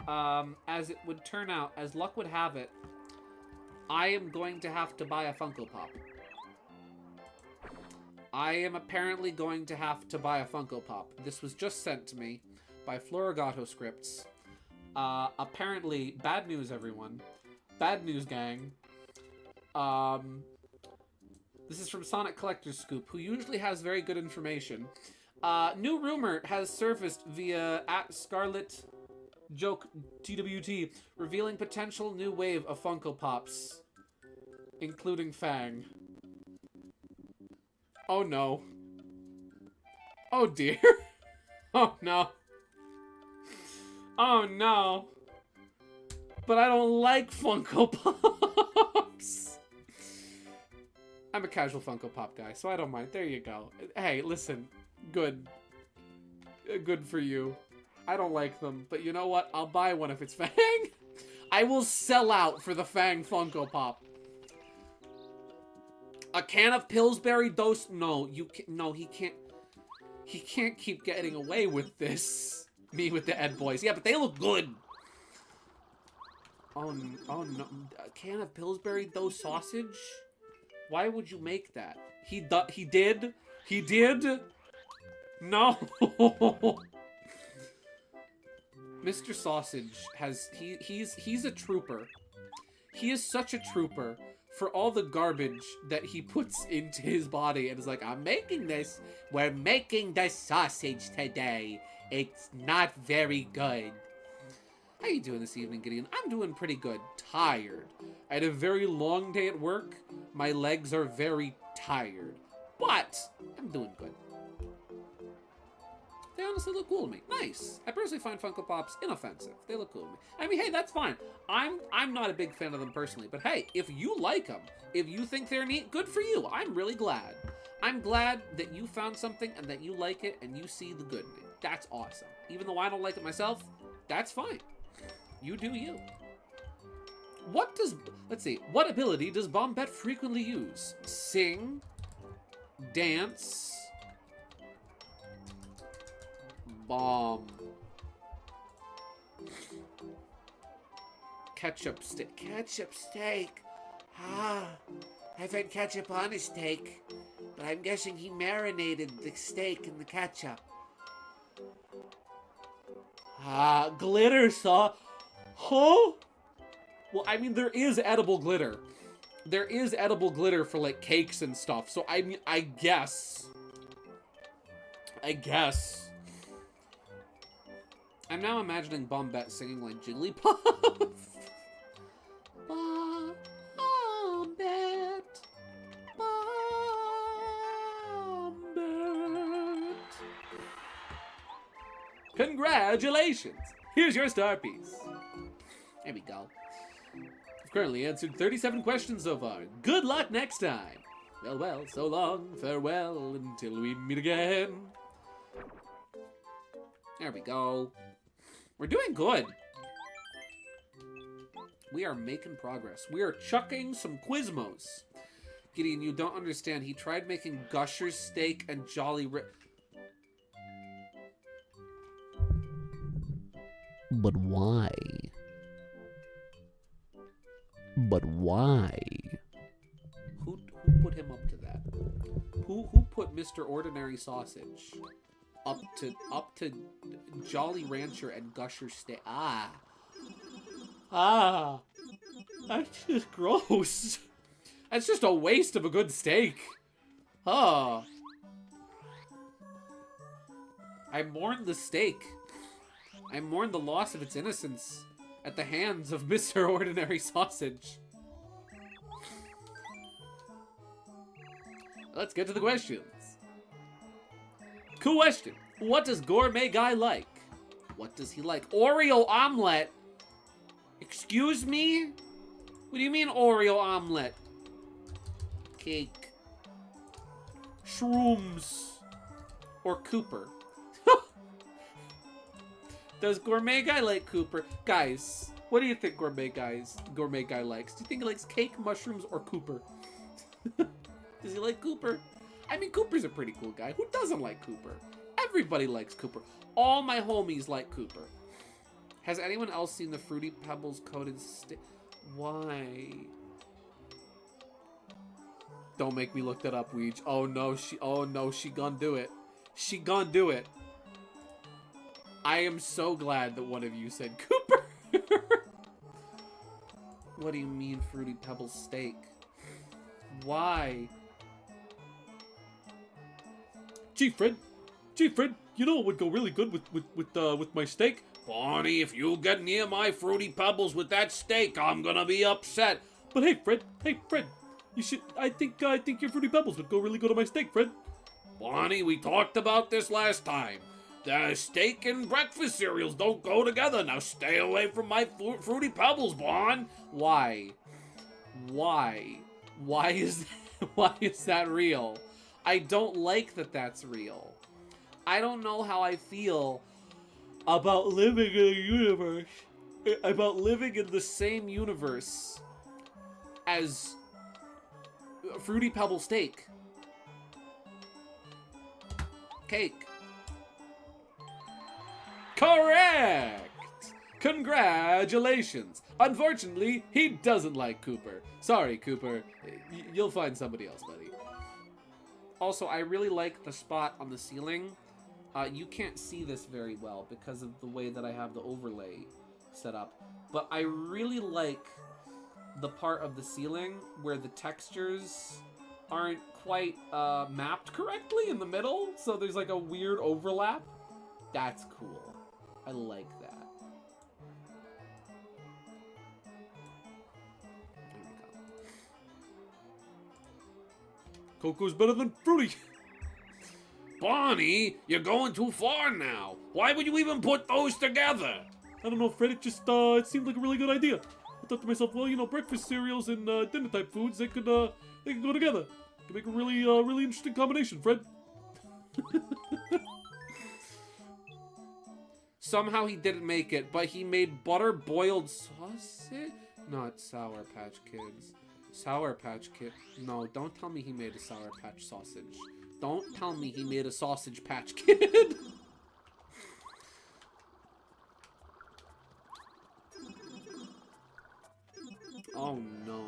As it would turn out, as luck would have it, I am going to have to buy a Funko Pop. I am apparently going to have to buy a Funko Pop. This was just sent to me by Florigato Scripts. Apparently, bad news, everyone. Bad news, gang. This is from Sonic Collector's Scoop, who usually has very good information. New rumor has surfaced via @Scarlet Joke TWT, revealing potential new wave of Funko Pops, including Fang. Oh no. Oh dear. Oh no. Oh no. But I don't like Funko Pops. I'm a casual Funko Pop guy, so I don't mind. There you go. Hey, listen. Good. Good for you. I don't like them, but you know what? I'll buy one if it's Fang. I will sell out for the Fang Funko Pop. A can of Pillsbury Dose? No, you can't. No, he can't. He can't keep getting away with this. Me with the Ed Boys. Yeah, but they look good. Oh no. A can of Pillsbury Dose sausage? Why would you make that? He did? He did? No. Mr. Sausage has he's a trooper. He is such a trooper for all the garbage that he puts into his body and is like, I'm making this. We're making the sausage today. It's not very good. How you doing this evening, Gideon? I'm doing pretty good. Tired. I had a very long day at work. My legs are very tired. But I'm doing good. They honestly look cool to me. Nice. I personally find Funko Pops inoffensive. They look cool to me. I mean, hey, that's fine. I'm not a big fan of them personally, but hey, if you like them, if you think they're neat, good for you. I'm really glad. I'm glad that you found something and that you like it and you see the good in it. That's awesome. Even though I don't like it myself, that's fine. You do you. Let's see, what ability does Bombette frequently use? Sing, dance, bomb, ketchup steak. Ketchup steak. Ah, I've had ketchup on a steak, but I'm guessing he marinated the steak in the ketchup. Ah, glitter sauce. Huh? Well, I mean, there is edible glitter. There is edible glitter for, like, cakes and stuff. So, I mean, I guess. I'm now imagining Bombette singing, like, Jigglypuff. Bombette. Bombette. Congratulations. Here's your star piece. There we go. I've currently answered 37 questions so far. Good luck next time. Well, so long, farewell, until we meet again. There we go. We're doing good. We are making progress. We are chucking some Quizmos. Gideon, you don't understand. He tried making Gusher's steak and Jolly But why? But why? Who put him up to that? Who put Mr. Ordinary Sausage up to Jolly Rancher and Gusher Steak? That's just gross. That's just a waste of a good steak. I mourn the steak. I mourn the loss of its innocence at the hands of Mr. Ordinary Sausage. Let's get to the questions. Question. What does Gourmet Guy like? What does he like? Oreo omelet? Excuse me? What do you mean Oreo omelet? Cake. Shrooms. Or Cooper. Does Gourmet Guy like Cooper? Guys, what do you think Gourmet Guy likes? Do you think he likes cake, mushrooms, or Cooper? Does he like Cooper? I mean, Cooper's a pretty cool guy. Who doesn't like Cooper? Everybody likes Cooper. All my homies like Cooper. Has anyone else seen the Fruity Pebbles coated stick? Why? Don't make me look that up, Weege. Oh no, she gonna do it. She gonna do it. I am so glad that one of you said Cooper. What do you mean, Fruity Pebbles steak? Why? Gee, Fred, you know what would go really good with my steak? Bonnie, if you get near my Fruity Pebbles with that steak, I'm gonna be upset. But hey, Fred, you should. I think your Fruity Pebbles would go really good on my steak, Fred. Bonnie, we talked about this last time. The steak and breakfast cereals don't go together. Now stay away from my Fruity Pebbles, Bon. Why? Why? Why is that real? I don't like that that's real. I don't know how I feel about living in a universe, about living in the same universe as Fruity Pebble steak. Cake. Correct! Congratulations! Unfortunately, he doesn't like Cooper. Sorry, Cooper. You'll find somebody else, buddy. Also, I really like the spot on the ceiling. You can't see this very well because of the way that I have the overlay set up. But I really like the part of the ceiling where the textures aren't quite mapped correctly in the middle. So there's like a weird overlap. That's cool. I like that. There we go. Cocoa's better than Fruity. Bonnie, you're going too far now. Why would you even put those together? I don't know, Fred. It just it seemed like a really good idea. I thought to myself, well, you know, breakfast cereals and dinner type foods, they could go together. Could make a really interesting combination, Fred. Somehow he didn't make it, but he made butter boiled sausage? Not Sour Patch Kids. Sour Patch Kid. No, don't tell me he made a Sour Patch sausage. Don't tell me he made a Sausage Patch Kid. Oh no.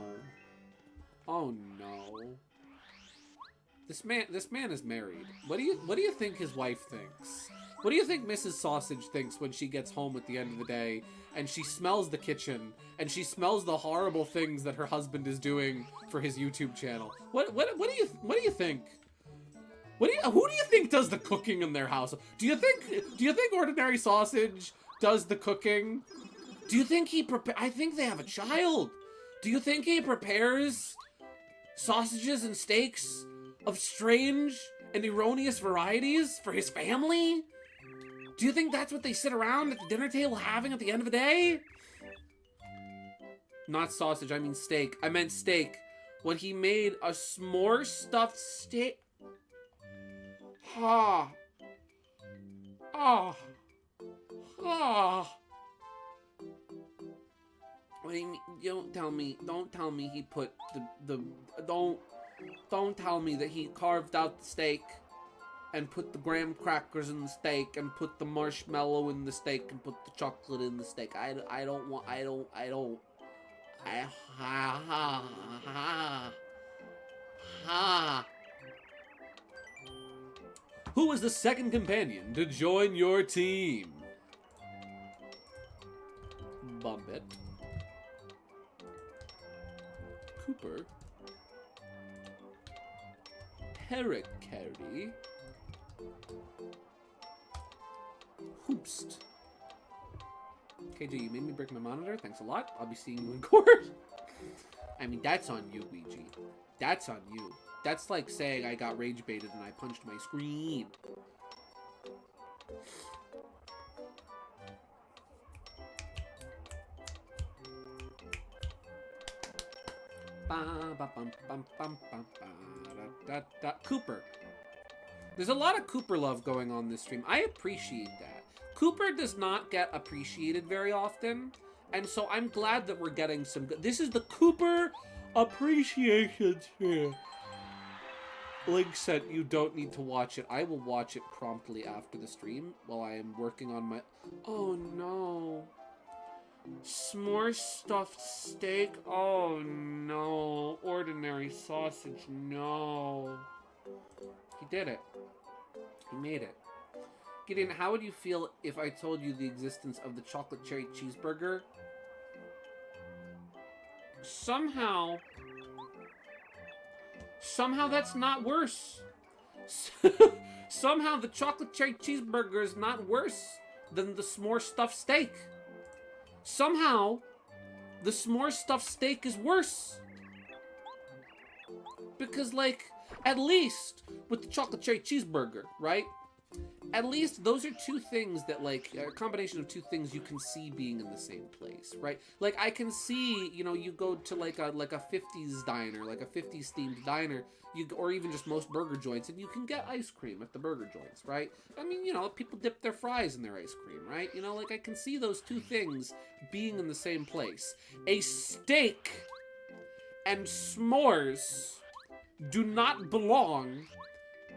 Oh no. This man is married. What do you think his wife thinks? What do you think Mrs. Sausage thinks when she gets home at the end of the day and she smells the kitchen and she smells the horrible things that her husband is doing for his YouTube channel? What do you think? Who do you think does the cooking in their house? Do you think Ordinary Sausage does the cooking? Do you think I think they have a child. Do you think he prepares sausages and steaks of strange and erroneous varieties for his family? Do you think that's what they sit around at the dinner table having at the end of the day? Not sausage, I mean steak. I meant steak. When he made a s'more stuffed steak. Ah. Ah. Ah. What do you mean? Don't tell me he put don't tell me that he carved out the steak and put the graham crackers in the steak and put the marshmallow in the steak and put the chocolate in the steak. I don't want. Who was the second companion to join your team? Bumbit. Cooper. Heracary. Hoopst. KJ, you made me break my monitor. Thanks a lot. I'll be seeing you in court. I mean, that's on you, Ouija. That's on you. That's like saying I got rage baited and I punched my screen. Cooper. There's a lot of Cooper love going on this stream. I appreciate that. Cooper does not get appreciated very often, and so I'm glad that we're getting some good. This is the Cooper appreciation stream. Link said you don't need to watch it. I will watch it promptly after the stream while I am working on my... Oh no. S'more stuffed steak? Oh no. Ordinary sausage? No. He did it. He made it. Gideon, how would you feel if I told you the existence of the chocolate cherry cheeseburger? Somehow that's not worse. Somehow the chocolate cherry cheeseburger is not worse than the s'more stuffed steak. Somehow the s'more stuffed steak is worse. Because, like, at least with the chocolate cherry cheeseburger, right? At least those are two things that, like, a combination of two things you can see being in the same place, right? Like, I can see, you know, you go to like a 50s diner, like a 50s themed diner, or even just most burger joints, and you can get ice cream at the burger joints, right? I mean, you know, people dip their fries in their ice cream, right? You know, like, I can see those two things being in the same place. A steak and s'mores do not belong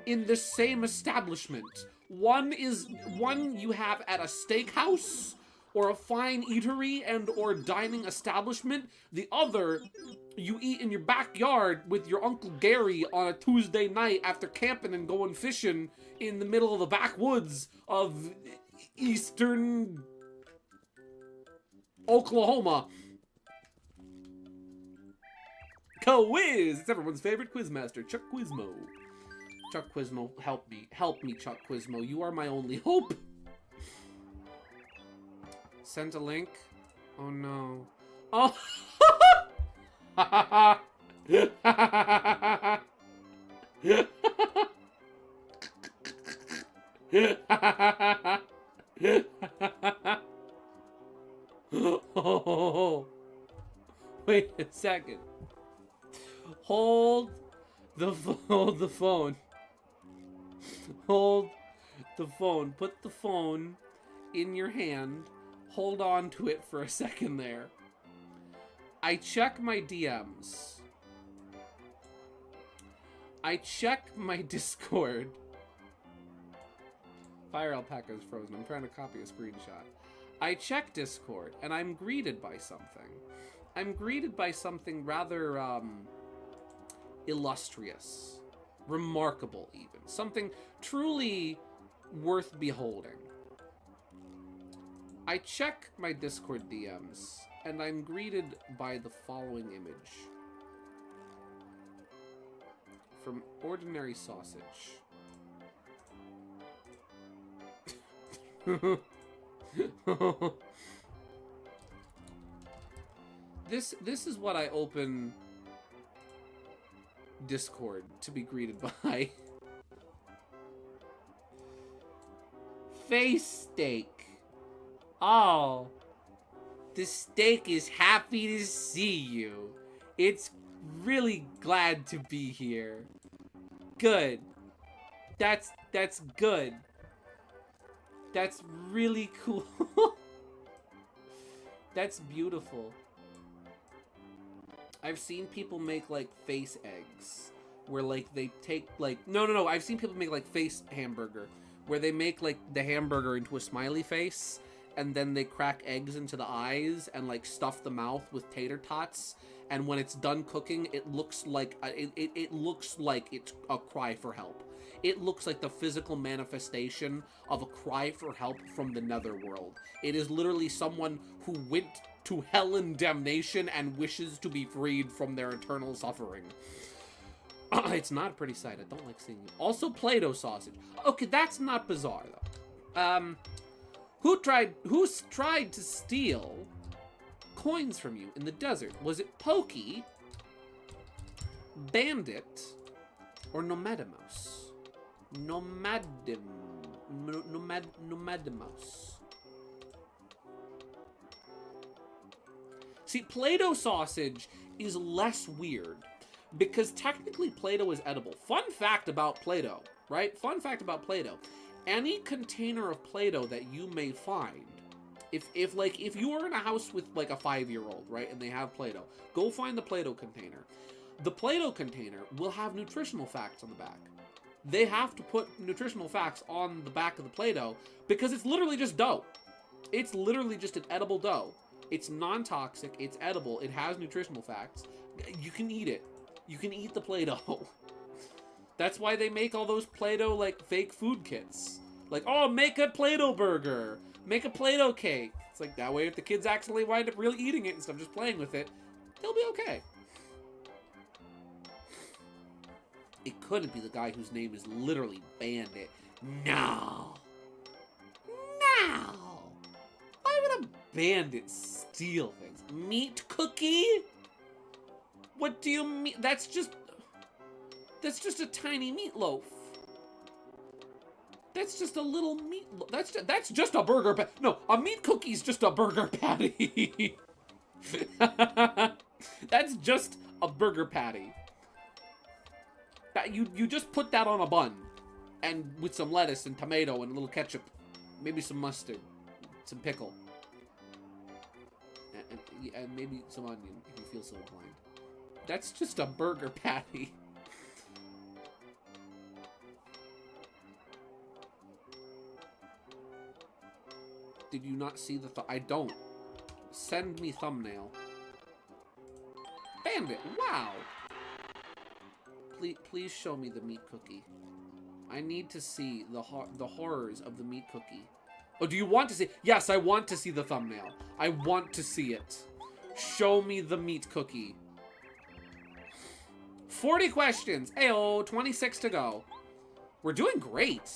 in the same establishment. One you have at a steakhouse or a fine eatery and or dining establishment. The other you eat in your backyard with your Uncle Gary on a Tuesday night after camping and going fishing in the middle of the backwoods of eastern Oklahoma. Quiz! It's everyone's favorite quizmaster, Chuck Quizmo. Chuck Quizmo, help me, Chuck Quizmo. You are my only hope. Send a link. Oh no. Oh. Oh. Wait a second. Hold the phone. Hold the phone. Put the phone in your hand. Hold on to it for a second there. I check my DMs. I check my Discord. Fire Alpaca is frozen. I'm trying to copy a screenshot. I check Discord, and I'm greeted by something. I'm greeted by something rather, illustrious. Remarkable, even. Something truly worth beholding. I check my Discord DMs, and I'm greeted by the following image. From Ordinary Sausage. This is what I open Discord to be greeted by. Face steak. Oh, the steak is happy to see you. It's really glad to be here. Good. That's good. That's really cool. That's beautiful. I've seen people make, like, face eggs. Where, like, they take, like... No. I've seen people make, like, face hamburger. Where they make, like, the hamburger into a smiley face. And then they crack eggs into the eyes. And, like, stuff the mouth with tater tots. And when it's done cooking, it looks like... It looks like it's a cry for help. It looks like the physical manifestation of a cry for help from the netherworld. It is literally someone who went to hell and damnation and wishes to be freed from their eternal suffering. It's not a pretty sight. I don't like seeing it. Also, Play-Doh sausage. Okay, that's not bizarre, though. Who's tried to steal coins from you in the desert? Was it Pokey, Bandit, or Nomadimos? Nomadimos. See, Play-Doh sausage is less weird because technically Play-Doh is edible. Fun fact about Play-Doh, right? Fun fact about Play-Doh. Any container of Play-Doh that you may find, if you are in a house with like a 5-year-old, right, and they have Play-Doh, go find the Play-Doh container. The Play-Doh container will have nutritional facts on the back. They have to put nutritional facts on the back of the Play-Doh because it's literally just dough. It's literally just an edible dough. It's non-toxic, it's edible, it has nutritional facts. You can eat it. You can eat the Play-Doh. That's why they make all those Play-Doh, like, fake food kits. Like, oh, make a Play-Doh burger. Make a Play-Doh cake. It's like, that way if the kids accidentally wind up really eating it instead of just playing with it, they'll be okay. It couldn't be the guy whose name is literally Bandit. No. No. Why would a bandit steal things? Meat cookie? What do you mean? That's just a tiny meatloaf. That's just a little meatloaf. That's just a burger patty. No, a meat cookie's just a burger patty. That's just a burger patty. You just put that on a bun, and with some lettuce and tomato and a little ketchup, maybe some mustard, some pickle, and maybe some onion if you feel so inclined. That's just a burger patty. Did you not see the I don't. Send me thumbnail. Bandit, wow. Please show me the meat cookie. I need to see the horrors of the meat cookie. Oh, do you want to see? Yes, I want to see the thumbnail. I want to see it. Show me the meat cookie. 40 questions. Ayo, 26 to go. We're doing great.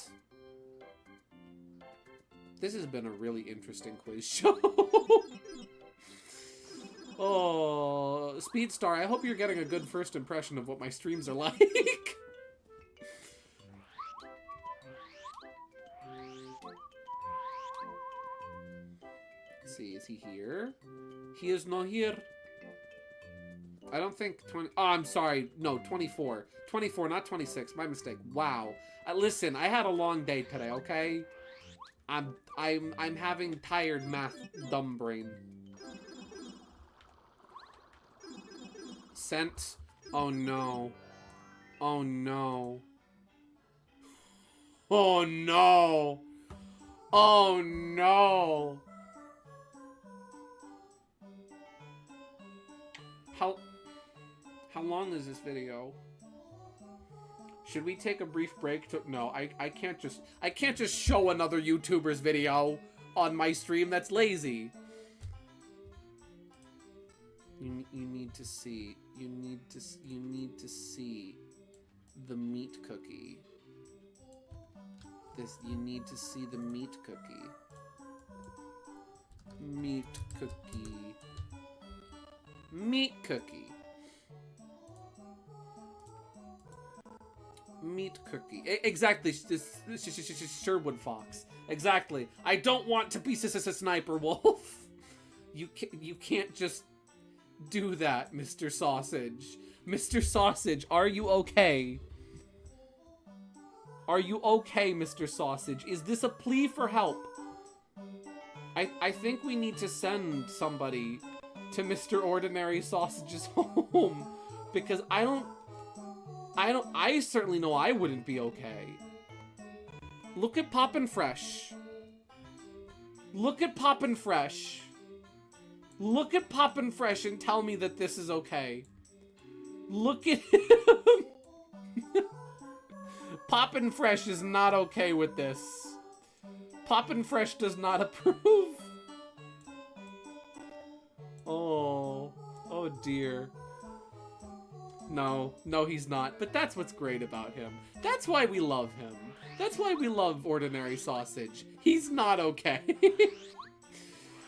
This has been a really interesting quiz show. Oh, Speedstar, I hope you're getting a good first impression of what my streams are like. Let's see, is he here? He is not here. I don't think 20... Oh, I'm sorry. No, 24. 24, not 26. My mistake. Wow. Listen, I had a long day today, okay? I'm having tired math dumb brain. Sent. Oh no. Oh no. Oh no. Oh no. How long is this video? Should we take a brief break to... No, I can't just show another YouTuber's video on my stream. That's lazy. You need to see. You need to see the meat cookie. You need to see the meat cookie. Meat cookie. Meat cookie. Meat cookie. Exactly. Sherwood Fox. Exactly. I don't want to be a sniper wolf. You can't just do that, Mr. Sausage. Mr. Sausage, are you okay? Are you okay, Mr. Sausage? Is this a plea for help? I think we need to send somebody to Mr. Ordinary Sausage's home, because I certainly know I wouldn't be okay. Look at Poppin' Fresh. Look at Poppin' Fresh. Look at Poppin' Fresh and tell me that this is okay. Look at him. Poppin' Fresh is not okay with this. Poppin' Fresh does not approve. Oh. Oh dear. No, he's not. But that's what's great about him. That's why we love him. That's why we love Ordinary Sausage. He's not okay.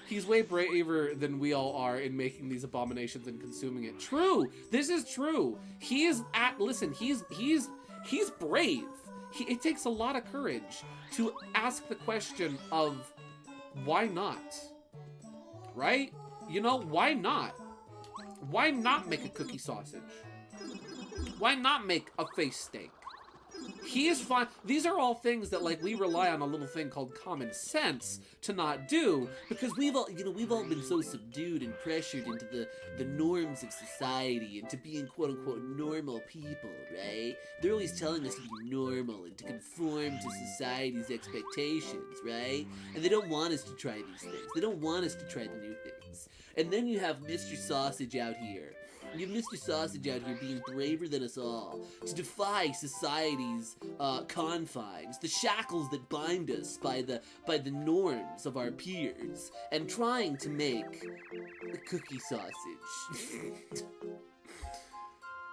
He's way braver than we all are in making these abominations and consuming it. True. This is true. He is listen, he's brave. It takes a lot of courage to ask the question of why not? Right? You know, why not? Why not make a cookie sausage? Why not make a face steak? He is fine. These are all things that, like, we rely on a little thing called common sense to not do, because we've all been so subdued and pressured into the norms of society and to being quote-unquote normal people, right? They're always telling us to be normal and to conform to society's expectations, right? And they don't want us to try these things. They don't want us to try the new things. And then you have Mr. Sausage out here, You Mr. Sausage out here being braver than us all, to defy society's confines, the shackles that bind us by the norms of our peers, and trying to make a cookie sausage.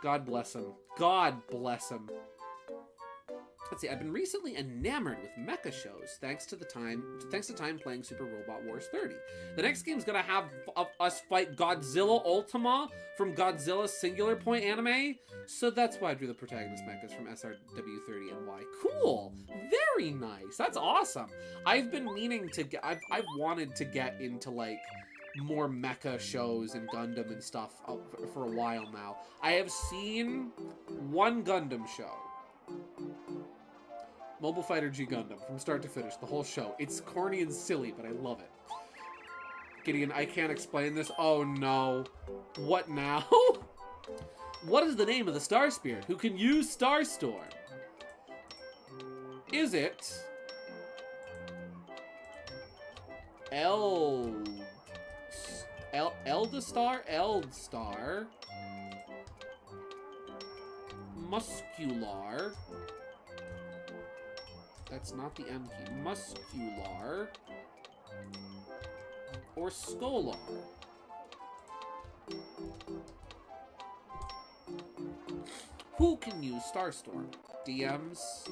God bless him. God bless him. Let's see. I've been recently enamored with mecha shows thanks to time playing Super Robot Wars 30. The next game's gonna have us fight Godzilla Ultima from Godzilla's Singular Point anime, so that's why I drew the protagonist mechas from SRW30 and Y. Cool. Very nice. That's awesome. I've been meaning to get. I've wanted to get into like more mecha shows and Gundam and stuff for a while now. I have seen one Gundam show. Mobile Fighter G Gundam, from start to finish, the whole show. It's corny and silly, but I love it. Gideon, I can't explain this. Oh no. What now? What is the name of the Star Spirit who can use Starstorm? Is it Eldstar, Muscular. That's not the M key. Muscular. Or Scholar. Who can use Starstorm? DMs?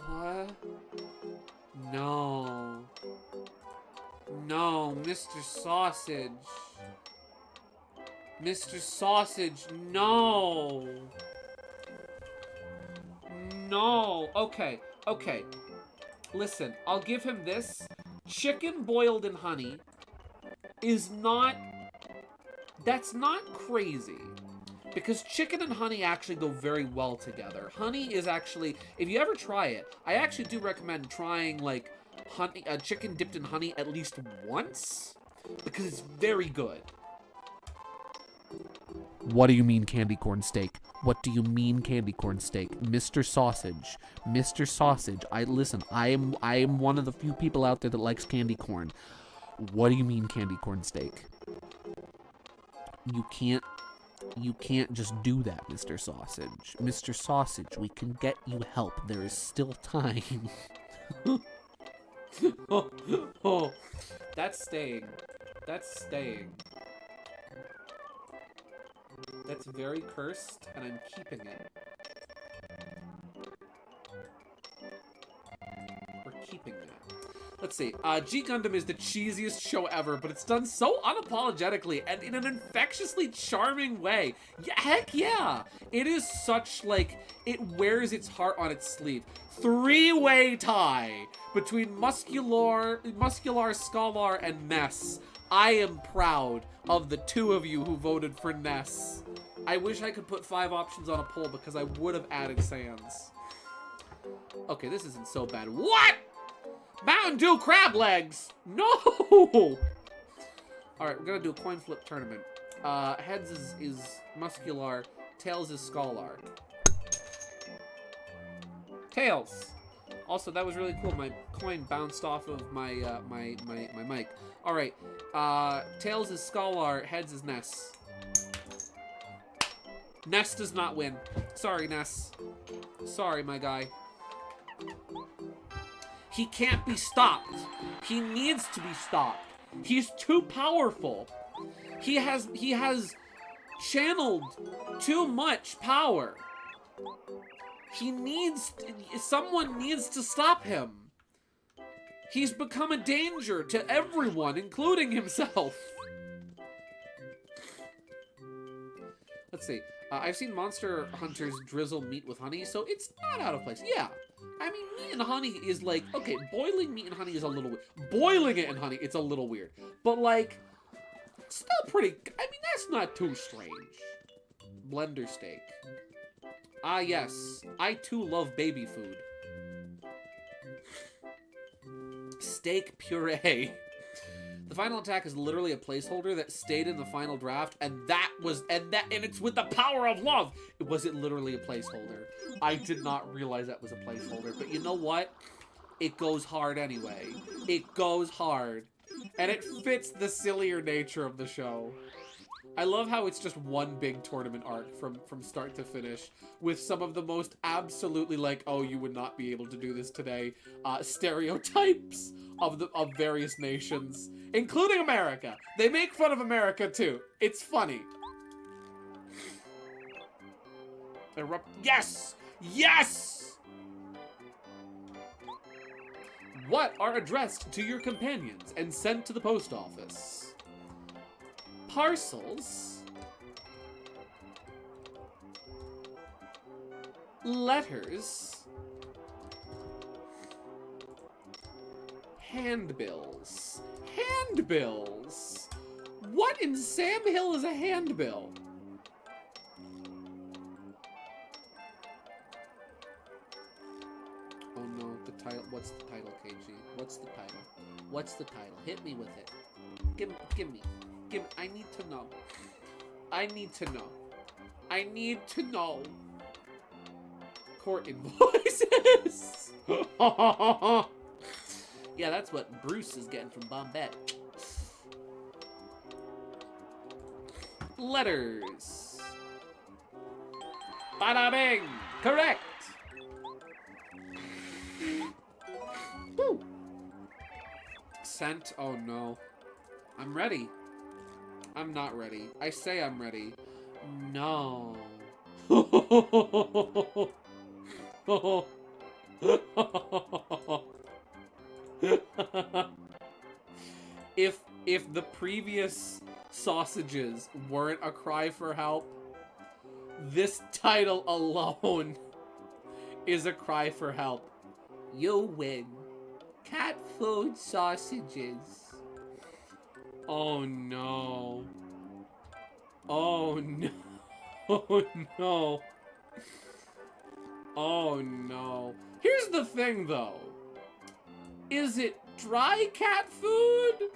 What? No. No, Mr. Sausage. Mr. Sausage, no. No. Okay, okay. Listen, I'll give him this. Chicken boiled in honey is not... That's not crazy. Because chicken and honey actually go very well together. Honey is actually... If you ever try it, I actually do recommend trying, like, honey, chicken dipped in honey at least once. Because it's very good. What do you mean candy corn steak? What do you mean candy corn steak? Mr. Sausage. Mr. Sausage. Listen, I am one of the few people out there that likes candy corn. What do you mean candy corn steak? You can't just do that, Mr. Sausage. Mr. Sausage, we can get you help. There is still time. Oh, that's staying. That's staying. That's very cursed, and I'm keeping it. We're keeping that. Let's see. G Gundam is the cheesiest show ever, but it's done so unapologetically and in an infectiously charming way. Yeah, heck yeah! It is such, like, it wears its heart on its sleeve. Three-way tie between Muscular, Scholar, and Ness. I am proud of the two of you who voted for Ness. I wish I could put 5 options on a poll because I would have added Sans. Okay, this isn't so bad. What? Mountain Dew crab legs! No! Alright, we're gonna do a coin flip tournament. Heads is Muscular, tails is Scholar. Tails! Also, that was really cool. My coin bounced off of my my mic. Alright, tails is Scholar, heads is Ness. Ness does not win. Sorry, Ness. Sorry, my guy. He can't be stopped. He needs to be stopped. He's too powerful. He has channeled too much power. Someone needs to stop him. He's become a danger to everyone, including himself. Let's see. I've seen Monster Hunters drizzle meat with honey, so it's not out of place. Yeah. I mean, meat and honey is like, okay, boiling meat and honey is a little weird. Boiling it in honey, it's a little weird. But, like, still pretty, I mean, that's not too strange. Blender steak. Ah, yes. I, too, love baby food. Steak puree. The final attack is literally a placeholder that stayed in the final draft, and it's with the power of love. Was it literally a placeholder? I did not realize that was a placeholder, but you know what? It goes hard anyway. It goes hard. And it fits the sillier nature of the show. I love how it's just one big tournament arc from start to finish with some of the most absolutely like, oh, you would not be able to do this today, stereotypes of various nations, including America. They make fun of America too. It's funny. Yes! Yes! What are addressed to your companions and sent to the post office? Parcels, letters, handbills. Handbills! What in Sam Hill is a handbill? Oh no, the title. What's the title, KG? What's the title? What's the title? Hit me with it. Give me. I need to know. I need to know. I need to know. Court invoices. Yeah, that's what Bruce is getting from Bombette. Letters. Bada bing! Correct! Woo! Sent? Oh no. I'm ready. I'm not ready. I say I'm ready. No. If the previous sausages weren't a cry for help, this title alone is a cry for help. You win. Cat food sausages. Oh no. Oh no. Oh no. Oh no. Here's the thing though. Is it dry cat food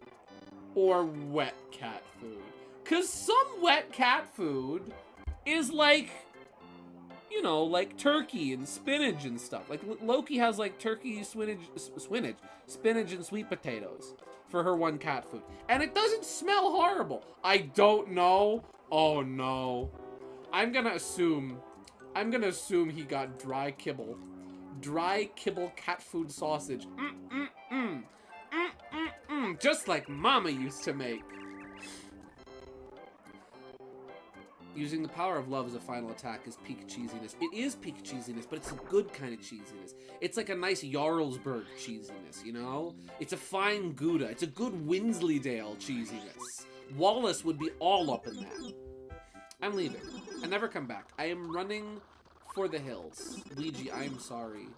or wet cat food? 'Cause some wet cat food is like, you know, like turkey and spinach and stuff. Like Loki has like turkey, spinach and sweet potatoes for her one cat food. And it doesn't smell horrible. I don't know. Oh no. I'm gonna assume he got dry kibble. Dry kibble cat food sausage. Just like Mama used to make. Using the power of love as a final attack is peak cheesiness. It is peak cheesiness, but it's a good kind of cheesiness. It's like a nice Jarlsberg cheesiness, you know? It's a fine Gouda. It's a good Wensleydale cheesiness. Wallace would be all up in that. I'm leaving. I never come back. I am running for the hills. Luigi, I am sorry.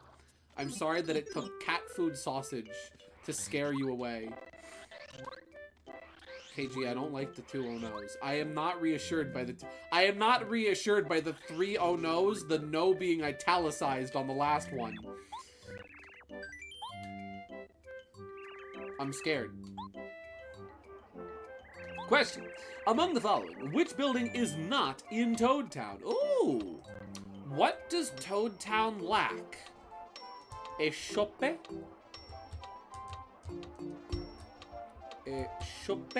I'm sorry that it took cat food sausage to scare you away. KG, I don't like the 2 oh no's. I am not reassured by the I am not reassured by the 3 oh no's, the no being italicized on the last one. I'm scared. Question. Among the following, which building is not in Toad Town? Ooh. What does Toad Town lack? A shop? A shop?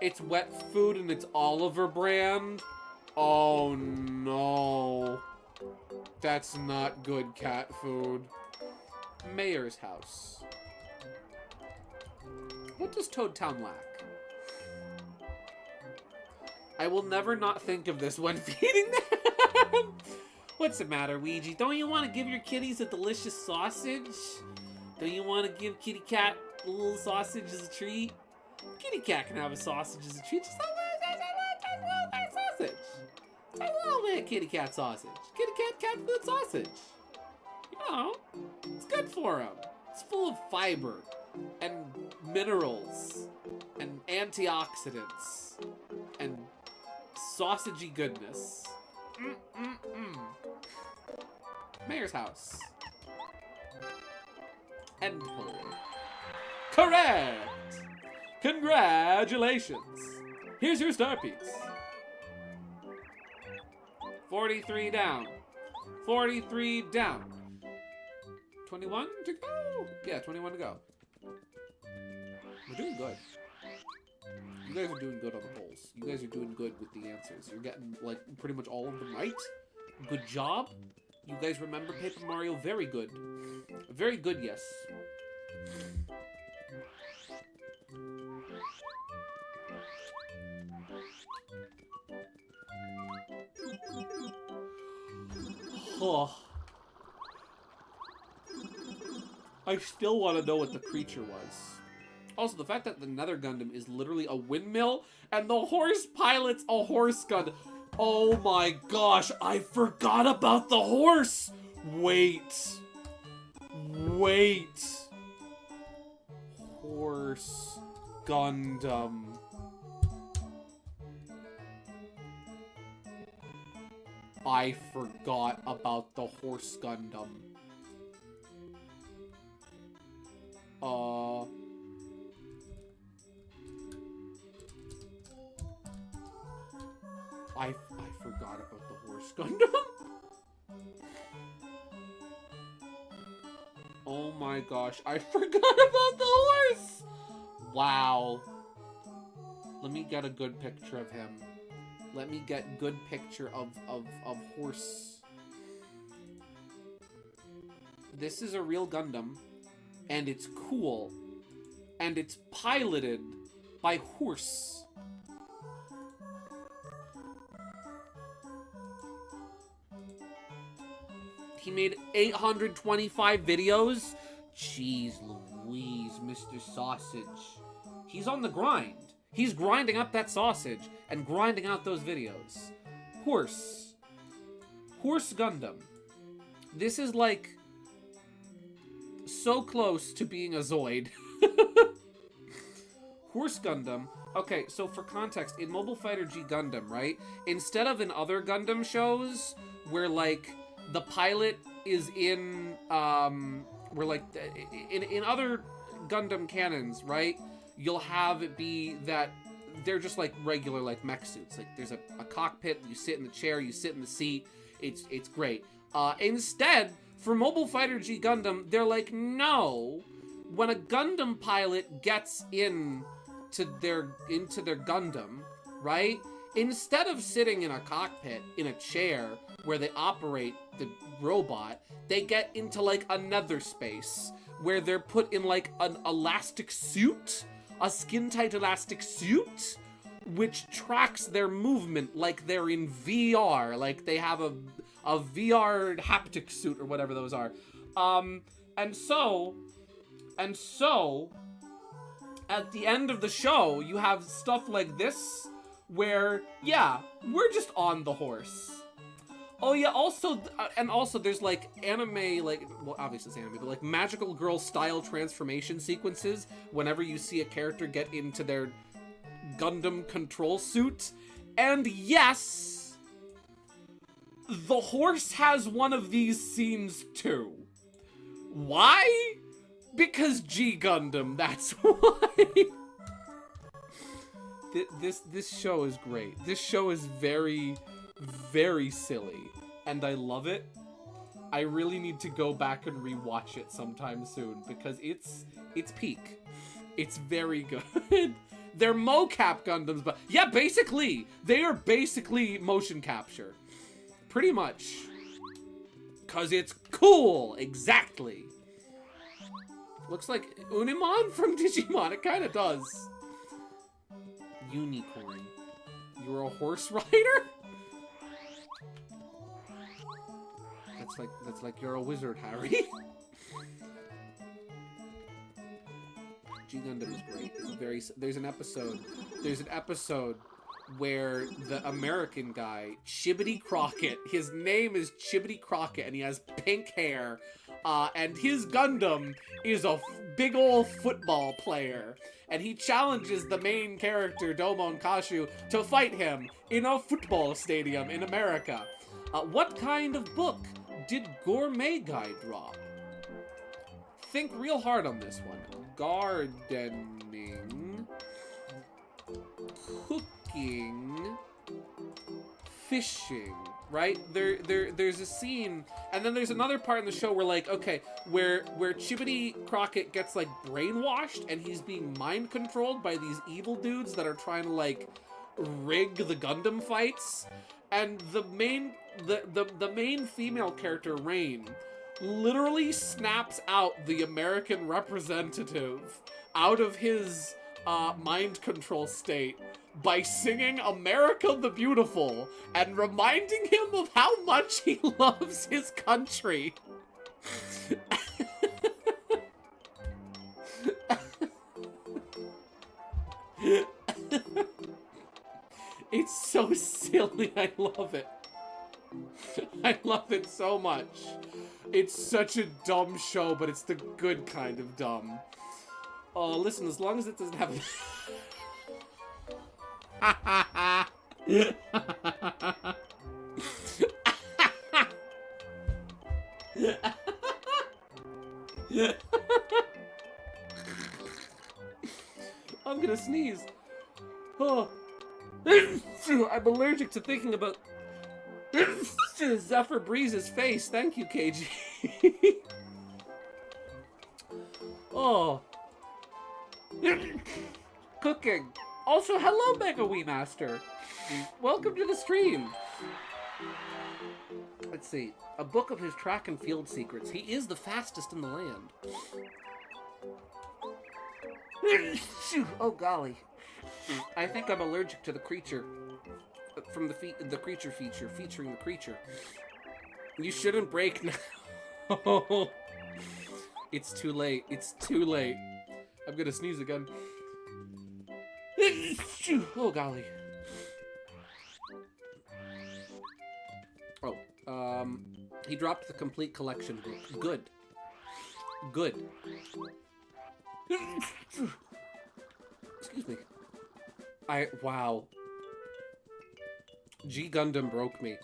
It's wet food and it's Oliver brand? Oh no. That's not good cat food. Mayor's house. What does Toad Town lack? I will never not think of this when feeding them. What's the matter, Ouija? Don't you want to give your kitties a delicious sausage? Don't you want to give kitty cat a little sausage as a treat? Kitty cat can have a sausage as a treat. Just a sausage. I love a kitty cat sausage. Kitty cat food sausage. You know, it's good for them. It's full of fiber and minerals and antioxidants and sausagey goodness. Mayor's house. End poll. Correct! Congratulations! Here's your star piece. 43 down. 43 down. 21 to go? Yeah, 21 to go. We're doing good. You guys are doing good on the polls. You guys are doing good with the answers. You're getting, like, pretty much all of them right. Good job. You guys remember Paper Mario? Very good. Very good, yes. Oh. I still want to know what the creature was. Also, the fact that the Nether Gundam is literally a windmill and the horse pilot's a horse gun. Oh my gosh, I forgot about the horse! Wait. Wait. Horse Gundam. I forgot about the Horse Gundam. I forgot about the Horse Gundam. Oh my gosh, I forgot about the horse! Wow. Let me get a good picture of him. Let me get good picture of horse. This is a real Gundam, and it's cool, and it's piloted by horse. He made 825 videos. Jeez Louise, Mr. Sausage. He's on the grind. He's grinding up that sausage and grinding out those videos. Horse. Horse Gundam. This is like so close to being a Zoid. Horse Gundam. Okay, so for context, in Mobile Fighter G Gundam, right? Instead of in other Gundam shows where like the pilot is in where like in other Gundam canons, right? You'll have it be that they're just like regular like mech suits. Like there's a cockpit, you sit in the chair, you sit in the seat. It's great. Instead, for Mobile Fighter G Gundam, they're like, no. When a Gundam pilot gets into their Gundam, right? Instead of sitting in a cockpit in a chair where they operate the robot, they get into like another space where they're put in like an elastic suit, a skin-tight elastic suit, which tracks their movement like they're in VR, like they have a VR haptic suit or whatever those are. And so at the end of the show, you have stuff like this where, yeah, we're just on the horse. Oh yeah, also, and also there's like anime, like, well obviously it's anime, but like magical girl style transformation sequences whenever you see a character get into their Gundam control suit. And yes, the horse has one of these scenes too. Why? Because G Gundam, that's why. This show is great. This show is very, very silly, and I love it. I really need to go back and rewatch it sometime soon because it's peak. It's very good. They're mocap Gundams, but yeah, basically they are basically motion capture, pretty much, cause it's cool. Exactly. Looks like Unimon from Digimon. It kind of does. Unicorn. You're a horse rider? That's like you're a wizard, Harry. G Gundam is great. It's there's an episode where the American guy, Chibbity Crockett, his name is Chibbity Crockett, and he has pink hair, and his Gundam is a big old football player, and he challenges the main character, Domon Kashu, to fight him in a football stadium in America. What kind of book did Gourmet Guy drop? Think real hard on this one. Gardening, cooking, fishing. right? There's a scene, and then there's another part in the show where, like, okay, where Chibbity Crockett gets, like, brainwashed, and he's being mind controlled by these evil dudes that are trying to, like, rig the Gundam fights, and the main female character, Rain, literally snaps out the American representative out of his mind control state by singing America the Beautiful and reminding him of how much he loves his country. It's so silly. I love it. I love it so much. It's such a dumb show, but it's the good kind of dumb. Oh, listen, as long as it doesn't have... I'm gonna sneeze. Oh. I'm allergic to thinking about Zephyr Breeze's face. Thank you, KG. Oh. Cooking. Also, hello, Kaaaa-wiiiizzz. Welcome to the stream. Let's see. A book of his track and field secrets. He is the fastest in the land. Oh, golly. I think I'm allergic to the creature. From the creature feature, featuring the creature. You shouldn't break now. It's too late. It's too late. I'm gonna sneeze again. Oh, golly. Oh, he dropped the complete collection book. Good. Good. Excuse me. Wow. G Gundam broke me.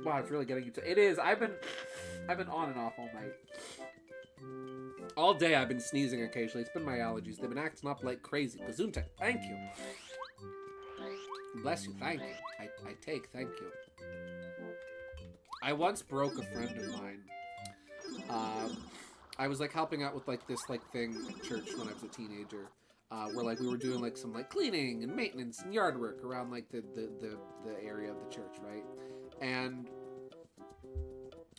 Wow, it's really getting you to... It is. I've been on and off all night. All day I've been sneezing occasionally. It's been my allergies. They've been acting up like crazy. Gesundheit, thank you. Bless you, thank you. I take, thank you. I once broke a friend of mine. I was like helping out with like this like thing at church when I was a teenager. Where like we were doing like some like cleaning and maintenance and yard work around like the area of the church, right? And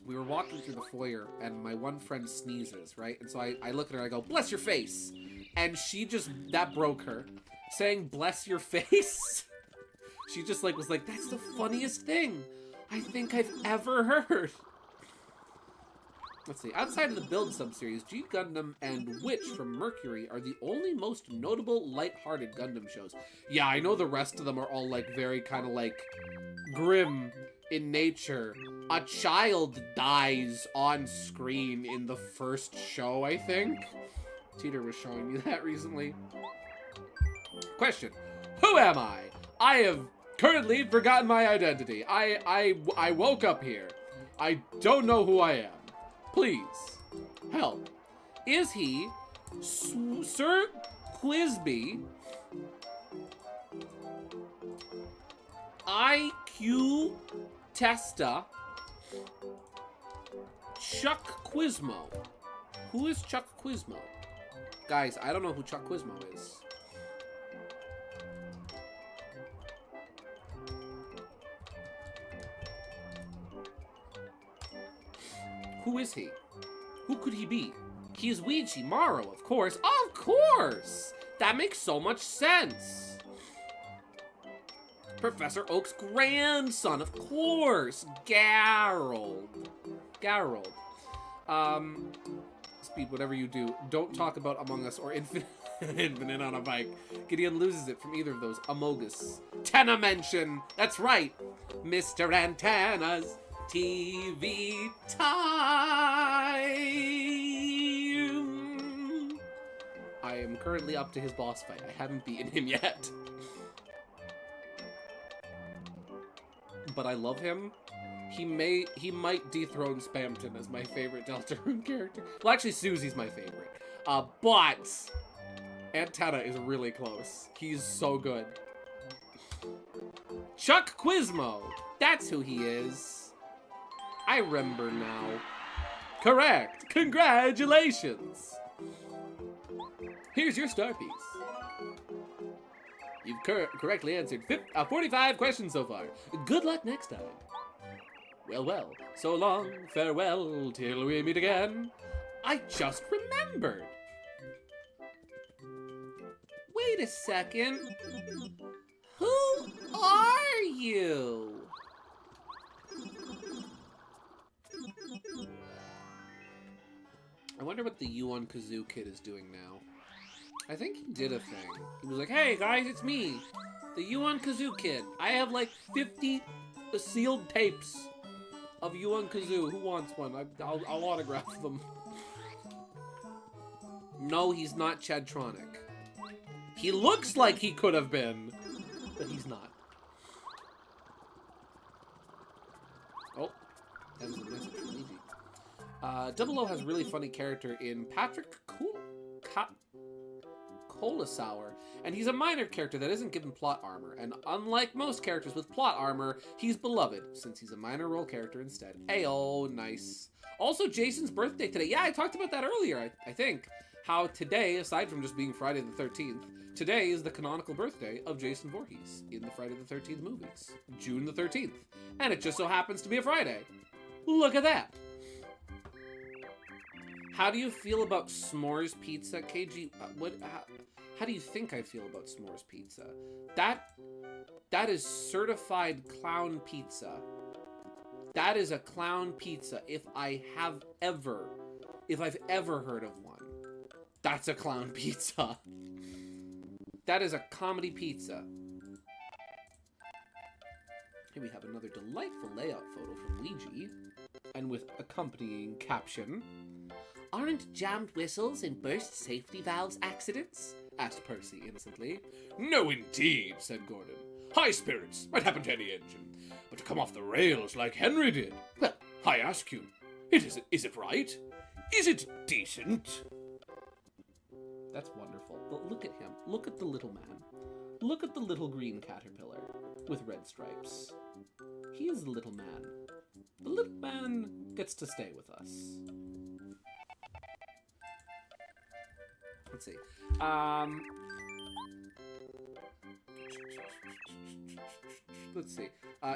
we were walking through the foyer, and my one friend sneezes, right? And so I look at her, and I go, "Bless your face," and she just, that broke her. Saying "bless your face," she just like was like, "That's the funniest thing I think I've ever heard." Let's see. Outside of the Build subseries, G Gundam and Witch from Mercury are the only most notable light-hearted Gundam shows. Yeah, I know the rest of them are all like very kind of like grim in nature. A child dies on screen in the first show, I think. Teeter was showing me that recently. Question: who am I? I have currently forgotten my identity. I woke up here. I don't know who I am. Please, help. Is he Sir Quizby, IQ Testa, Chuck Quizmo? Who is Chuck Quizmo? Guys, I don't know who Chuck Quizmo is. Who is he? Who could he be? He is Ouija Morrow, of course. Of course! That makes so much sense. Professor Oak's grandson, of course. Garrold. Speed, whatever you do, don't talk about Among Us or Infinite on a bike. Gideon loses it from either of those. Amogus. Tenna mention. That's right. Mr. Antenna's TV time. I am currently up to his boss fight. I haven't beaten him yet. But I love him. He might dethrone Spamton as my favorite Deltarune character. Well, actually, Susie's my favorite. But Antenna is really close. He's so good. Chuck Quizmo. That's who he is. I remember now. Correct. Congratulations. Here's your star piece. You've correctly answered 45 questions so far. Good luck next time. Well, well, so long, farewell, till we meet again. I just remembered. Wait a second. Who are you? I wonder what the Yuan Kazoo kid is doing now. I think he did a thing. He was like, hey guys, it's me, the Yuan Kazoo kid. I have like 50 sealed tapes of Yuan Kazoo. Who wants one? I'll autograph them. No, he's not Chadtronic. He looks like he could have been, but he's not. Oh, that was a message from Luigi. Double O has a really funny character in Patrick Colasauer, and he's a minor character that isn't given plot armor, and unlike most characters with plot armor, he's beloved, since he's a minor role character instead. Ayo, nice. Also, Jason's birthday today. Yeah, I talked about that earlier, I think. How today, aside from just being Friday the 13th, today is the canonical birthday of Jason Voorhees in the Friday the 13th movies. June the 13th. And it just so happens to be a Friday. Look at that. How do you feel about s'mores pizza, KG? How do you think I feel about s'mores pizza? That is certified clown pizza. That is a clown pizza if I've ever heard of one. That's a clown pizza. That is a comedy pizza. Here we have another delightful layout photo from Luigi, and with accompanying caption. Aren't jammed whistles and burst safety valves accidents? Asked Percy innocently. No indeed, said Gordon. High spirits might happen to any engine, but to come off the rails like Henry did, well, I ask you, is it right? Is it decent? That's wonderful. But look at him. Look at the little man. Look at the little green caterpillar with red stripes. He is the little man. The little man gets to stay with us. Let's see. Let's see.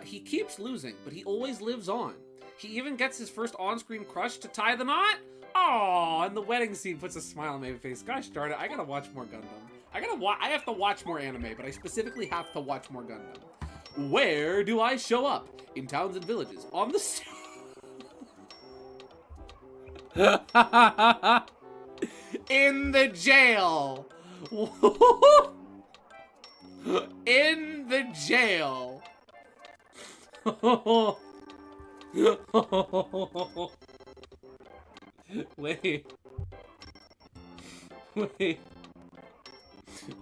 He keeps losing, but he always lives on. He even gets his first on-screen crush to tie the knot. Oh, and the wedding scene puts a smile on my face. Gosh darn it, I gotta watch more Gundam. I have to watch more anime, but I specifically have to watch more Gundam. Where do I show up? In towns and villages. On the in the jail. In the jail.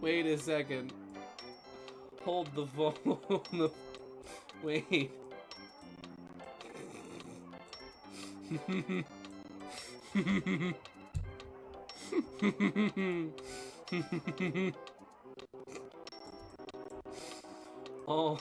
Wait a second. Hold the phone. Wait. Oh.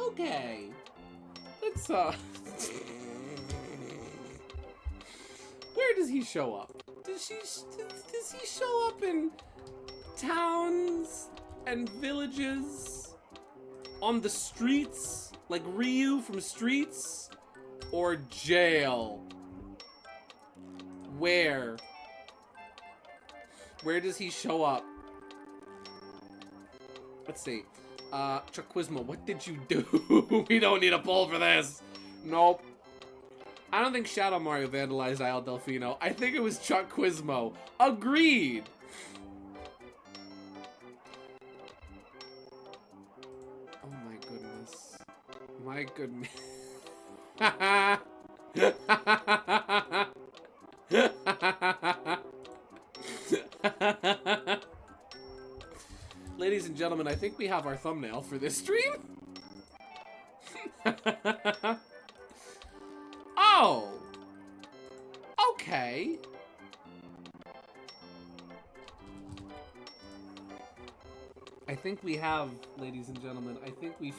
Okay. Let's where does he show up? Does he show up in towns and villages? On the streets? Like Ryu from Streets? Or jail? Where? Where does he show up? Let's see. Chuck Quizmo, what did you do? We don't need a poll for this. Nope. I don't think Shadow Mario vandalized Isle Delfino. I think it was Chuck Quizmo. Agreed. Oh my goodness. My goodness. Ladies and gentlemen, I think we have our thumbnail for this stream. Oh! Okay. I think we have, ladies and gentlemen, I think we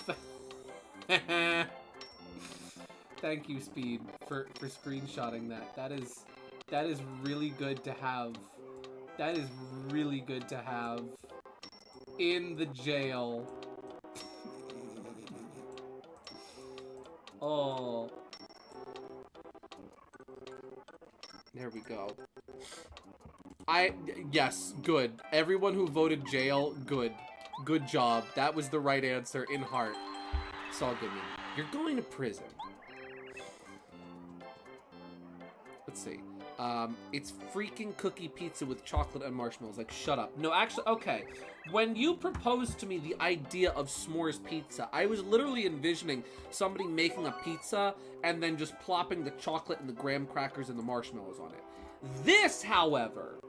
Thank you, Speed, for screenshotting that. That is really good to have. That is really good to have in the jail. Oh. There we go. Yes, good. Everyone who voted jail, good. Good job. That was the right answer in heart. Saul Goodman. You're going to prison. Let's see. It's freaking cookie pizza with chocolate and marshmallows. Like, shut up. No, actually, okay. When you proposed to me the idea of s'mores pizza, I was literally envisioning somebody making a pizza and then just plopping the chocolate and the graham crackers and the marshmallows on it. This, however,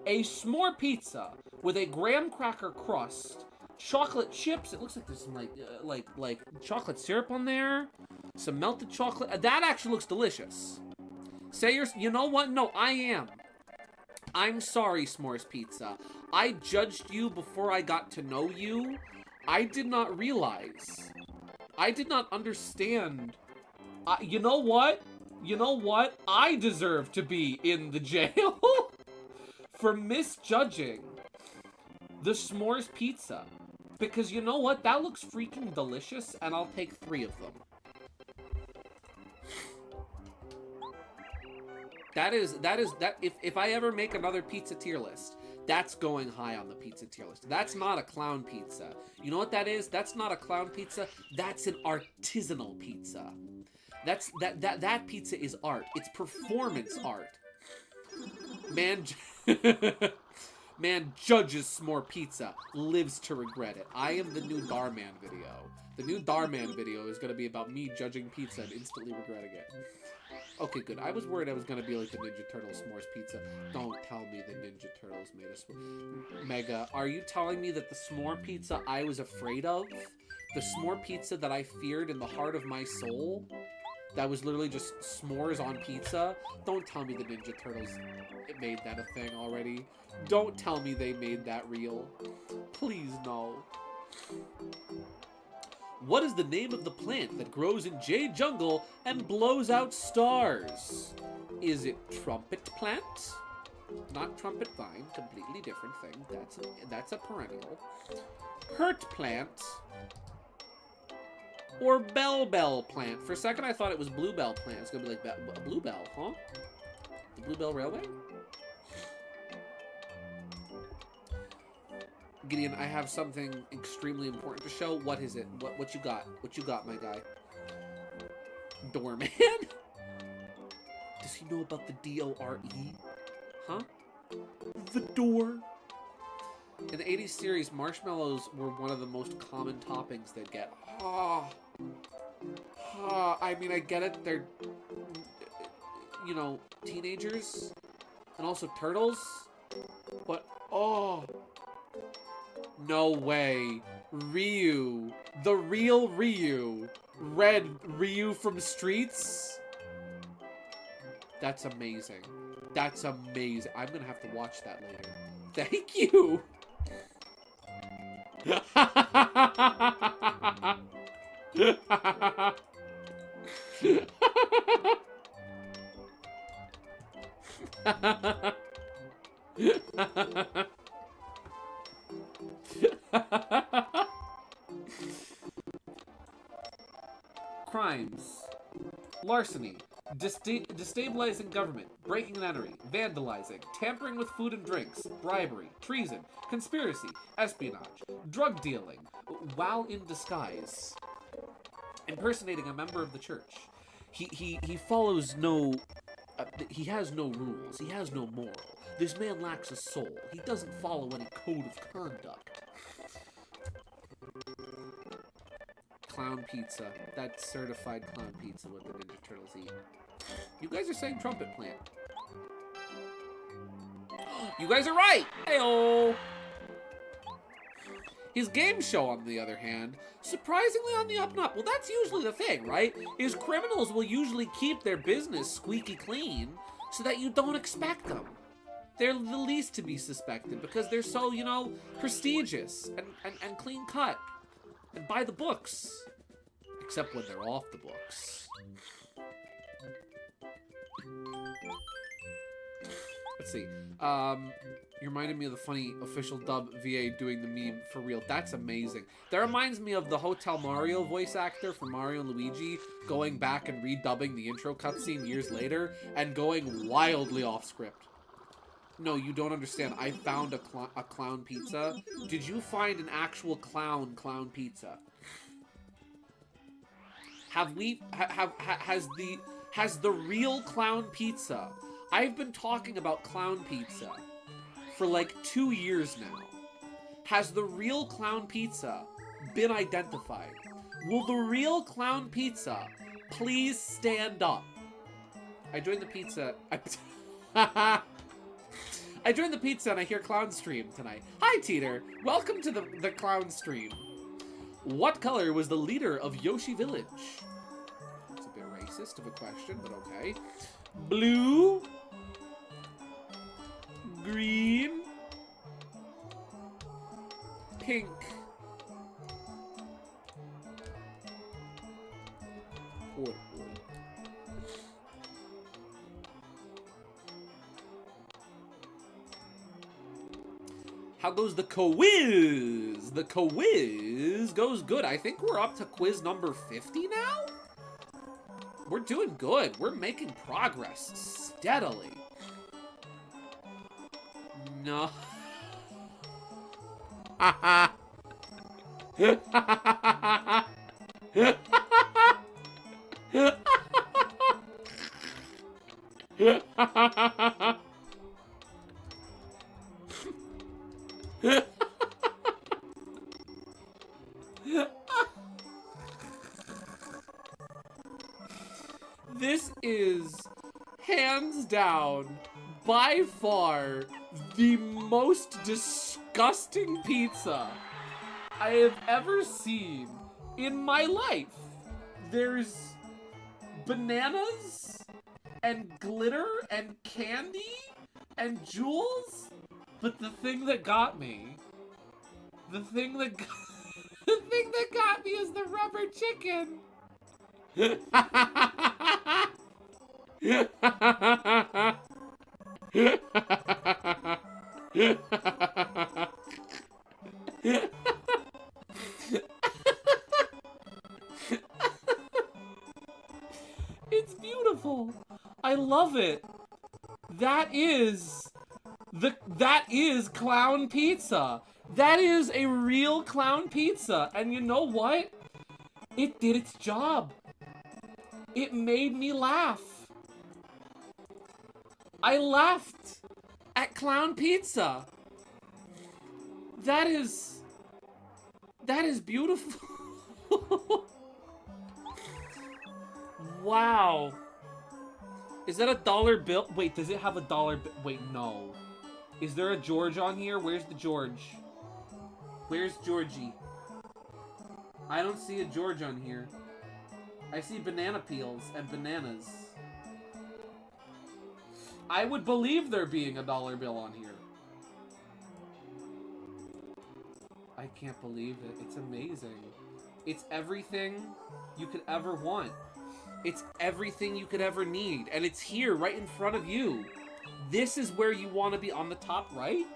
a s'more pizza with a graham cracker crust, chocolate chips. It looks like there's some like chocolate syrup on there, some melted chocolate. That actually looks delicious. You know what? No, I am. I'm sorry, s'mores pizza. I judged you before I got to know you. I did not realize. I did not understand. You know what? You know what? I deserve to be in the jail for misjudging the s'mores pizza. Because you know what? That looks freaking delicious, and I'll take 3 of them. If I ever make another pizza tier list, that's going high on the pizza tier list. That's not a clown pizza. You know what that is? That's not a clown pizza. That's an artisanal pizza. That pizza is art. It's performance art. Man, man judges s'more pizza, lives to regret it. I am the new Darman video. The new Darman video is going to be about me judging pizza and instantly regretting it. Okay, good. I was worried I was going to be like the Ninja Turtles s'mores pizza. Don't tell me the Ninja Turtles made a s'more. Mega, are you telling me that the s'more pizza I was afraid of, the s'more pizza that I feared in the heart of my soul, that was literally just s'mores on pizza? Don't tell me the Ninja Turtles made that a thing already. Don't tell me they made that real. Please, no. What is the name of the plant that grows in Jade Jungle and blows out stars? Is it trumpet plant? Not trumpet vine, completely different thing. That's a perennial. Hurt plant. Or bell plant. For a second I thought it was bluebell plant. It's gonna be like a bluebell, huh? The Bluebell Railway? Gideon, I have something extremely important to show. What is it? What you got? What you got, my guy? Doorman? Does he know about the D-O-R-E? Huh? The door. In the 80s series, marshmallows were one of the most common toppings they'd get. I mean, I get it. They're, you know, teenagers. And also turtles. But, no way. Ryu. The real Ryu. Red Ryu from Streets. That's amazing. That's amazing. I'm gonna have to watch that later. Thank you. Crimes. Larceny. Destabilizing government. Breaking and entering. Vandalizing. Tampering with food and drinks. Bribery. Treason. Conspiracy. Espionage. Drug dealing. While in disguise. Impersonating a member of the church. He follows no... he has no rules. He has no moral. This man lacks a soul. He doesn't follow any code of conduct. Clown pizza. That's certified clown pizza what the Ninja Turtles eat. You guys are saying trumpet plant. You guys are right! Heyo! His game show, on the other hand, surprisingly on the up and up. Well, that's usually the thing, right? Is criminals will usually keep their business squeaky clean so that you don't expect them. They're the least to be suspected because they're so, you know, prestigious and clean cut and by the books. Except when they're off the books. Let's see. You reminded me of the funny official dub VA doing the meme for real. That's amazing. That reminds me of the Hotel Mario voice actor for Mario and Luigi going back and redubbing the intro cutscene years later and going wildly off script. No, you don't understand. I found a clown pizza. Did you find an actual clown pizza? Has the real clown pizza? I've been talking about clown pizza for like 2 years now. Has the real clown pizza been identified? Will the real clown pizza please stand up? I joined the pizza. I joined the pizza and I hear clown stream tonight. Hi, Teeter. Welcome to the clown stream. What color was the leader of Yoshi Village? It's a bit racist of a question, but okay. Blue. Green. Pink. Purple. How goes the quiz? The quiz goes good. I think we're up to quiz number 50 now? We're doing good. We're making progress steadily. No. This is, hands down, by far, the most disgusting pizza I have ever seen in my life. There's bananas and glitter and candy and jewels, but the thing that got me, the thing that got me is the rubber chicken. It's beautiful. I love it. That is clown pizza. That is a real clown pizza. And you know what? It did its job. It made me laugh. I laughed at clown pizza. That is beautiful. Wow. Is that a dollar bill? Wait, does it have a dollar bill? Wait, no. Is there a George on here? Where's the George? Where's Georgie? I don't see a George on here. I see banana peels and bananas. I would believe there being a dollar bill on here. I can't believe it. It's amazing. It's everything you could ever want. It's everything you could ever need. And it's here right in front of you. This is where you want to be, on the top right.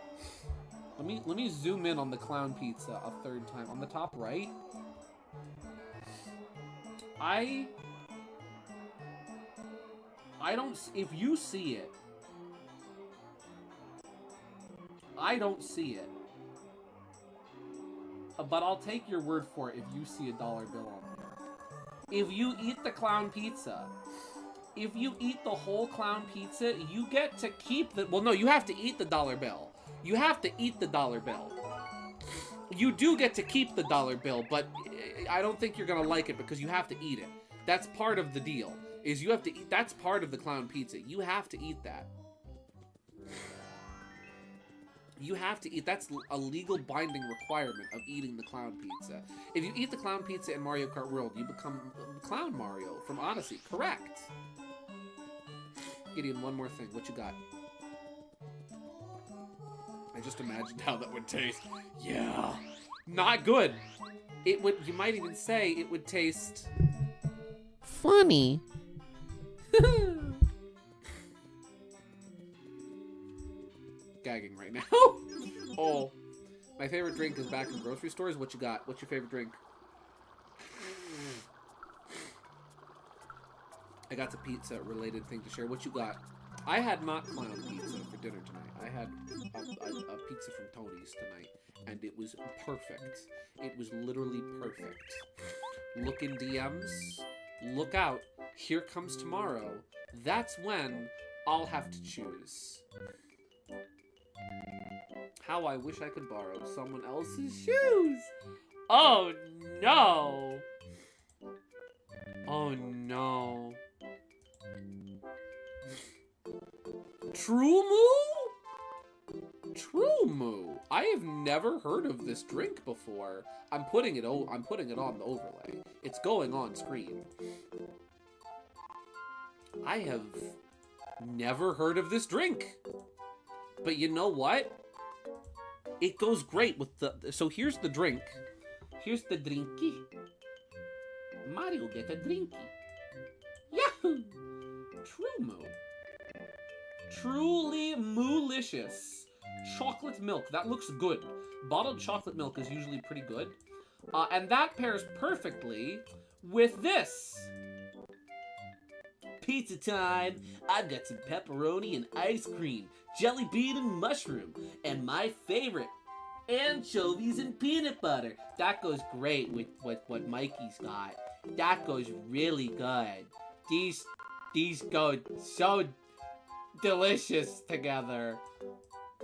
Let me zoom in on the clown pizza a third time. On the top right. I don't, if you see it, I don't see it. But I'll take your word for it if you see a dollar bill on there. If you eat the clown pizza, if you eat the whole clown pizza, you get to keep the, well, no, you have to eat the dollar bill. You have to eat the dollar bill. You do get to keep the dollar bill, but I don't think you're gonna like it because you have to eat it. That's part of the deal. is you have to eat. That's part of the clown pizza. You have to eat that. You have to eat. That's a legal binding requirement of eating the clown pizza. If you eat the clown pizza in Mario Kart World, you become Clown Mario from Odyssey. Correct. Gideon, one more thing. What you got? I just imagined how that would taste. Yeah. Not good. It would, you might even say it would taste Funny. gagging right now. Oh, my favorite drink is back in grocery stores. What you got? What's your favorite drink? I got the pizza related thing to share. What you got? I had not clown pizza for dinner tonight. I had a pizza from Tony's tonight, and it was perfect. It was literally perfect. Look in DMs. Look out. Here comes tomorrow. That's when I'll have to choose. How I wish I could borrow someone else's shoes. Oh no. Oh no. True Moo? True Moo. I have never heard of this drink before. I'm putting it on the overlay. It's going on screen. I have never heard of this drink. But you know what? It goes great with the... So here's the drink. Here's the drinky. Mario, get a drinky. Yahoo! True Moo. Truly Moolicious. Chocolate milk. That looks good. Bottled chocolate milk is usually pretty good. And that pairs perfectly with this. Pizza time! I've got some pepperoni and ice cream, jelly bean and mushroom, and my favorite, anchovies and peanut butter. That goes great with what Mikey's got. That goes really good. These go so delicious together.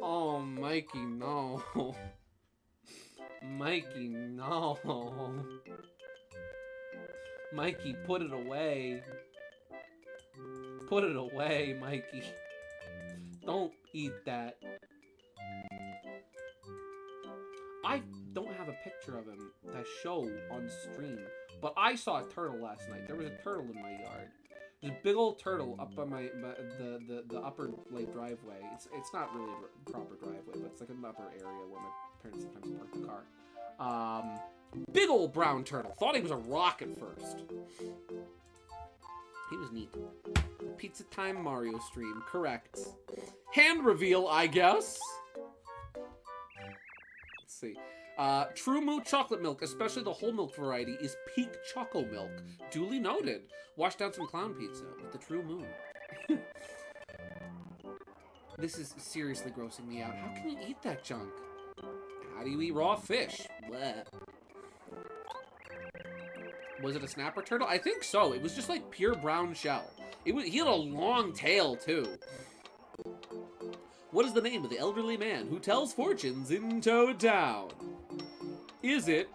Oh, Mikey, no. Mikey, no. Mikey, put it away. Put it away, Mikey. Don't eat that. I don't have a picture of him to show on stream, but I saw a turtle last night. There was a turtle in my yard. There's a big old turtle up by the upper like driveway. It's not really a proper driveway, but it's like an upper area where my parents sometimes park the car. Big old brown turtle. Thought he was a rock at first. He was neat. Pizza time Mario stream, correct. Hand reveal, I guess. Let's see. True Moo chocolate milk, especially the whole milk variety, is peak choco milk. Duly noted. Wash down some clown pizza with the True Moo. This is seriously grossing me out. How can you eat that junk? How do you eat raw fish? Bleh. Was it a snapper turtle? I think so. It was just like pure brown shell. He had a long tail too. What is the name of the elderly man who tells fortunes in Toad Town? Is it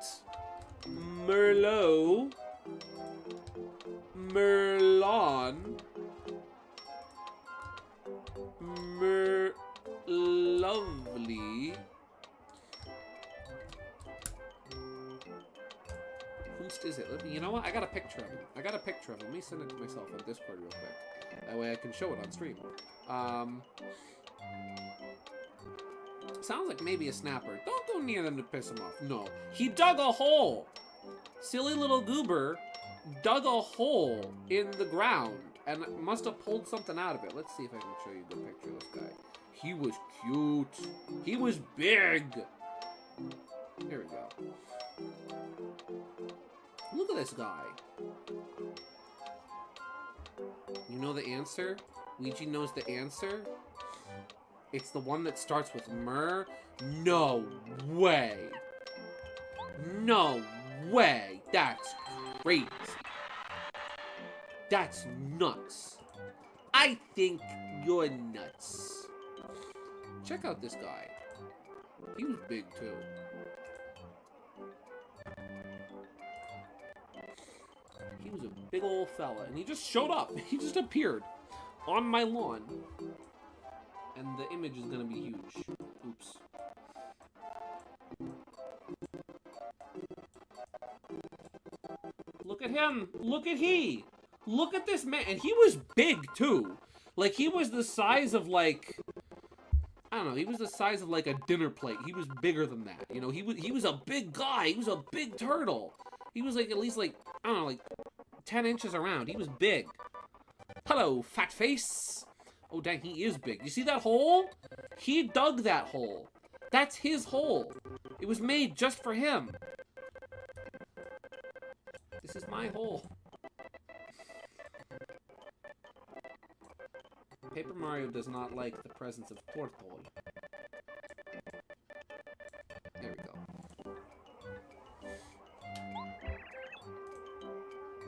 Merlot, Merlon, Merlovely, is it? You know what? I got a picture of him. Let me send it to myself on Discord real quick. That way I can show it on stream. Sounds like maybe a snapper. Don't go near them to piss him off. No. He dug a hole. Silly little goober dug a hole in the ground and must have pulled something out of it. Let's see if I can show you a good picture of this guy. He was cute. He was big. Here we go. Look at this guy. You know the answer? Luigi knows the answer? It's the one that starts with Mer? No way. No way. That's crazy. That's nuts. I think you're nuts. Check out this guy. He was big too. He was a big old fella, and he just showed up. He just appeared on my lawn. And the image is gonna be huge. Oops. Look at him. Look at he. Look at this man. And he was big, too. Like, he was the size of, like... I don't know. He was the size of, like, a dinner plate. He was bigger than that. You know, he was a big guy. He was a big turtle. He was, like, at least, like, I don't know, like, 10 inches around. He was big. Hello, fat face. Oh, dang, he is big. You see that hole? He dug that hole. That's his hole. It was made just for him. This is my hole. Paper Mario does not like the presence of Tortol. There we go.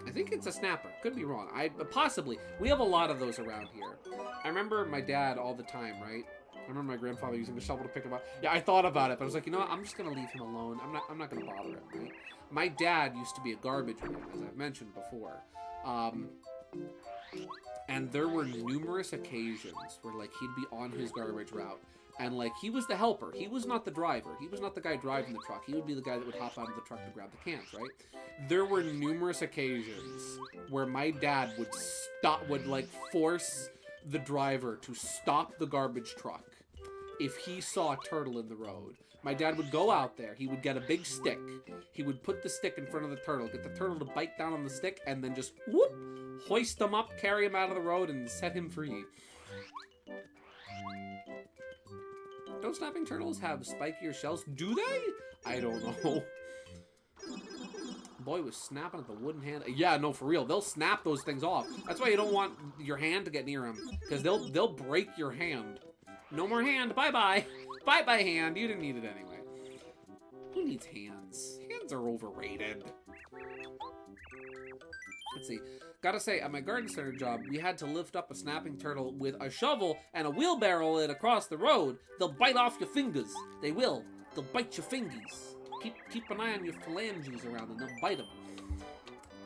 I think it's a snapper. Could be wrong. Possibly. We have a lot of those around here. I remember my dad all the time, right? I remember my grandfather using a shovel to pick him up. Yeah, I thought about it, but I was like, you know what? I'm just gonna leave him alone. I'm not gonna bother him, right? My dad used to be a garbage man, as I've mentioned before. And there were numerous occasions where, like, he'd be on his garbage route, and, like, he was the helper. He was not the driver. He was not the guy driving the truck. He would be the guy that would hop out of the truck to grab the cans, right? There were numerous occasions where my dad would, like, force the driver to stop the garbage truck if he saw a turtle in the road. My dad would go out there, he would get a big stick, he would put the stick in front of the turtle, get the turtle to bite down on the stick, and then just, whoop, hoist him up, carry him out of the road, and set him free. Don't snapping turtles have spikier shells? Do they? I don't know. Boy was snapping at the wooden hand. Yeah, no, for real. They'll snap those things off. That's why you don't want your hand to get near them, because they'll break your hand. No more hand. Bye-bye. Bye-bye, hand. You didn't need it anyway. Who needs hands? Hands are overrated. Let's see. Gotta say, at my garden center job, we had to lift up a snapping turtle with a shovel and a wheelbarrow it across the road. They'll bite off your fingers. They will. They'll bite your fingies. Keep an eye on your phalanges around and they'll bite them.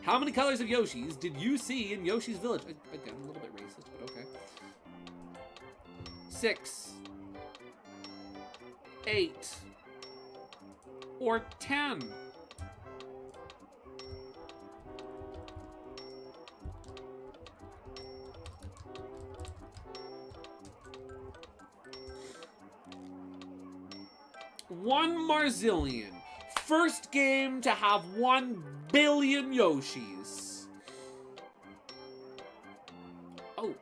How many colors of Yoshis did you see in Yoshi's Village? Again, a little bit racist, but okay. 6, 8, or 10? One Marzillion. First game to have 1 billion Yoshis. Oh,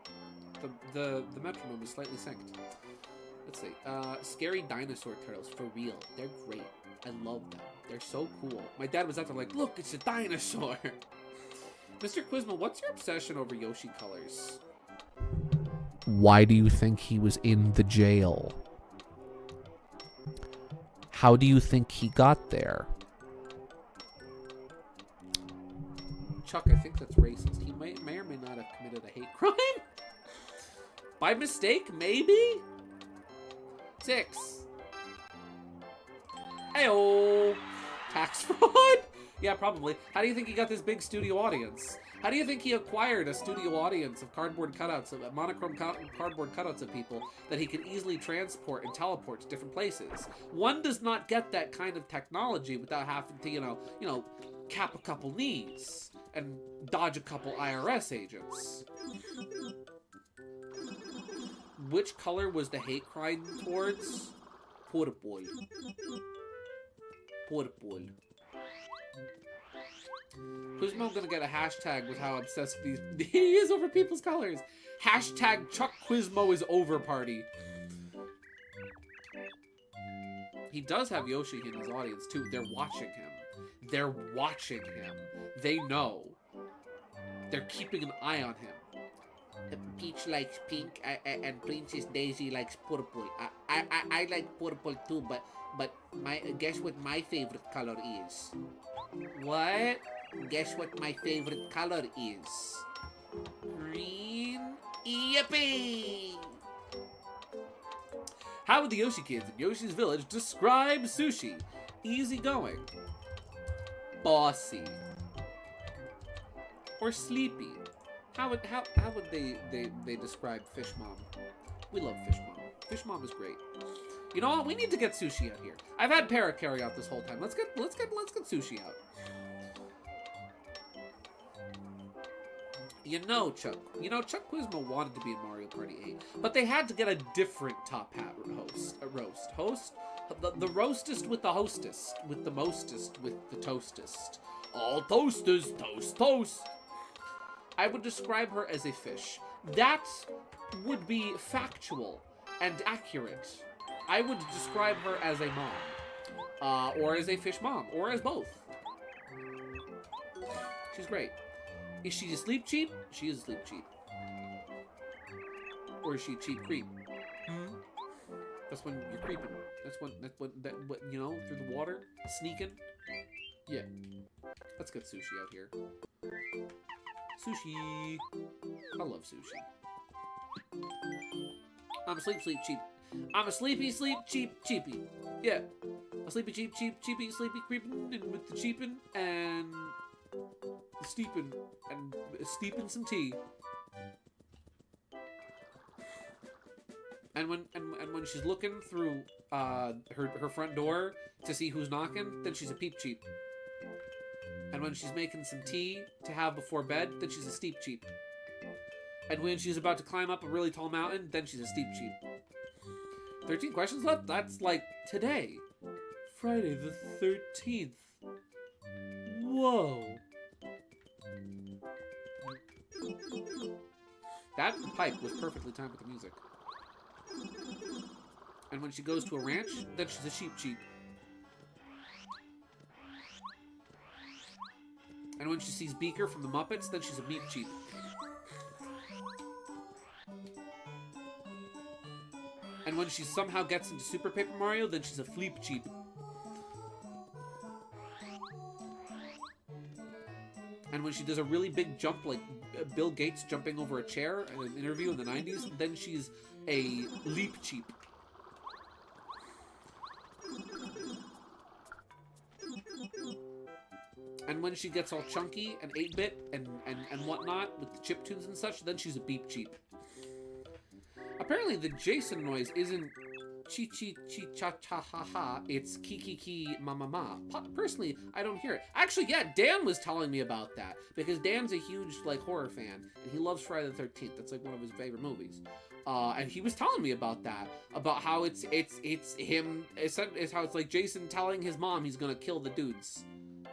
the metronome is slightly synced. Let's see. Scary dinosaur turtles, for real. They're great. I love them. They're so cool. My dad was out there like, look, it's a dinosaur. Mr. Quizmo, what's your obsession over Yoshi colors? Why do you think he was in the jail? How do you think he got there? Chuck, I think that's racist. He may or may not have committed a hate crime. By mistake, maybe? 6. Ayo! Tax fraud? Yeah, probably. How do you think he got this big studio audience? How do you think he acquired a studio audience of cardboard cutouts, of monochrome cardboard cutouts of people that he can easily transport and teleport to different places? One does not get that kind of technology without having to, you know, cap a couple knees and dodge a couple IRS agents. Which color was the hate crime towards? Purple. Purple. Quizmo gonna get a hashtag with how obsessed he is over people's colors. Hashtag Chuck Quizmo is over party. He does have Yoshi in his audience too. They're watching him. They're watching him. They know. They're keeping an eye on him. Peach likes pink and Princess Daisy likes purple. I like purple too, but guess what my favorite color is? What? Guess what my favorite color is? Green. Yippee! How would the Yoshi kids in Yoshi's Village describe sushi? Easygoing. Bossy. or sleepy? How would they describe Fish Mom? We love Fish Mom. Fish Mom is great. You know what? We need to get sushi out here. I've had Parrot carry out this whole time. Let's get sushi out. Chuck Quizmo wanted to be in Mario Party 8, but they had to get a different top hat host. The roastest with the hostess, with the mostest, with the toastest. All toasters, toast. I would describe her as a fish. That would be factual and accurate. I would describe her as a mom, or as a fish mom, or as both. She's great. Is she a sleep cheap? She is a sleep cheap. Or is she a cheap creep? That's when you're creeping. That's what through the water, sneaking. Yeah. Let's get sushi out here. Sushi. I love sushi. I'm a sleep cheap. I'm a sleepy cheapy. Yeah. A sleepy cheapy, sleepy creeping, and with the cheapin' and steeping some tea. And when she's looking through her front door to see who's knocking, then she's a peep cheap. And when she's making some tea to have before bed, then she's a steep cheap. And when she's about to climb up a really tall mountain, then she's a steep cheap. 13 questions left? That's like today. Friday the 13th. Whoa. That pipe was perfectly timed with the music. And when she goes to a ranch, then she's a sheep cheap. And when she sees Beaker from the Muppets, then she's a meat cheap. And when she somehow gets into Super Paper Mario, then she's a fleep cheap. And when she does a really big jump, like Bill Gates jumping over a chair in an interview in the 90s, then she's a leap cheap. And when she gets all chunky and 8-bit and whatnot with the chiptunes and such, then she's a beep cheap. Apparently the Jason noise isn't chi-chi-chi-cha-cha-ha-ha, it's ki-ki-ki-ma-ma-ma. Personally, I don't hear it. Actually, yeah, Dan was telling me about that, because Dan's a huge, like, horror fan, and he loves Friday the 13th. That's, like, one of his favorite movies. And he was telling me about that, about how it's how it's like Jason telling his mom he's gonna kill the dudes.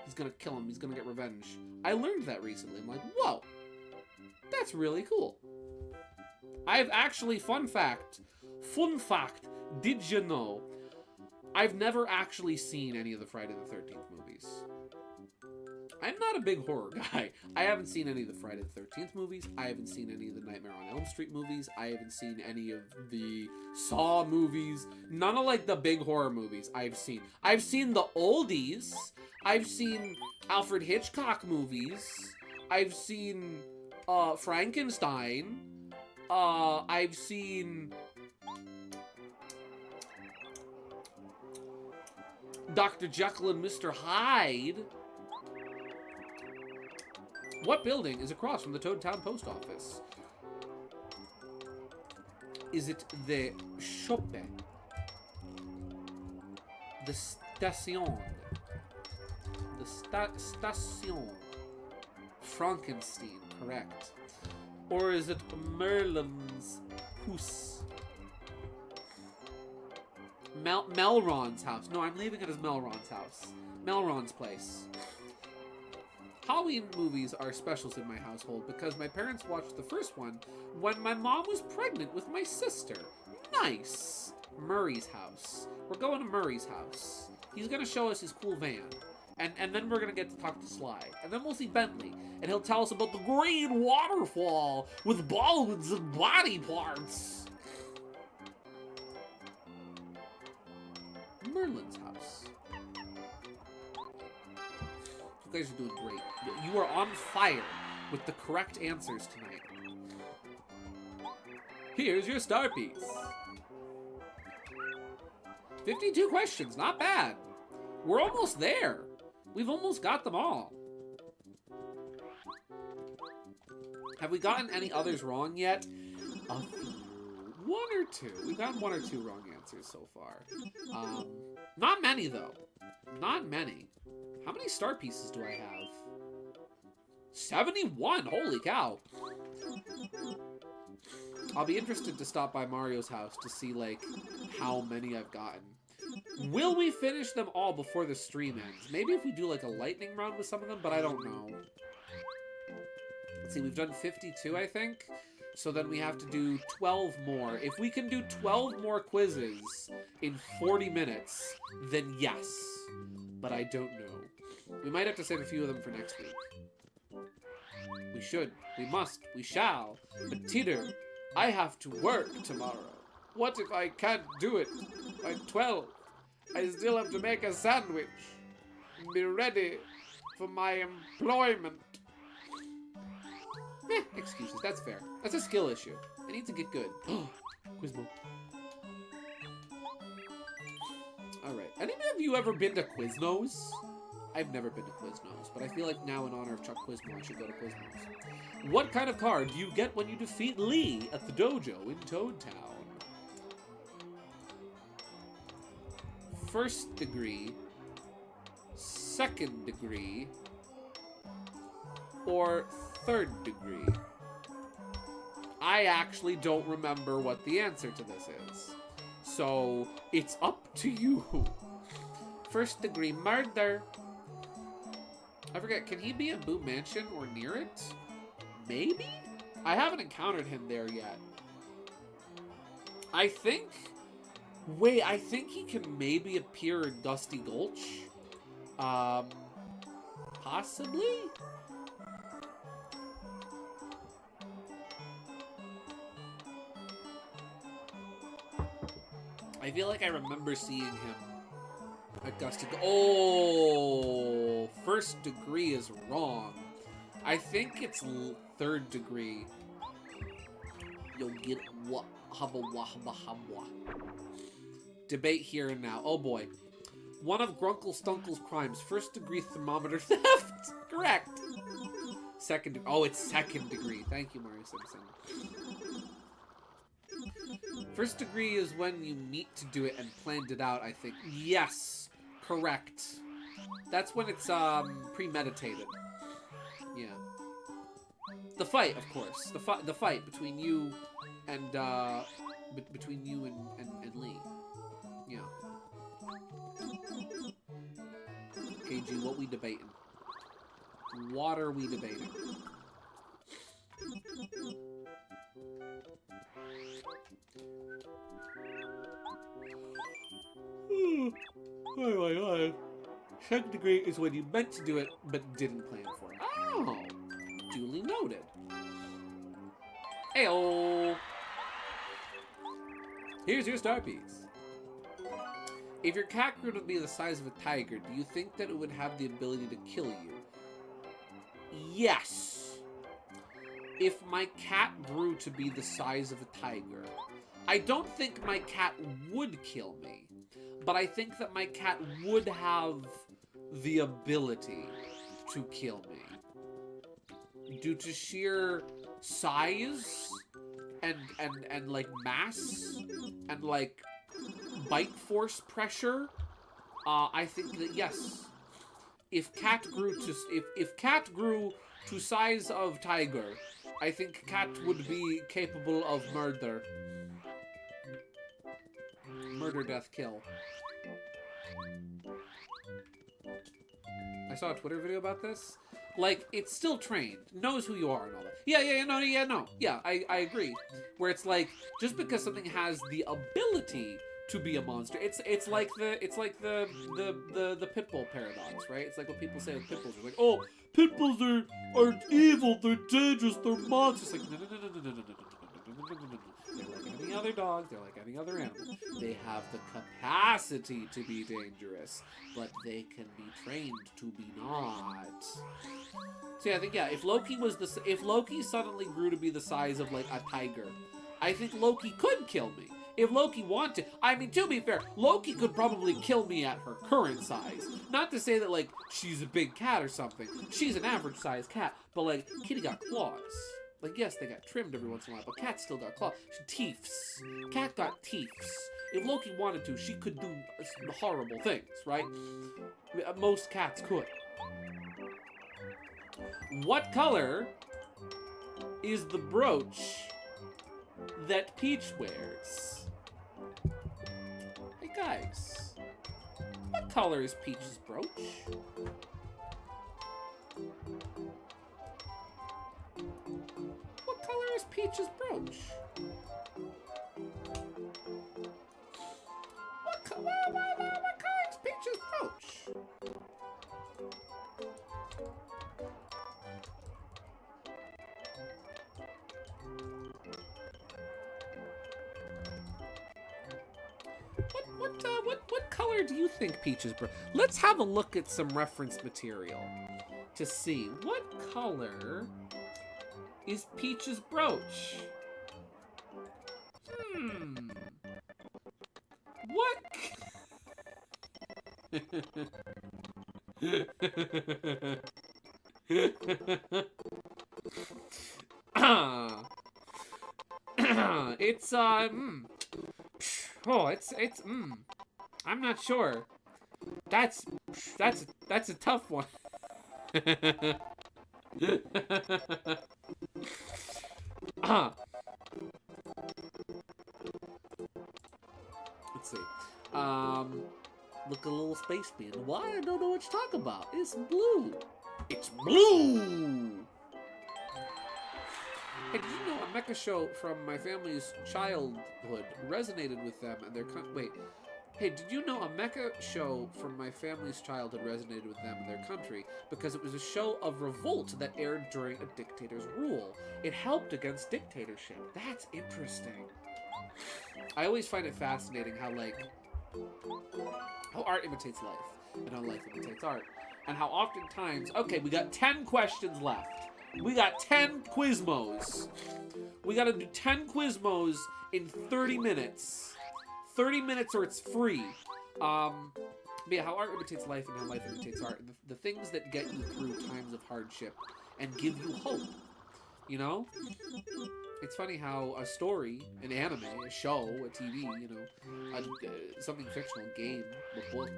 He's gonna kill him, he's gonna get revenge. I learned that recently. I'm like, whoa, that's really cool. I've actually, fun fact, did you know, I've never actually seen any of the Friday the 13th movies. I'm not a big horror guy. I haven't seen any of the Friday the 13th movies. I haven't seen any of the Nightmare on Elm Street movies. I haven't seen any of the Saw movies. None of, like, the big horror movies I've seen. I've seen the oldies. I've seen Alfred Hitchcock movies. I've seen Frankenstein. I've seen Dr. Jekyll and Mr. Hyde. What building is across from the Toadtown Post Office? Is it the Shoppe? The Station? The Station? Frankenstein, correct. Or is it Merlin's house? Melron's house. No, I'm leaving it as Melron's house. Melron's place. Halloween movies are specials in my household because my parents watched the first one when my mom was pregnant with my sister. Nice. Murray's house. We're going to Murray's house. He's going to show us his cool van. And then we're going to get to talk to Sly. And then we'll see Bentley. And he'll tell us about the great waterfall with bones and body parts. Merlin's house. You guys are doing great. You are on fire with the correct answers tonight. Here's your star piece. 52 questions, not bad. We're almost there. We've almost got them all. Have we gotten any others wrong yet? A few. One or two. We've gotten one or two wrong answers so far. Not many, though. Not many. How many star pieces do I have? 71! Holy cow! I'll be interested to stop by Mario's house to see, like, how many I've gotten. Will we finish them all before the stream ends? Maybe if we do, like, a lightning round with some of them, but I don't know. Let's see, we've done 52, I think. So then we have to do 12 more. If we can do 12 more quizzes in 40 minutes, then yes. But I don't know. We might have to save a few of them for next week. We should. We must. We shall. But Teeter, I have to work tomorrow. What if I can't do it by 12? I still have to make a sandwich and be ready for my employment. Excuses, that's fair. That's a skill issue. I need to get good. Quizmo. Alright. Any of you ever been to Quiznos? I've never been to Quiznos, but I feel like now in honor of Chuck Quizmo, I should go to Quiznos. What kind of card do you get when you defeat Lee at the dojo in Toad Town? First degree, second degree, or third degree? I actually don't remember what the answer to this is. So, it's up to you. First degree murder. I forget, can he be in Boo Mansion or near it? Maybe? I haven't encountered him there yet. I think... Wait, I think he can maybe appear in Dusty Gulch. Possibly? I feel like I remember seeing him at Dusty Gulch. Oh, first degree is wrong. I think it's third degree. You'll get what? Hubba wahba hubba. Debate here and now. Oh boy. One of Grunkle Stunkle's crimes. First degree thermometer theft. Correct. Second degree. Oh, it's second degree. Thank you, Mario Simpson. First degree is when you meet to do it and planned it out, I think. Yes. Correct. That's when it's premeditated. Yeah. The fight, of course. The fight between you and between you and Lee. Yeah. KG, what we debating? What are we debating? Oh. Second degree is when you meant to do it, but didn't plan for it. Oh, duly noted. Ayo. Here's your star piece. If your cat grew to be the size of a tiger, do you think that it would have the ability to kill you? Yes. If my cat grew to be the size of a tiger, I don't think my cat would kill me, but I think that my cat would have the ability to kill me due to sheer size and like mass and like bite force pressure. I think that yes, if cat grew to size of tiger, I think cat would be capable of murder. Murder, death, kill. I saw a Twitter video about this. Like, it's still trained, knows who you are and all that. Yeah, I agree. Where it's like, just because something has the ability to be a monster, it's like the pit bull paradox, right? It's like what people say with pit bulls. It's like, oh, Pit bulls are evil, they're dangerous, they're monsters. it's like no. They're like any other dog, they're like any other animal. They have the capacity to be dangerous, but they can be trained to be not. So yeah, I think if Loki suddenly grew to be the size of like a tiger, I think Loki could kill me. If Loki wanted, I mean, to be fair, Loki could probably kill me at her current size. Not to say that, like, she's a big cat or something. She's an average-sized cat, but, like, kitty got claws. Like, yes, they got trimmed every once in a while, but cats still got claws. Teeths. Cat got teeths. If Loki wanted to, she could do horrible things, right? Most cats could. What color is the brooch that Peach wears? Hey guys, what color is Peach's brooch? What color is Peach's brooch? What color is Peach's brooch? What color do you think Peach's brooch? Let's have a look at some reference material to see what color is Peach's brooch. What? It's oh, it's I'm not sure. That's a tough one. Let's see. Look a little space bean. Why? I don't know what you're talking about. It's blue. It's blue. Hey, did you know a mecha show from my family's childhood resonated with them and their wait. Hey, did you know a mecha show from my family's childhood resonated with them and their country because it was a show of revolt that aired during a dictator's rule. It helped against dictatorship. That's interesting. I always find it fascinating how, like, how art imitates life and how life imitates art. And how oftentimes, okay, we got 10 questions left. We got 10 Quizmos. We gotta do 10 Quizmos in 30 minutes. 30 minutes or it's free. But yeah, how art imitates life and how life imitates art. And the things that get you through times of hardship and give you hope. You know? It's funny how a story, an anime, a show, a TV, you know, something fictional, game, a book,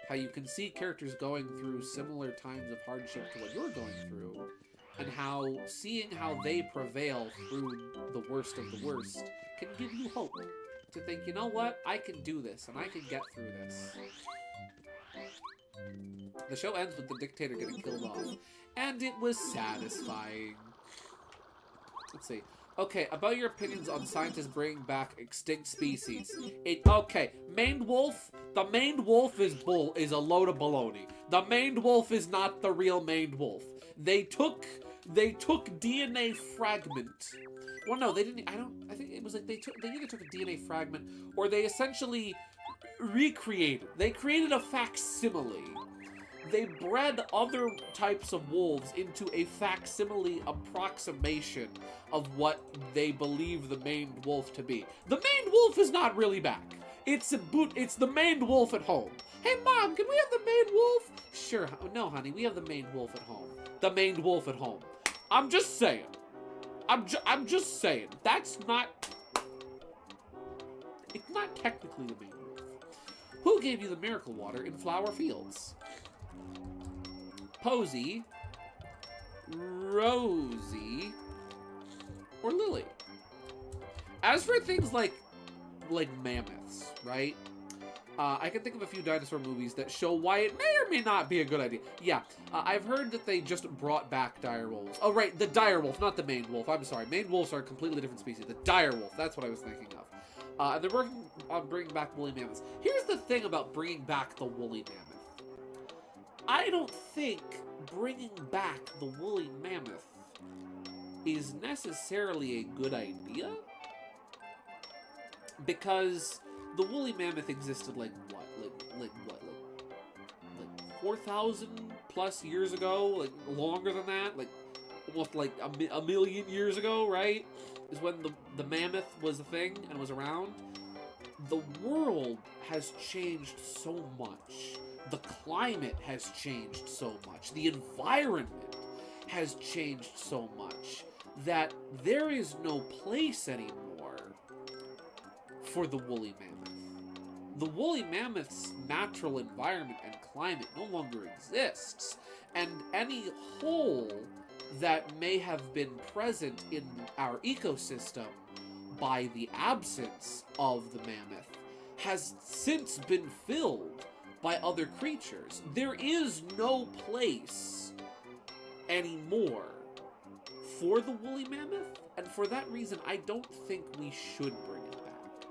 how you can see characters going through similar times of hardship to what you're going through, and how seeing how they prevail through the worst of the worst can give you hope. To think, you know what, I can do this, and I can get through this. The show ends with the dictator getting killed off, and it was satisfying. Let's see. Okay, about your opinions on scientists bringing back extinct species. Okay, maned wolf. The maned wolf is a load of baloney. The maned wolf is not the real maned wolf. They took DNA fragment. Well, no, they didn't. I think it was like they either took a DNA fragment or they essentially recreated. They created a facsimile. They bred other types of wolves into a facsimile approximation of what they believe the maned wolf to be. The maned wolf is not really back. It's the maned wolf at home. Hey, Mom, can we have the maned wolf? Sure. No, honey, we have the maned wolf at home. The maned wolf at home. I'm just saying. I'm just saying. That's not... It's not technically the maned wolf. Who gave you the miracle water in Flower Fields? Posey, Rosie, or Lily. As for things like mammoths, right? I can think of a few dinosaur movies that show why it may or may not be a good idea. Yeah, I've heard that they just brought back dire wolves. Oh, right, the dire wolf, not the maned wolf. I'm sorry. Maned wolves are a completely different species. The dire wolf, that's what I was thinking of. And they're working on bringing back woolly mammoths. Here's the thing about bringing back the woolly mammoth. I don't think bringing back the woolly mammoth is necessarily a good idea. Because the woolly mammoth existed like 4,000 plus years ago, like longer than that, like almost like a million years ago, right? Is when the mammoth was a thing and was around. The world has changed so much. The climate has changed so much. The environment has changed so much that there is no place anymore for the woolly mammoth. The woolly mammoth's natural environment and climate no longer exists, and any hole that may have been present in our ecosystem by the absence of the mammoth has since been filled by other creatures. There is no place anymore for the woolly mammoth, and for that reason, I don't think we should bring it back.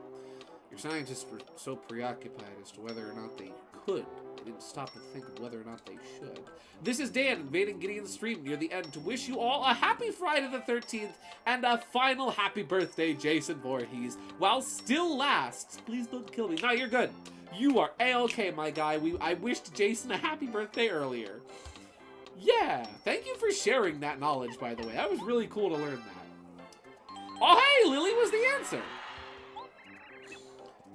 Your scientists were so preoccupied as to whether or not they could, they didn't stop to think of whether or not they should. This is Dan invading Gideon's stream near the end to wish you all a happy Friday the 13th and a final happy birthday, Jason Voorhees. While still lasts, please don't kill me. No, you're good. You are A-okay, my guy. I wished Jason a happy birthday earlier. Yeah, thank you for sharing that knowledge, by the way. That was really cool to learn that. Oh, hey, Lily was the answer.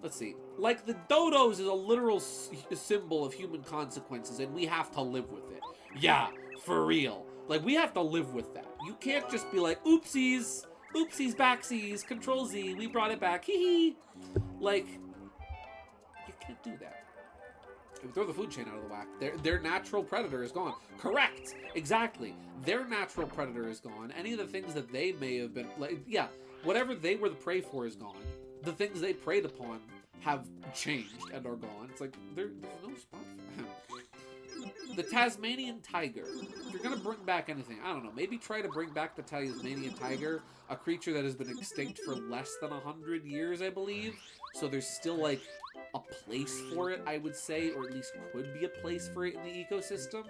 Let's see. Like, the dodos is a literal symbol of human consequences, and we have to live with it. Yeah, for real. Like, we have to live with that. You can't just be like, oopsies, oopsies, backsies, control Z, we brought it back, hee hee. Like, you can't do that. We throw the food chain out of the whack. Their natural predator is gone. Correct. Exactly. Their natural predator is gone. Any of the things that they may have been, like, yeah, whatever they were the prey for is gone. The things they preyed upon have changed and are gone. It's like, there's no spot for them. The Tasmanian tiger. If you're going to bring back anything, I don't know, maybe try to bring back the Tasmanian tiger, a creature that has been extinct for less than 100 years, I believe. So there's still, like, a place for it, I would say, or at least could be a place for it in the ecosystem.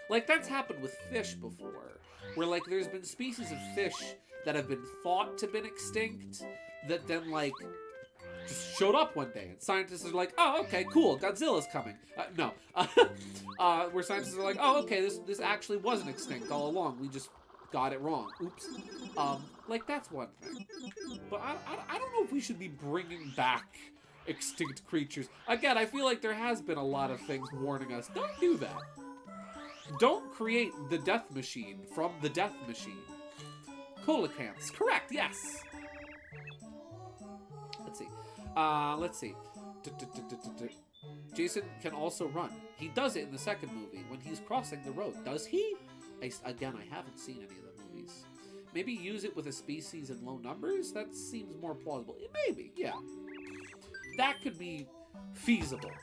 Like, that's happened with fish before, where, like, there's been species of fish that have been thought to have been extinct that then, like, just showed up one day, and scientists are like, oh, okay, cool, Godzilla's coming. No. Where scientists are like, oh, okay, this actually wasn't extinct all along, we just got it wrong. Oops. Like, that's one thing. But I don't know if we should be bringing back extinct creatures. Again, I feel like there has been a lot of things warning us, don't do that. Don't create the death machine from the death machine. Coelacanths, correct, yes. Let's see. Jason can also run. He does it in the second movie when he's crossing the road. Does he? Again, I haven't seen any of the movies. Maybe use it with a species in low numbers? That seems more plausible. Maybe, yeah. That could be feasible. Let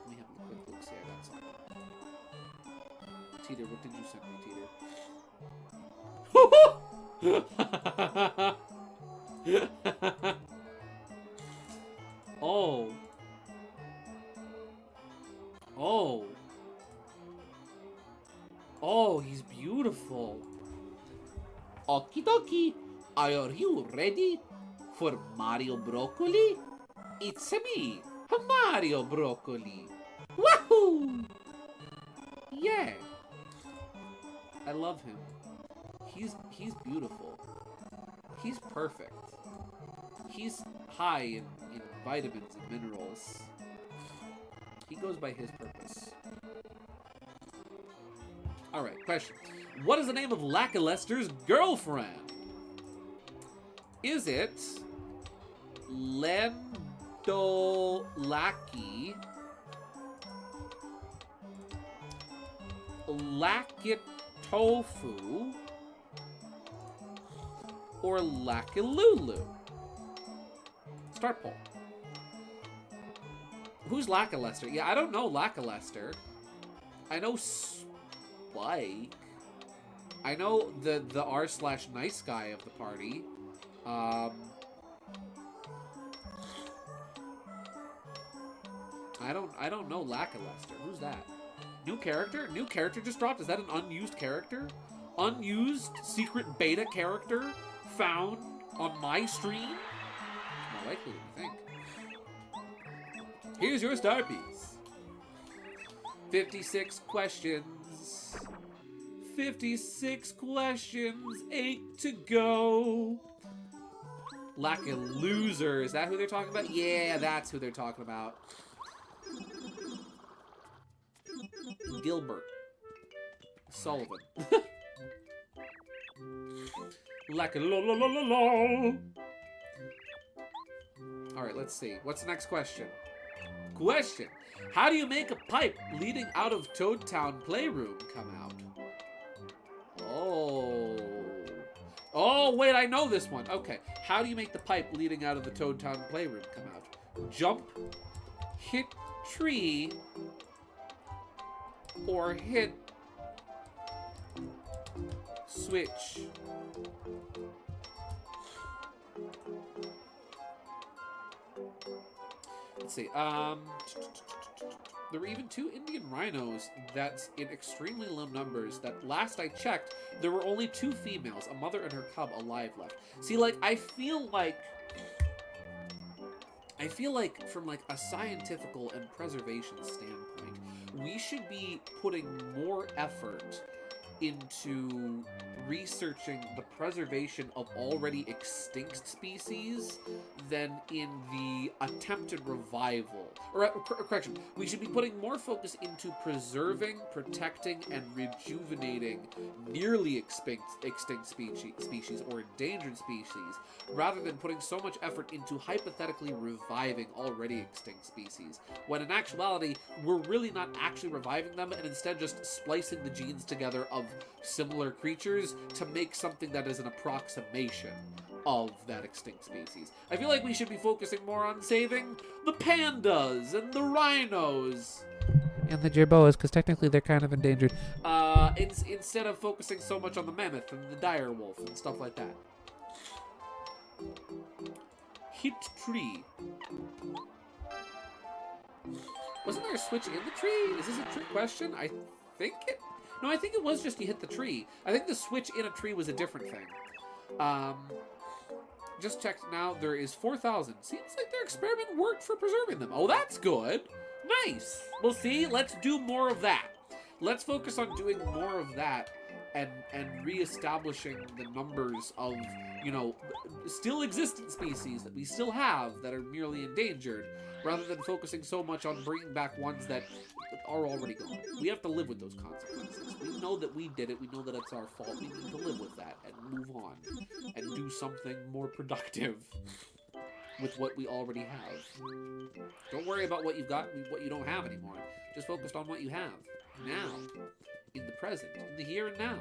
me have a quick look, see, I got something. Teeter, what did you send me, Teeter? Oh. Oh. Oh, he's beautiful. Okie dokie. Are you ready for Mario Broccoli? It's me, Mario Broccoli. Wahoo! Yeah. I love him. He's beautiful. He's perfect. He's high in vitamins and minerals. He goes by his purpose. Alright, question. What is the name of Lackalester's girlfriend? Is it Lendolaki, Lackitofu, or Lackilulu? Start poll. Who's Lackalester? Yeah, I don't know Lackalester. I know Spike. I know the r/nice guy of the party. I don't know Lackalester. Who's that? New character? New character just dropped? Is that an unused character? Unused secret beta character found on my stream? More likely than you think. Here's your star piece. 56 questions. 56 questions. 8 to go. Lack a loser. Is that who they're talking about? Yeah, that's who they're talking about. Gilbert. Sullivan. Like a lol. Alright, let's see. What's the next question? Question. How do you make a pipe leading out of Toad Town Playroom come out? Oh. Oh, wait, I know this one. Okay. How do you make the pipe leading out of the Toad Town Playroom come out? Jump, hit tree, or hit switch. Let's see. There were even 2 Indian rhinos that's in extremely low numbers that last I checked, there were only 2 females, a mother and her cub, alive left. See, like, I feel like from, like, a scientifical and preservation standpoint, we should be putting more effort into researching the preservation of already extinct species than in the attempted revival. Or, correction, we should be putting more focus into preserving, protecting, and rejuvenating nearly extinct species or endangered species, rather than putting so much effort into hypothetically reviving already extinct species, when in actuality, we're really not actually reviving them, and instead just splicing the genes together of similar creatures to make something that is an approximation of that extinct species. I feel like we should be focusing more on saving the pandas and the rhinos. And the jerboas, because technically they're kind of endangered. Instead of focusing so much on the mammoth and the dire wolf and stuff like that. Hit tree. Wasn't there a switch in the tree? Is this a trick question? I think it... No, I think it was just you hit the tree. I think the switch in a tree was a different thing. Just checked now. There is 4,000. Seems like their experiment worked for preserving them. Oh, that's good. Nice. We'll see. Let's do more of that. Let's focus on doing more of that and reestablishing the numbers of, you know, still existent species that we still have that are merely endangered, rather than focusing so much on bringing back ones that are already gone. We have to live with those consequences. We know that we did it. We know that it's our fault. We need to live with that and move on and do something more productive with what we already have. Don't worry about what you've got and what you don't have anymore. Just focus on what you have now, in the present, in the here and now,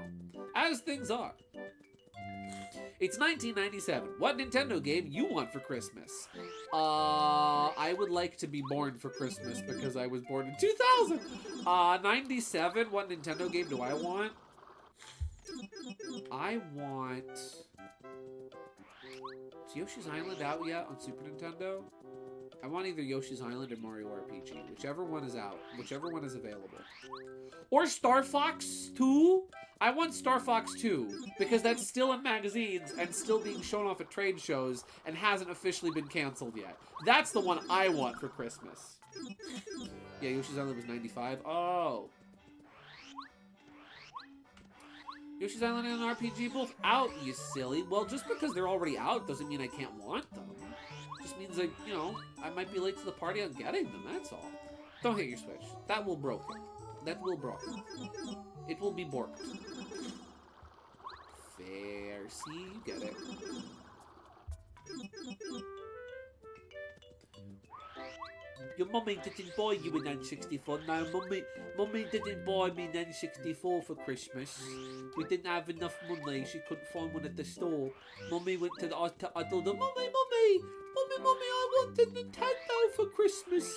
as things are. It's 1997. What Nintendo game you want for Christmas? I would like to be born for Christmas because I was born in 2000. 97. What Nintendo game do I want? I want... Is Yoshi's Island out yet on Super Nintendo? I want either Yoshi's Island or Mario RPG. Whichever one is out. Whichever one is available. Or Star Fox 2? I want Star Fox 2, because that's still in magazines and still being shown off at trade shows and hasn't officially been canceled yet. That's the one I want for Christmas. Yeah, Yoshi's Island was 95. Oh. Yoshi's Island and RPG both out, you silly. Well, just because they're already out doesn't mean I can't want them. Just means that, you know, I might be late to the party on getting them, that's all. Don't hit your Switch. That will broke it. That will broke it. It will be borked. Fair. See, you get it. Your mummy didn't buy you an N64. No, mummy didn't buy me an N64 for Christmas. We didn't have enough money. She couldn't find one at the store. Mummy went to the... I told her, Mummy, I want the Nintendo for Christmas.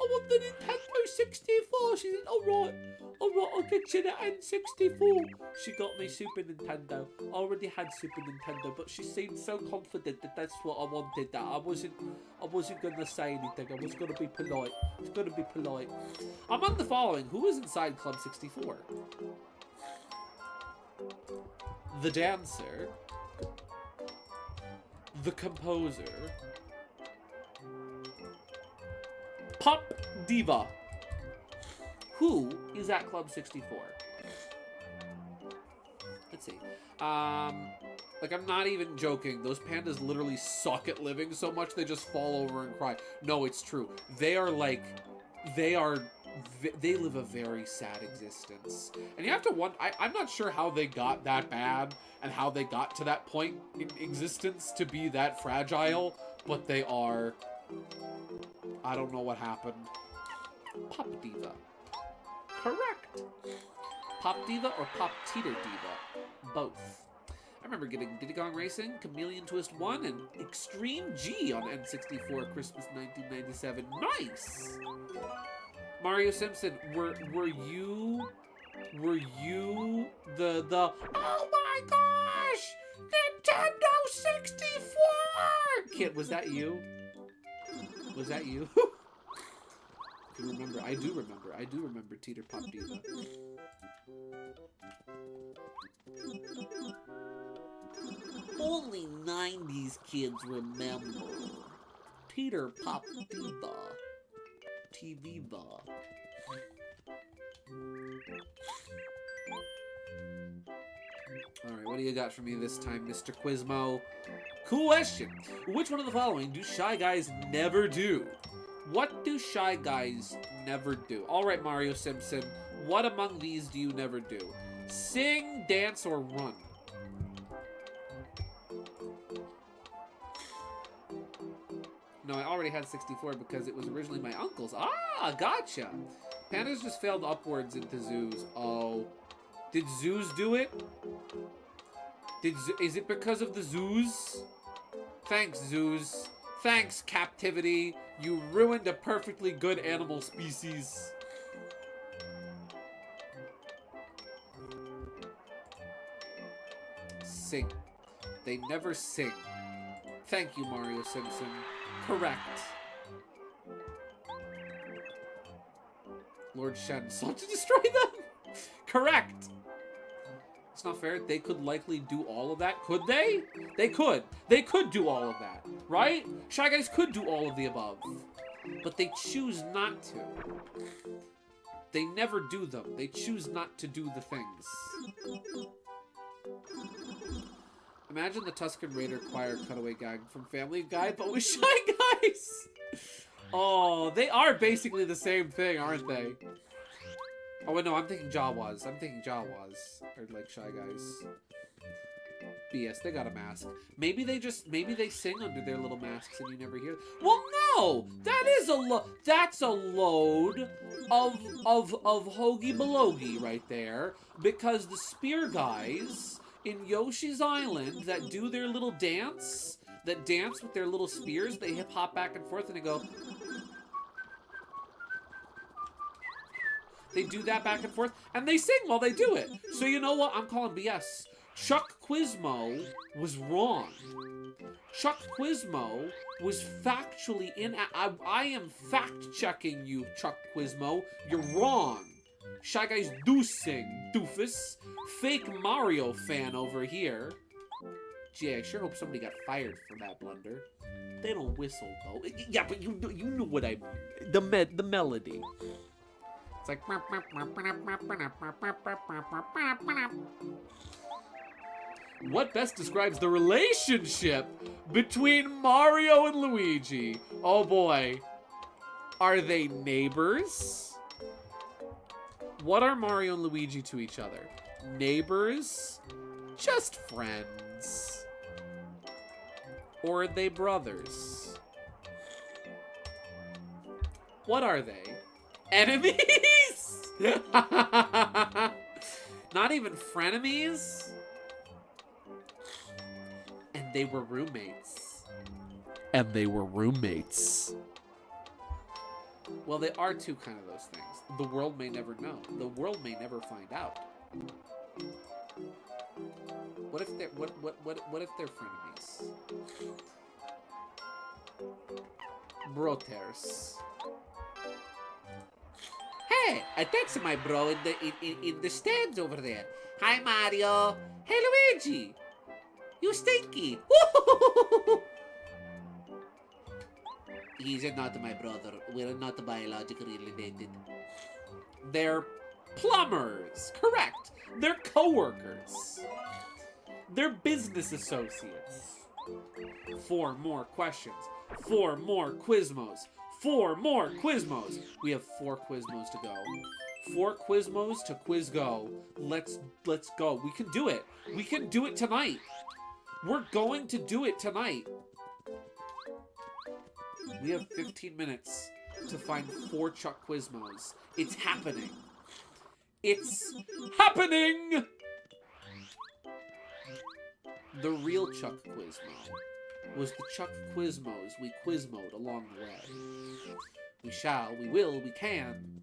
I want the Nintendo 64. She said, alright, I'll get you the N64. She got me Super Nintendo. I already had Super Nintendo, but she seemed so confident that that's what I wanted. That I wasn't gonna say anything. I was gonna be polite. I was gonna be polite. Among the following, who is inside Club 64? The dancer, the composer, Pop Diva. Who is at Club 64? Let's see. Like, I'm not even joking. Those pandas literally suck at living so much they just fall over and cry. No, it's true. They are they live a very sad existence. And you have to wonder, I'm not sure how they got that bad and how they got to that point in existence to be that fragile, but they are. I don't know what happened. Pop Diva. Correct. Pop Diva or Pop Teeter Diva? Both. I remember getting Diddy Kong Racing, Chameleon Twist 1, and Extreme G on N64 Christmas 1997. Nice! Mario Simpson, were you the oh my gosh! Nintendo 64 kid, was that you? Was that you? You remember? I do remember Teeter Pop Diva. Only 90s kids remember. Teeter Pop Diva. TV Bar. Alright, what do you got for me this time, Mr. Quizmo? Question! Which one of the following do Shy Guys never do? What do Shy Guys never do? Alright, Mario Simpson, what among these do you never do? Sing, dance, or run? No, I already had 64 because it was originally my uncle's. Ah, gotcha! Pandas just failed upwards into zoos. Oh. Did zoos do it? Is it because of the zoos? Thanks, zoos. Thanks, captivity. You ruined a perfectly good animal species. Sing. They never sing. Thank you, Mario Simpson. Correct. Lord Shen sought to destroy them? Correct. It's not fair. They could likely do all of that. Could they? They could. They could do all of that. Right? Shy Guys could do all of the above. But they choose not to. They never do them. They choose not to do the things. Imagine the Tusken Raider choir cutaway gag from Family Guy, but with Shy Guys! Oh, they are basically the same thing, aren't they? Oh, wait, no, I'm thinking Jawas. I'm thinking Jawas. Or, like, Shy Guys. BS, they got a mask. Maybe they sing under their little masks and you never hear. Well, no! That is that's a load of Hoagie Belogie right there. Because the Spear Guys in Yoshi's Island that do their little dance, that dance with their little spears, they hop back and forth and they go. They do that back and forth, and they sing while they do it. So you know what? I'm calling BS. Chuck Quizmo was wrong. Chuck Quizmo was factually I am fact-checking you, Chuck Quizmo. You're wrong. Shy Guys do sing, doofus. Fake Mario fan over here. Gee, I sure hope somebody got fired for that blunder. They don't whistle, though. Yeah, but you know what I mean. The melody. It's like... What best describes the relationship between Mario and Luigi? Oh boy. Are they neighbors? What are Mario and Luigi to each other? Neighbors? Just friends? Or are they brothers? What are they? Enemies? Not even frenemies? And they were roommates. And they were roommates. Well, they are two kind of those things. The world may never know. The world may never find out. What if they're what if they're frenemies? Brothers. Hey, that's my bro in the stands over there. Hi, Mario. Hey, Luigi. You stinky. He's not my brother. We're not biologically related. They're plumbers. Correct. They're co-workers. They're business associates. 4 more questions. 4 more Quizmos. 4 more Quizmos. We have 4 Quizmos to go. 4 Quizmos to Quiz Go. Let's go. We can do it. We can do it tonight. We're going to do it tonight. We have 15 minutes to find 4 Chuck Quizmos. It's happening. It's happening! The real Chuck Quizmo was the Chuck Quizmos we Quizmoed along the way. We shall, we will, we can.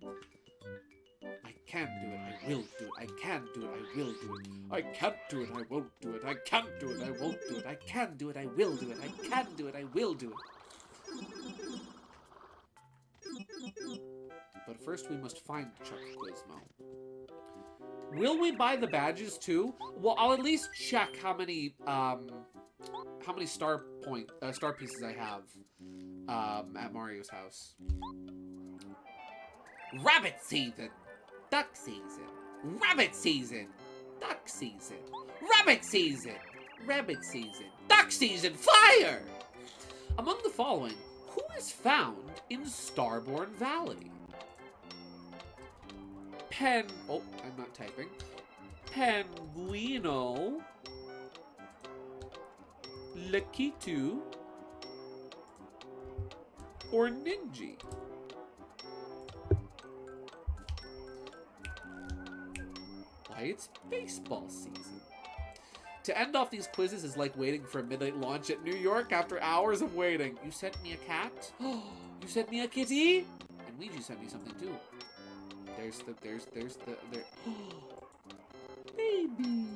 I can do it, I will do it. I can do it, I will do it. I can't do it, I won't do it. I can't do it, I won't do it. I can do it, I will do it. I can do it, I will do it. But first we must find Chuck Quizmo. Will we buy the badges too? Well, I'll at least check how many star pieces I have at Mario's house. Rabbit season, duck season, rabbit season, duck season, rabbit season, rabbit season, duck season, fire! Among the following, who is found in Starborn Valley? Oh, I'm not typing. Penguino, Lakitu, or Ninja? Why, it's baseball season. To end off these quizzes is like waiting for a midnight launch at New York after hours of waiting. You sent me a cat? You sent me a kitty? And Ouija sent me something too. There's the baby.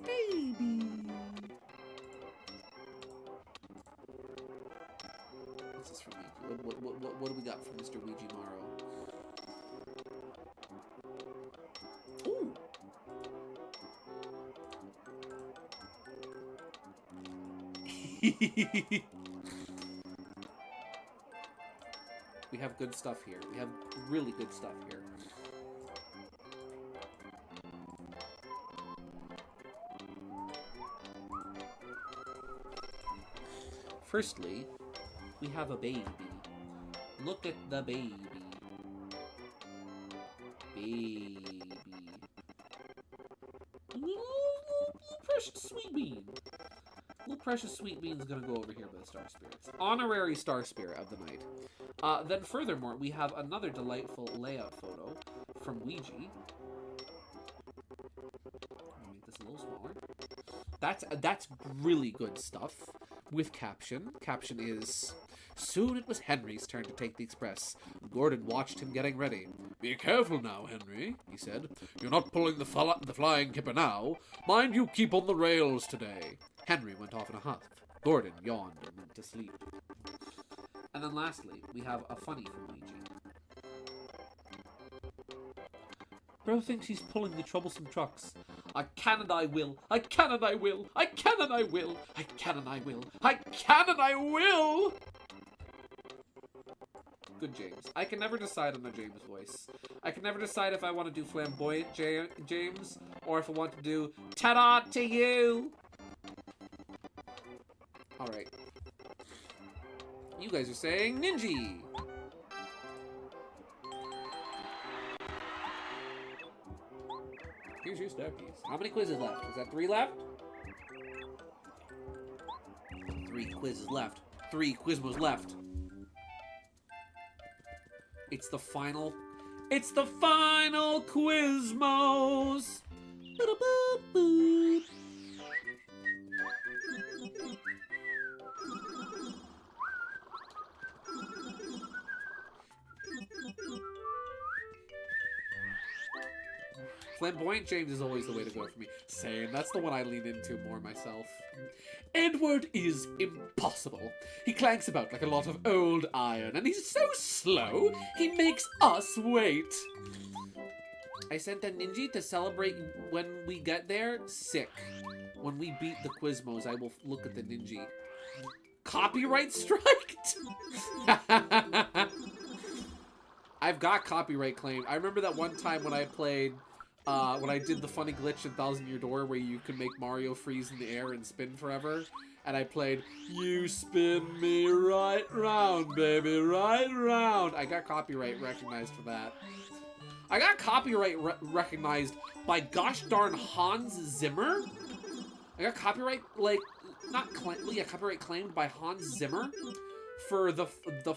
Baby. What's this from Ouija? What do we got from Mr. Ouija Morrow? Ooh. We have good stuff here. We have really good stuff here. Firstly, we have a baby. Look at the baby. Baby. Little precious sweet bean. Little precious sweet bean is gonna go over here by the Star Spirits. Honorary Star Spirit of the night. Then furthermore, we have another delightful layout photo from Ouija. Make this a little smaller. That's really good stuff. With caption. Caption is, soon it was Henry's turn to take the express. Gordon watched him getting ready. Be careful now, Henry, he said. You're not pulling the flying kipper now. Mind you keep on the rails today. Henry went off in a huff. Gordon yawned and went to sleep. And then lastly, we have a funny from Ouija. Bro thinks he's pulling the troublesome trucks. I can and I will. I can and I will. I can and I will. I can and I will. I can and I will. Good James. I can never decide on a James voice. I can never decide if I want to do flamboyant James or if I want to do ta-da to you. Alright. You guys are saying Ninja. Here's your star piece. How many quizzes left? Is that 3 left? 3 quizzes left. 3 Quizmos left. It's the final. It's the final Quizmos. Ba-da-ba-boop. Flamboyant James is always the way to go for me. Same. That's the one I lean into more myself. Edward is impossible. He clanks about like a lot of old iron, and he's so slow, he makes us wait. I sent a Ninja to celebrate when we get there. Sick. When we beat the Quizmos, I will look at the Ninja. Copyright striked? I've got copyright claim. I remember that one time when I played when I did the funny glitch in Thousand Year Door where you can make Mario freeze in the air and spin forever. And I played, "You spin me right round, baby, right round." I got copyright recognized for that. I got copyright recognized by gosh darn Hans Zimmer. I got copyright, like, copyright claimed by Hans Zimmer for the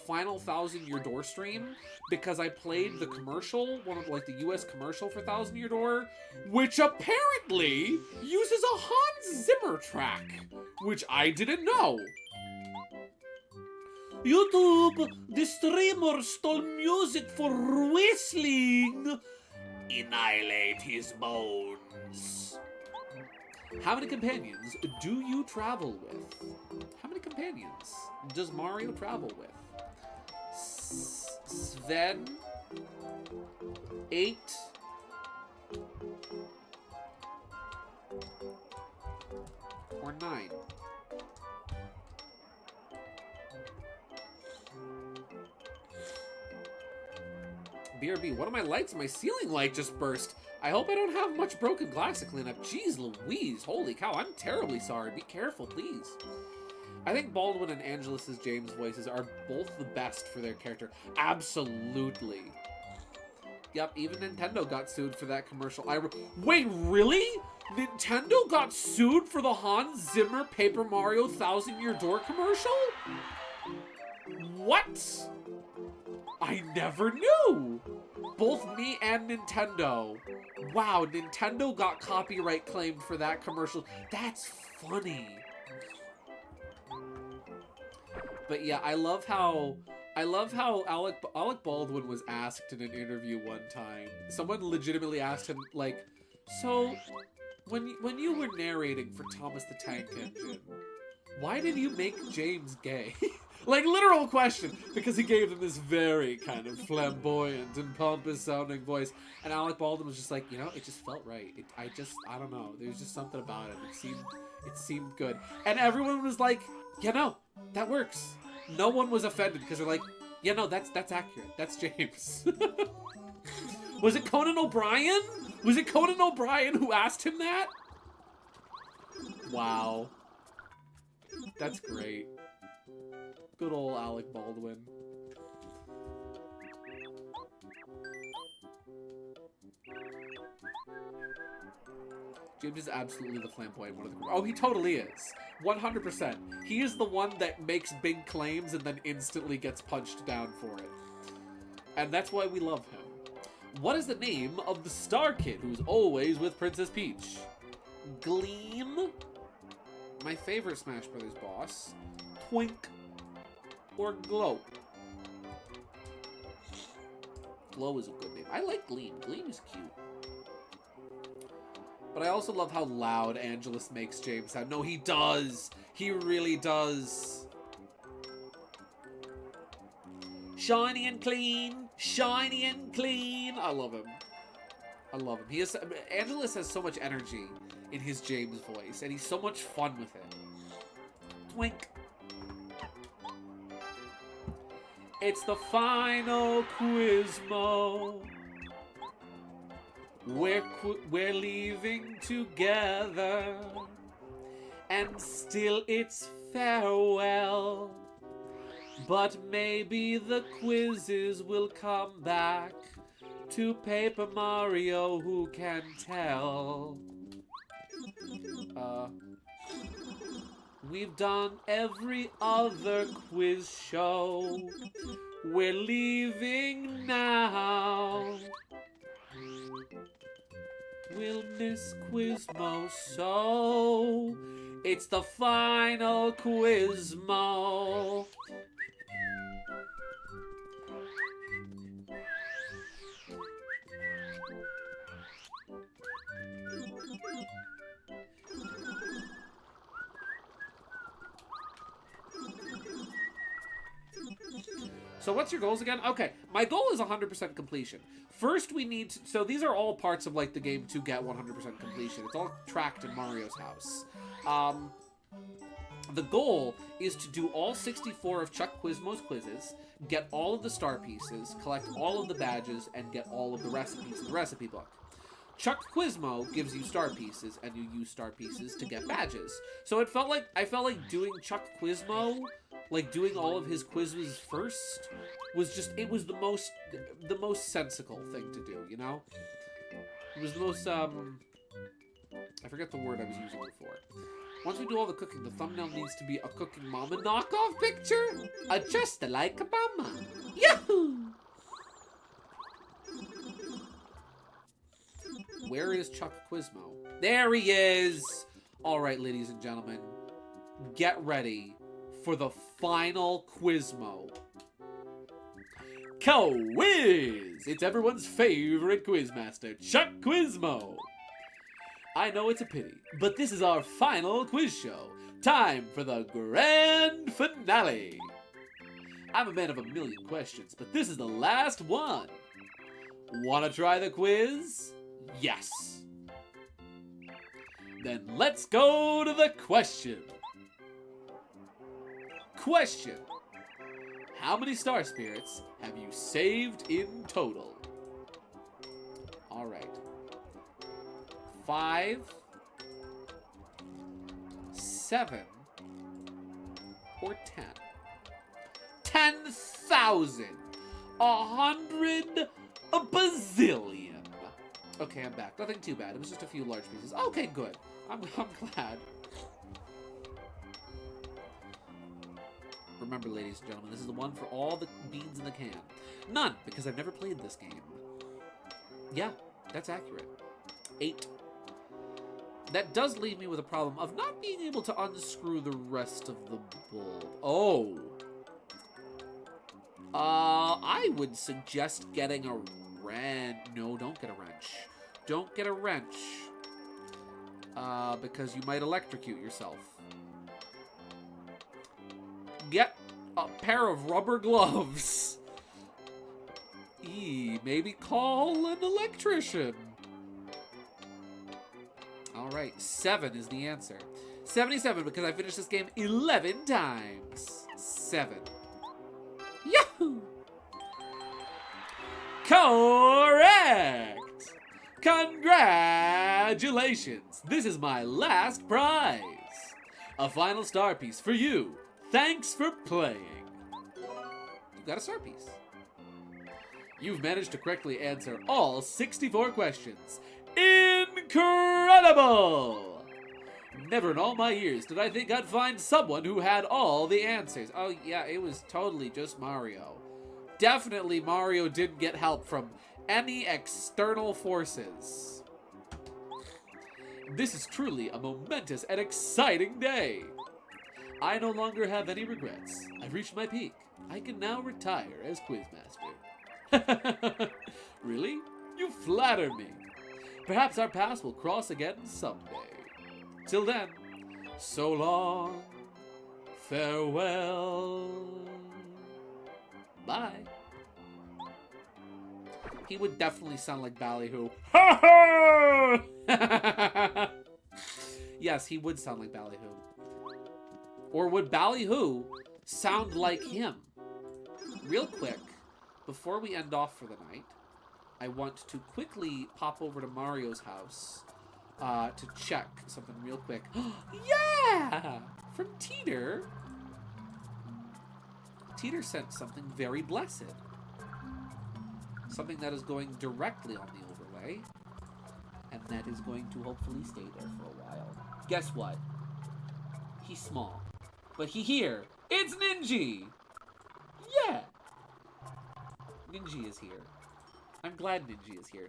final 1,000 Year Door stream because I played the commercial, one of like the US commercial for 1,000 Year Door, which apparently uses a Hans Zimmer track, which I didn't know. YouTube, the streamer stole music for whistling. Annihilate his bones. How many companions do you travel with? How many companions does Mario travel with? Sven, 8, or 9? BRB, one of my lights, my ceiling light just burst. I hope I don't have much broken glass to clean up. Jeez Louise, holy cow, I'm terribly sorry. Be careful, please. I think Baldwin and Angelus's James voices are both the best for their character. Absolutely. Yep, even Nintendo got sued for that commercial. Wait, really? Nintendo got sued for the Hans Zimmer Paper Mario 1,000 Year Door commercial? What? I never knew! Both me and Nintendo. Wow, Nintendo got copyright claimed for that commercial. That's funny. But yeah, I love how Alec Baldwin was asked in an interview one time. Someone legitimately asked him, like, so when you were narrating for Thomas the Tank Engine, why did you make James gay? Like, literal question, because he gave him this very kind of flamboyant and pompous sounding voice. And Alec Baldwin was just like, you know, it just felt right. I don't know. There's just something about it. It seemed good. And everyone was like, yeah, no, that works. No one was offended because they're like, yeah, no, that's accurate. That's James. Was it Conan O'Brien? Was it Conan O'Brien who asked him that? Wow. That's great. Good old Alec Baldwin. James is absolutely the flamboyant one of the group. Oh, he totally is. 100%. He is the one that makes big claims and then instantly gets punched down for it. And that's why we love him. What is the name of the star kid who's always with Princess Peach? Gleam? My favorite Smash Brothers boss. Twink. Or Glow. Glow is a good name. I like Gleam. Gleam is cute. But I also love how loud Angelus makes James sound. No, he does. He really does. Shiny and clean. Shiny and clean. I love him. I love him. Angelus has so much energy in his James voice, and he's so much fun with it. Twink. It's the final Quizmo. We're leaving together, and still it's farewell. But maybe the quizzes will come back to Paper Mario, who can tell? We've done every other quiz show. We're leaving now. We'll miss Quizmo so. It's the final Quizmo. So what's your goals again? Okay, my goal is 100% completion. First we need to, so these are all parts of like the game to get 100% completion. It's all tracked in Mario's house. The goal is to do all 64 of Chuck Quizmo's quizzes, get all of the star pieces, collect all of the badges, and get all of the recipes in the recipe book. Chuck Quizmo gives you star pieces, and you use star pieces to get badges. So I felt like doing Chuck Quizmo, like doing all of his quizzes first, was just, it was the most sensical thing to do, you know? It was the most, I forget the word I was using before. Once we do all the cooking, the thumbnail needs to be a Cooking Mama knockoff picture, just like a mama. Yahoo! Where is Chuck Quizmo? There he is! Alright, ladies and gentlemen, get ready for the final Quizmo. Kaaaa-wiiiizzz! It's everyone's favorite quizmaster, Chuck Quizmo! I know it's a pity, but this is our final quiz show. Time for the grand finale. I'm a man of a million questions, but this is the last one. Wanna try the quiz? Yes. Then let's go to the question. Question. How many star spirits have you saved in total? All right. 5, 7, or 10? 10,000, 100, a bazillion. Okay, I'm back. Nothing too bad. It was just a few large pieces. Okay, good. I'm glad. Remember, ladies and gentlemen, this is the one for all the beans in the can. None, because I've never played this game. Yeah, that's accurate. 8. That does leave me with a problem of not being able to unscrew the rest of the bulb. Oh. I would suggest getting a wrench. No, don't get a wrench. Don't get a wrench. Because you might electrocute yourself. Get a pair of rubber gloves. Maybe call an electrician. Alright, 7 is the answer. 77, because I finished this game 11 times. 7. Yahoo! Correct! Congratulations! This is my last prize. A final star piece for you. Thanks for playing. You got a star piece. You've managed to correctly answer all 64 questions. Incredible! Never in all my years did I think I'd find someone who had all the answers. Oh yeah, it was totally just Mario. Definitely Mario didn't get help from any external forces. This is truly a momentous and exciting day. I no longer have any regrets. I've reached my peak. I can now retire as Quizmaster. Really? You flatter me. Perhaps our paths will cross again someday. Till then, so long, farewell, bye. He would definitely sound like Ballyhoo. Ha ha! Yes, he would sound like Ballyhoo. Or would Ballyhoo sound like him? Real quick, before we end off for the night, I want to quickly pop over to Mario's house to check something real quick. Yeah! From Teeter. Teeter sent something very blessed. Something that is going directly on the overlay. And that is going to hopefully stay there for a while. Guess what? He's small. But he here. It's Ninji! Yeah! Ninji is here. I'm glad Ninji is here.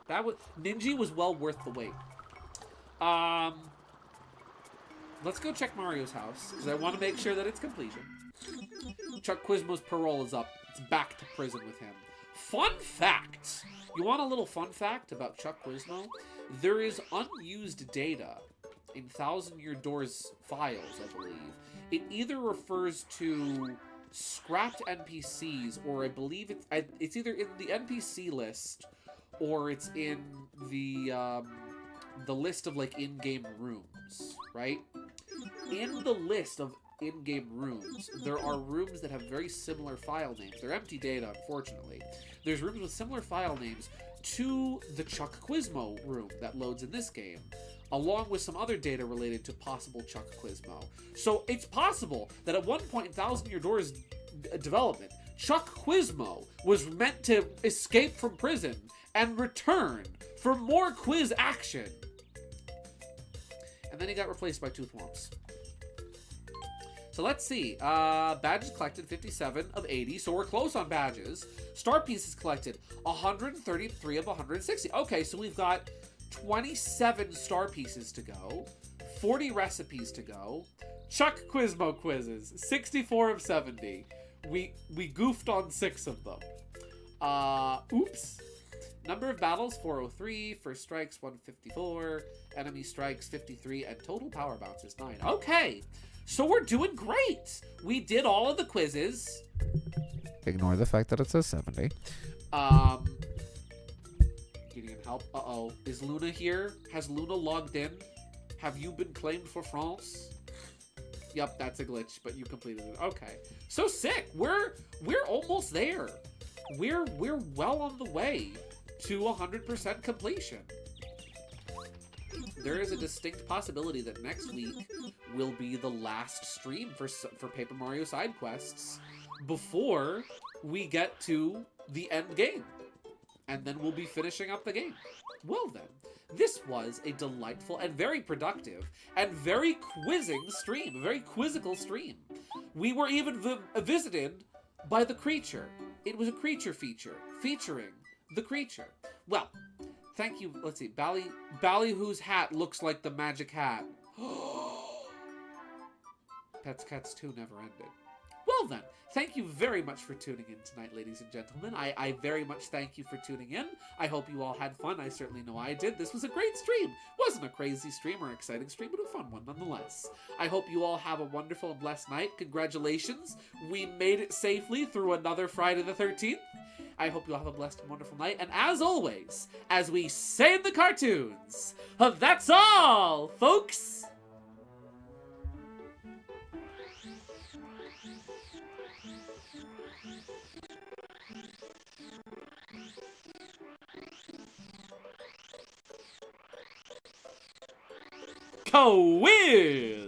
Ninji was well worth the wait. Let's go check Mario's house, because I want to make sure that it's completion. Chuck Quizmo's parole is up. It's back to prison with him. Fun fact! You want a little fun fact about Chuck Quizmo? There is unused data in Thousand Year Door's files, I believe. It either refers to scrapped NPCs, or I believe it's either in the NPC list, or it's in the list of like in-game rooms, right? In the list of in-game rooms, there are rooms that have very similar file names. They're empty data, unfortunately. There's rooms with similar file names to the Chuck Quizmo room that loads in this game, along with some other data related to possible Chuck Quizmo. So it's possible that at one point in Thousand Year Door's development, Chuck Quizmo was meant to escape from prison and return for more quiz action. And then he got replaced by Tooth Wumps. So let's see. Badges collected 57 of 80, so we're close on badges. Star pieces collected 133 of 160. Okay, so we've got 27 star pieces to go, 40 recipes to go. Chuck Quizmo quizzes, 64 of 70. We goofed on 6 of them. Oops. Number of battles, 403. First strikes, 154. Enemy strikes, 53. And total power bounces, 9. Okay, so we're doing great. We did all of the quizzes. Ignore the fact that it says 70. Getting help. Uh-oh. Is Luna here? Has Luna logged in? Have you been claimed for France? Yep, that's a glitch, but you completed it. Okay. So sick. We're almost there. We're well on the way to 100% completion. There is a distinct possibility that next week will be the last stream for Paper Mario side quests before we get to the end game. And then we'll be finishing up the game. Well then, this was a delightful and very productive and very quizzing stream, a very quizzical stream. We were even visited by the creature. It was a creature feature, featuring the creature. Well, thank you. Let's see. Ballyhoo's hat looks like the magic hat. Pets Cats 2 never ended. Well then, thank you very much for tuning in tonight, ladies and gentlemen. I very much thank you for tuning in. I hope you all had fun. I certainly know I did. This was a great stream. Wasn't a crazy stream or exciting stream, but a fun one nonetheless. I hope you all have a wonderful and blessed night. Congratulations. We made it safely through another Friday the 13th. I hope you all have a blessed and wonderful night. And as always, as we say in the cartoons, that's all, folks! Kaaaa-wiiiiizzz!